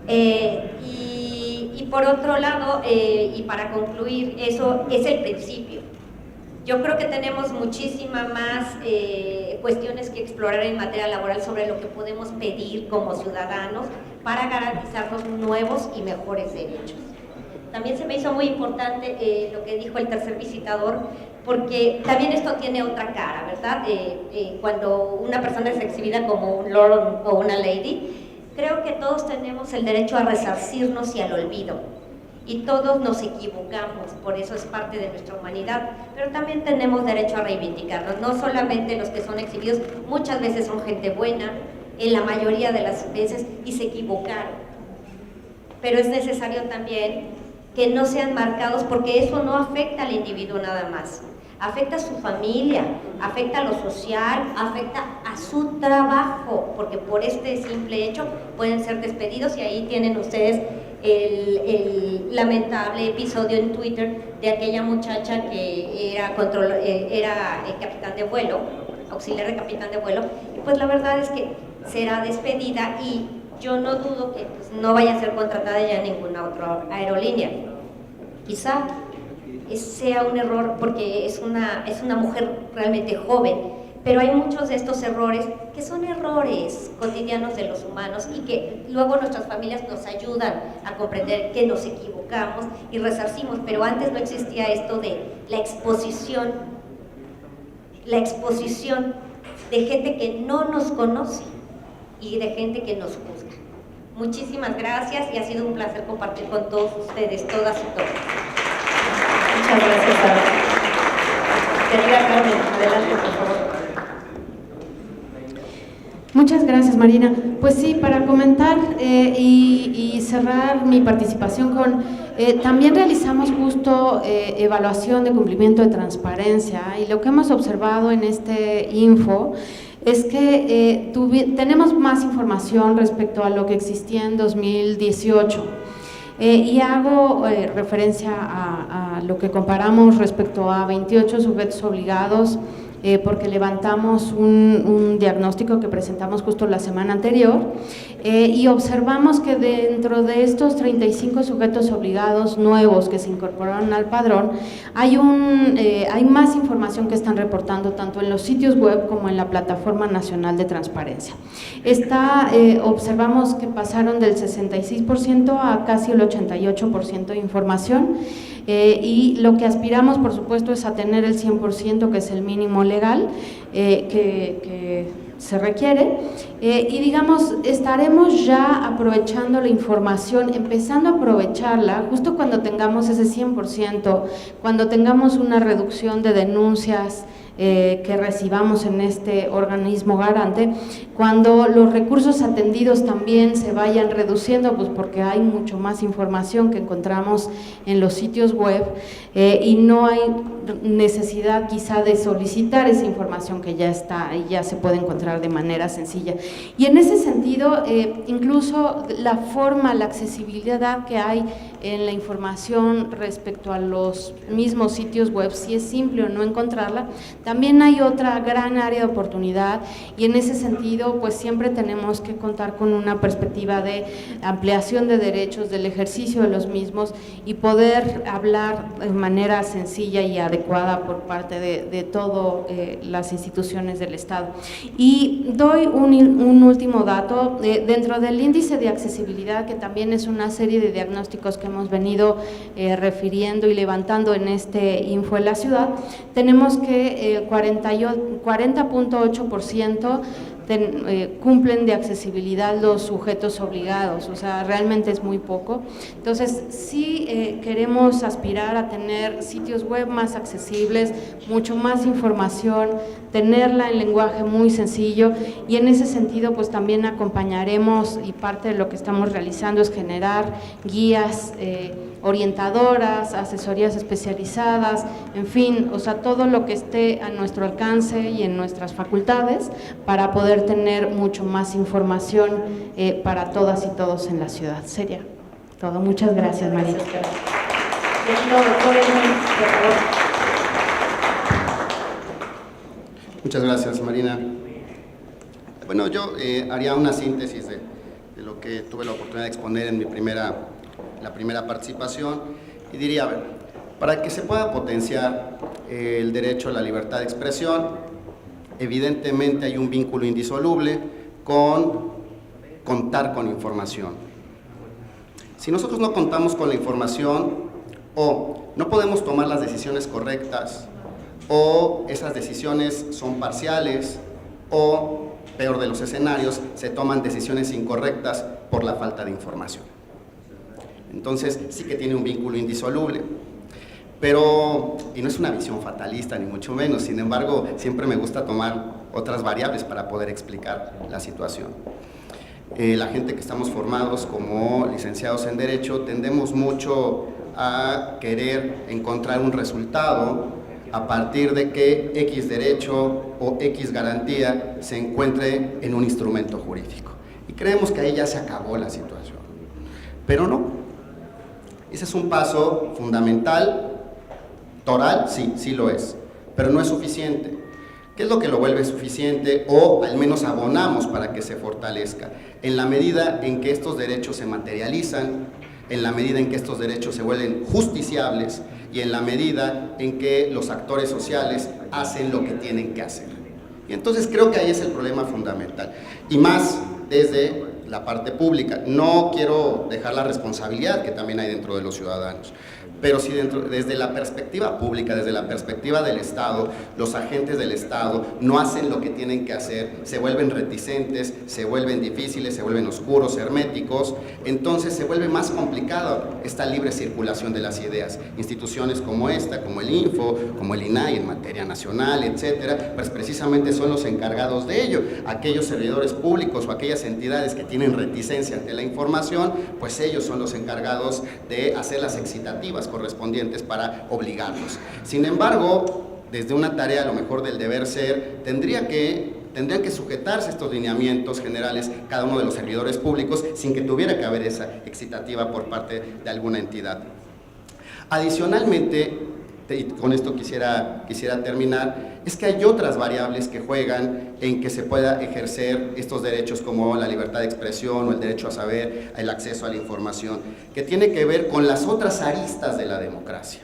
Y por otro lado, y para concluir, eso es el principio. Yo creo que tenemos muchísimas más cuestiones que explorar en materia laboral sobre lo que podemos pedir como ciudadanos para garantizar los nuevos y mejores derechos. También se me hizo muy importante lo que dijo el tercer visitador, porque también esto tiene otra cara, ¿verdad? Cuando una persona es exhibida como un lord o una lady, creo que todos tenemos el derecho a resarcirnos y al olvido. Y todos nos equivocamos, por eso es parte de nuestra humanidad, pero también tenemos derecho a reivindicarnos, no solamente los que son exhibidos, muchas veces son gente buena, en la mayoría de las veces, y se equivocaron. Pero es necesario también que no sean marcados, porque eso no afecta al individuo nada más, afecta a su familia, afecta a lo social, afecta a su trabajo, porque por este simple hecho pueden ser despedidos, y ahí tienen ustedes el lamentable episodio en Twitter de aquella muchacha que era capitán de vuelo, auxiliar de capitán de vuelo, y pues la verdad es que será despedida, y yo no dudo que pues, no vaya a ser contratada ya en ninguna otra aerolínea. Quizá sea un error porque es una mujer realmente joven, pero hay muchos de estos errores que son errores cotidianos de los humanos y que luego nuestras familias nos ayudan a comprender que nos equivocamos y resarcimos, pero antes no existía esto de la exposición de gente que no nos conoce y de gente que nos juzga. Muchísimas gracias y ha sido un placer compartir con todos ustedes, todas y todos. Muchas gracias, Sara. Querida Carmen, adelante, por favor. Muchas gracias, Marina. Pues sí, para comentar y cerrar mi participación con, también realizamos justo evaluación de cumplimiento de transparencia, y lo que hemos observado en este info es que tenemos más información respecto a lo que existía en 2018. Y hago referencia a lo que comparamos respecto a 28 sujetos obligados, porque levantamos un diagnóstico que presentamos justo la semana anterior, y observamos que dentro de estos 35 sujetos obligados nuevos que se incorporaron al padrón, hay más información que están reportando tanto en los sitios web como en la Plataforma Nacional de Transparencia. Observamos que pasaron del 66% a casi el 88% de información, y lo que aspiramos, por supuesto, es a tener el 100%, que es el mínimo legal que se requiere, y digamos, estaremos ya aprovechando la información, empezando a aprovecharla justo cuando tengamos ese 100%, cuando tengamos una reducción de denuncias que recibamos en este organismo garante, cuando los recursos atendidos también se vayan reduciendo, pues porque hay mucho más información que encontramos en los sitios web, y no hay necesidad quizá de solicitar esa información que ya está y ya se puede encontrar de manera sencilla. Y en ese sentido, incluso la forma, la accesibilidad que hay en la información respecto a los mismos sitios web, si es simple o no encontrarla, también hay otra gran área de oportunidad, y en ese sentido pues siempre tenemos que contar con una perspectiva de ampliación de derechos, del ejercicio de los mismos, y poder hablar de manera sencilla y adecuada por parte de todas las instituciones del Estado. Y doy un último dato, dentro del índice de accesibilidad, que también es una serie de diagnósticos que hemos venido refiriendo y levantando en este Info en la Ciudad, tenemos que 40.8% cumplen de accesibilidad los sujetos obligados, o sea, realmente es muy poco. Entonces, sí queremos aspirar a tener sitios web más accesibles, mucho más información, tenerla en lenguaje muy sencillo, y en ese sentido pues también acompañaremos, y parte de lo que estamos realizando es generar guías orientadoras, asesorías especializadas, en fin, o sea, todo lo que esté a nuestro alcance y en nuestras facultades para poder tener mucho más información para todas y todos en la ciudad. Sería todo. Muchas gracias, María. Muchas gracias, Marina. Bueno, yo haría una síntesis de lo que tuve la oportunidad de exponer en la primera participación, y diría, a ver, para que se pueda potenciar el derecho a la libertad de expresión, evidentemente hay un vínculo indisoluble con contar con información. Si nosotros no contamos con la información, o no podemos tomar las decisiones correctas, o esas decisiones son parciales, o, peor de los escenarios, se toman decisiones incorrectas por la falta de información. Entonces, sí que tiene un vínculo indisoluble. Pero, y no es una visión fatalista, ni mucho menos, sin embargo, siempre me gusta tomar otras variables para poder explicar la situación. La gente que estamos formados como licenciados en Derecho tendemos mucho a querer encontrar un resultado a partir de que X derecho o X garantía se encuentre en un instrumento jurídico. Y creemos que ahí ya se acabó la situación. Pero no. Ese es un paso fundamental, toral, sí lo es, pero no es suficiente. ¿Qué es lo que lo vuelve suficiente o al menos abonamos para que se fortalezca? En la medida en que estos derechos se materializan, en la medida en que estos derechos se vuelven justiciables y en la medida en que los actores sociales hacen lo que tienen que hacer. Y entonces creo que ahí es el problema fundamental. Y más desde la parte pública. No quiero dejar la responsabilidad que también hay dentro de los ciudadanos, pero sí desde la perspectiva pública, desde la perspectiva del Estado, los agentes del Estado no hacen lo que tienen que hacer, se vuelven reticentes, se vuelven difíciles, se vuelven oscuros, herméticos, entonces se vuelve más complicado esta libre circulación de las ideas. Instituciones como esta, como el Info, como el INAI en materia nacional, etcétera, pues precisamente son los encargados de ello. Aquellos servidores públicos o aquellas entidades que tienen reticencia ante la información, pues ellos son los encargados de hacer las excitativas correspondientes para obligarlos. Sin embargo, desde una tarea a lo mejor del deber ser, tendrían que sujetarse estos lineamientos generales cada uno de los servidores públicos sin que tuviera que haber esa excitativa por parte de alguna entidad. Adicionalmente, y con esto quisiera terminar, es que hay otras variables que juegan en que se pueda ejercer estos derechos como la libertad de expresión o el derecho a saber, el acceso a la información, que tiene que ver con las otras aristas de la democracia,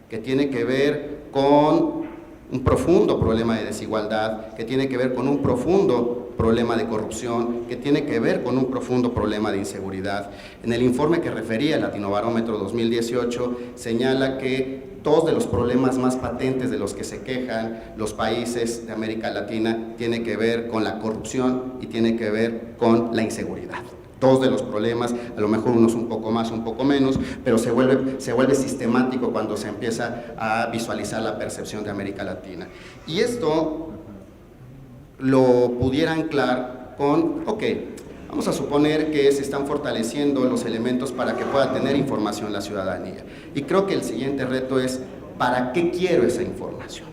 que tiene que ver con un profundo problema de desigualdad, que tiene que ver con un profundo problema de corrupción, que tiene que ver con un profundo problema de inseguridad. En el informe que refería el Latinobarómetro 2018 señala que dos de los problemas más patentes de los que se quejan los países de América Latina tiene que ver con la corrupción y tiene que ver con la inseguridad. Dos de los problemas, a lo mejor unos un poco más, un poco menos, pero se vuelve sistemático cuando se empieza a visualizar la percepción de América Latina. Y esto lo pudiera anclar con, vamos a suponer que se están fortaleciendo los elementos para que pueda tener información la ciudadanía. Y creo que el siguiente reto es, ¿para qué quiero esa información?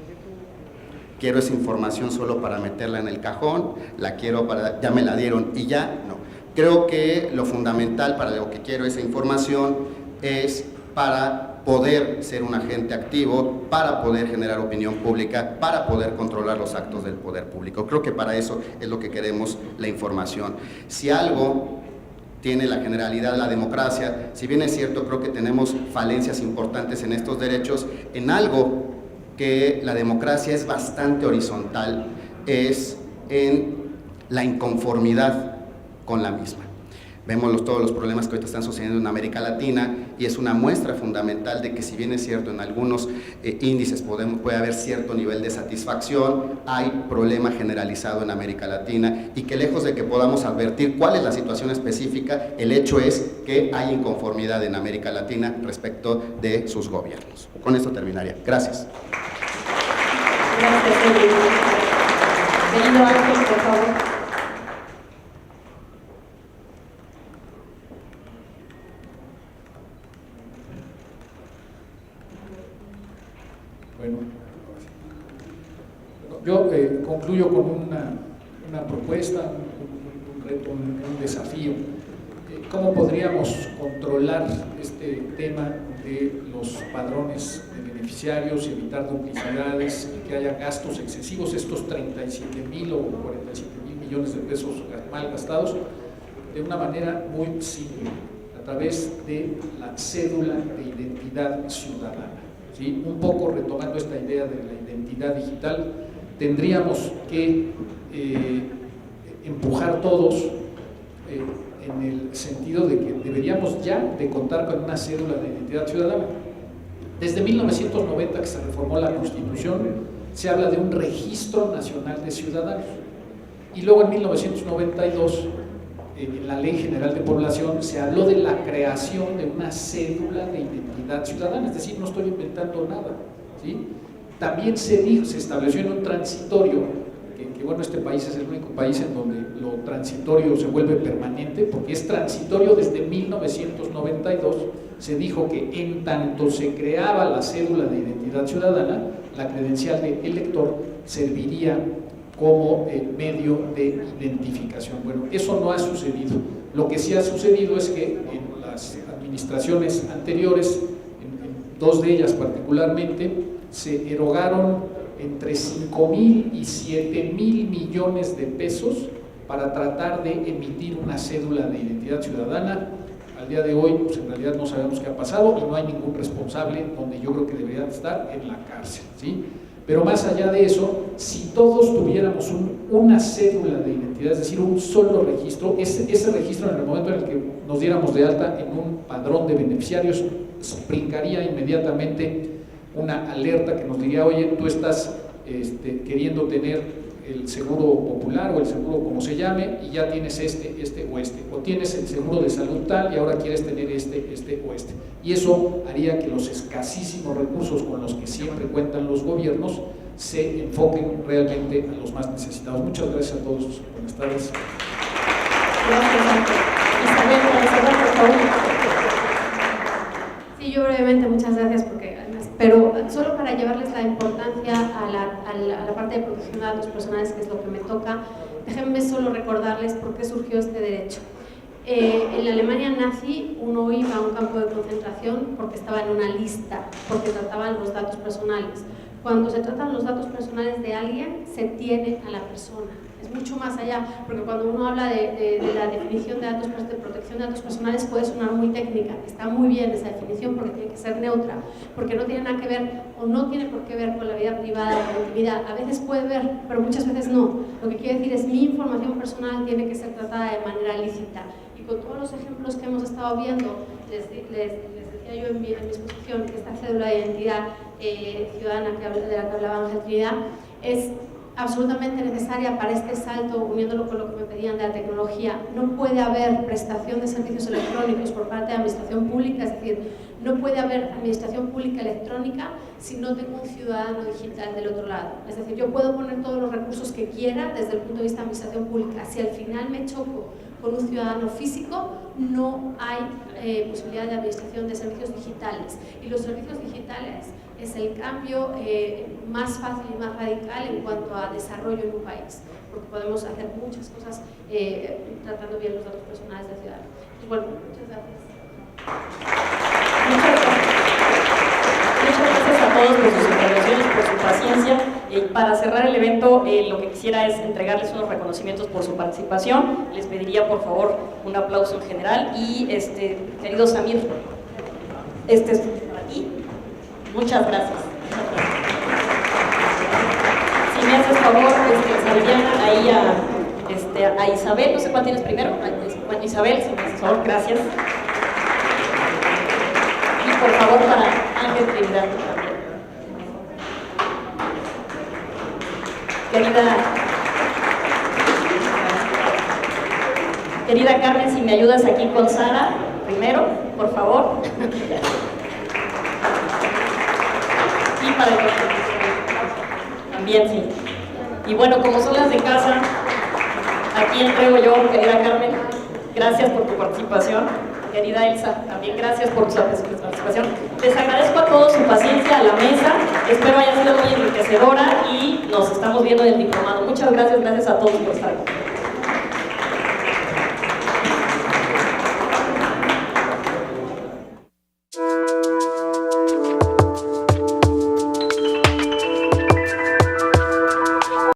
¿Quiero esa información solo para meterla en el cajón? ¿La quiero para, ya me la dieron y ya? No. Creo que lo fundamental para lo que quiero esa información es para poder ser un agente activo, para poder generar opinión pública, para poder controlar los actos del poder público. Creo que para eso es lo que queremos la información. Si algo tiene la generalidad de la democracia, si bien es cierto, creo que tenemos falencias importantes en estos derechos, en algo que la democracia es bastante horizontal, es en la inconformidad con la misma. Vemos todos los problemas que ahorita están sucediendo en América Latina y es una muestra fundamental de que si bien es cierto en algunos índices puede haber cierto nivel de satisfacción, hay problema generalizado en América Latina y que lejos de que podamos advertir cuál es la situación específica, el hecho es que hay inconformidad en América Latina respecto de sus gobiernos. Con esto terminaría. Gracias. Gracias, querido Ángel, por favor. Bueno, yo concluyo con una propuesta, un reto, un desafío. ¿Cómo podríamos controlar este tema de los padrones de beneficiarios y evitar duplicidades y que haya gastos excesivos, estos 37,000 o 47,000 millones de pesos mal gastados? de una manera muy simple, a través de la cédula de identidad ciudadana. ¿Sí? Un poco retomando esta idea de la identidad digital, tendríamos que empujar todos en el sentido de que deberíamos ya de contar con una cédula de identidad ciudadana. Desde 1990 que se reformó la Constitución, se habla de un registro nacional de ciudadanos. Y luego en 1992, en la Ley General de Población, se habló de la creación de una cédula de identidad ciudadana, es decir, no estoy inventando nada, ¿sí? También se estableció en un transitorio, que bueno, este país es el único país en donde lo transitorio se vuelve permanente, porque es transitorio desde 1992, se dijo que en tanto se creaba la cédula de identidad ciudadana, la credencial de elector serviría como medio de identificación. Bueno, eso no ha sucedido. Lo que sí ha sucedido es que en las administraciones anteriores, en dos de ellas particularmente, se erogaron entre 5,000 y 7,000 millones de pesos para tratar de emitir una cédula de identidad ciudadana. Al día de hoy, pues en realidad no sabemos qué ha pasado y no hay ningún responsable, donde yo creo que debería estar en la cárcel, ¿sí? Pero más allá de eso, si todos tuviéramos una cédula de identidad, es decir, un solo registro, ese registro, en el momento en el que nos diéramos de alta en un padrón de beneficiarios, brincaría inmediatamente una alerta que nos diría: oye, tú estás queriendo tener el seguro popular o el seguro como se llame, y ya tienes este o tienes el seguro de salud tal y ahora quieres tener este o este. Y eso haría que los escasísimos recursos con los que siempre cuentan los gobiernos se enfoquen realmente a los más necesitados. Muchas gracias a todos. Buenas tardes. Gracias, Isabel, por favor. Sí, yo brevemente, muchas gracias, porque además, pero solo para llevarles la importancia a la parte de protección de datos personales, que es lo que me toca, déjenme solo recordarles por qué surgió este derecho. En la Alemania nazi uno iba a un campo de concentración porque estaba en una lista, porque trataban los datos personales. Cuando se tratan los datos personales de alguien, se tiene a la persona. Es mucho más allá, porque cuando uno habla de la definición de datos, de protección de datos personales, puede sonar muy técnica. Está muy bien esa definición porque tiene que ser neutra, porque no tiene nada que ver o no tiene por qué ver con la vida privada o con la intimidad. A veces puede ver, pero muchas veces no. Lo que quiere decir es mi información personal tiene que ser tratada de manera lícita. Y con todos los ejemplos que hemos estado viendo, les decía yo en mi exposición que esta cédula de identidad ciudadana de la que hablaba Ángel Trinidad es absolutamente necesaria para este salto, uniéndolo con lo que me pedían de la tecnología. No puede haber prestación de servicios electrónicos por parte de la administración pública, es decir, no puede haber administración pública electrónica si no tengo un ciudadano digital del otro lado. Es decir, yo puedo poner todos los recursos que quiera desde el punto de vista de administración pública. Si al final me choco con un ciudadano físico, no hay posibilidad de administración de servicios digitales. Y los servicios digitales es el cambio más fácil y más radical en cuanto a desarrollo en un país, porque podemos hacer muchas cosas tratando bien los datos personales del ciudadano. Pues bueno, muchas gracias. Muchas gracias a todos por sus intervenciones, por su paciencia. Para cerrar el evento, lo que quisiera es entregarles unos reconocimientos por su participación. Les pediría, por favor, un aplauso en general. Y, querido Samir, es para ti. Muchas gracias. Si me haces favor, Viviana, ahí a Isabel, no sé cuál tienes primero. Bueno, Isabel, si me haces favor, gracias. Y por favor para Ángel Trinidad también. Querida Carmen, si me ayudas aquí con Sara, primero, por favor. Y para el también, sí. Y bueno, como son las de casa, aquí entrego yo, querida Carmen, gracias por tu participación. Querida Elsa, también gracias por tu participación. Les agradezco a todos su paciencia, a la mesa. Espero haya sido muy enriquecedora y nos estamos viendo en el diplomado. Muchas gracias, gracias a todos por estar aquí.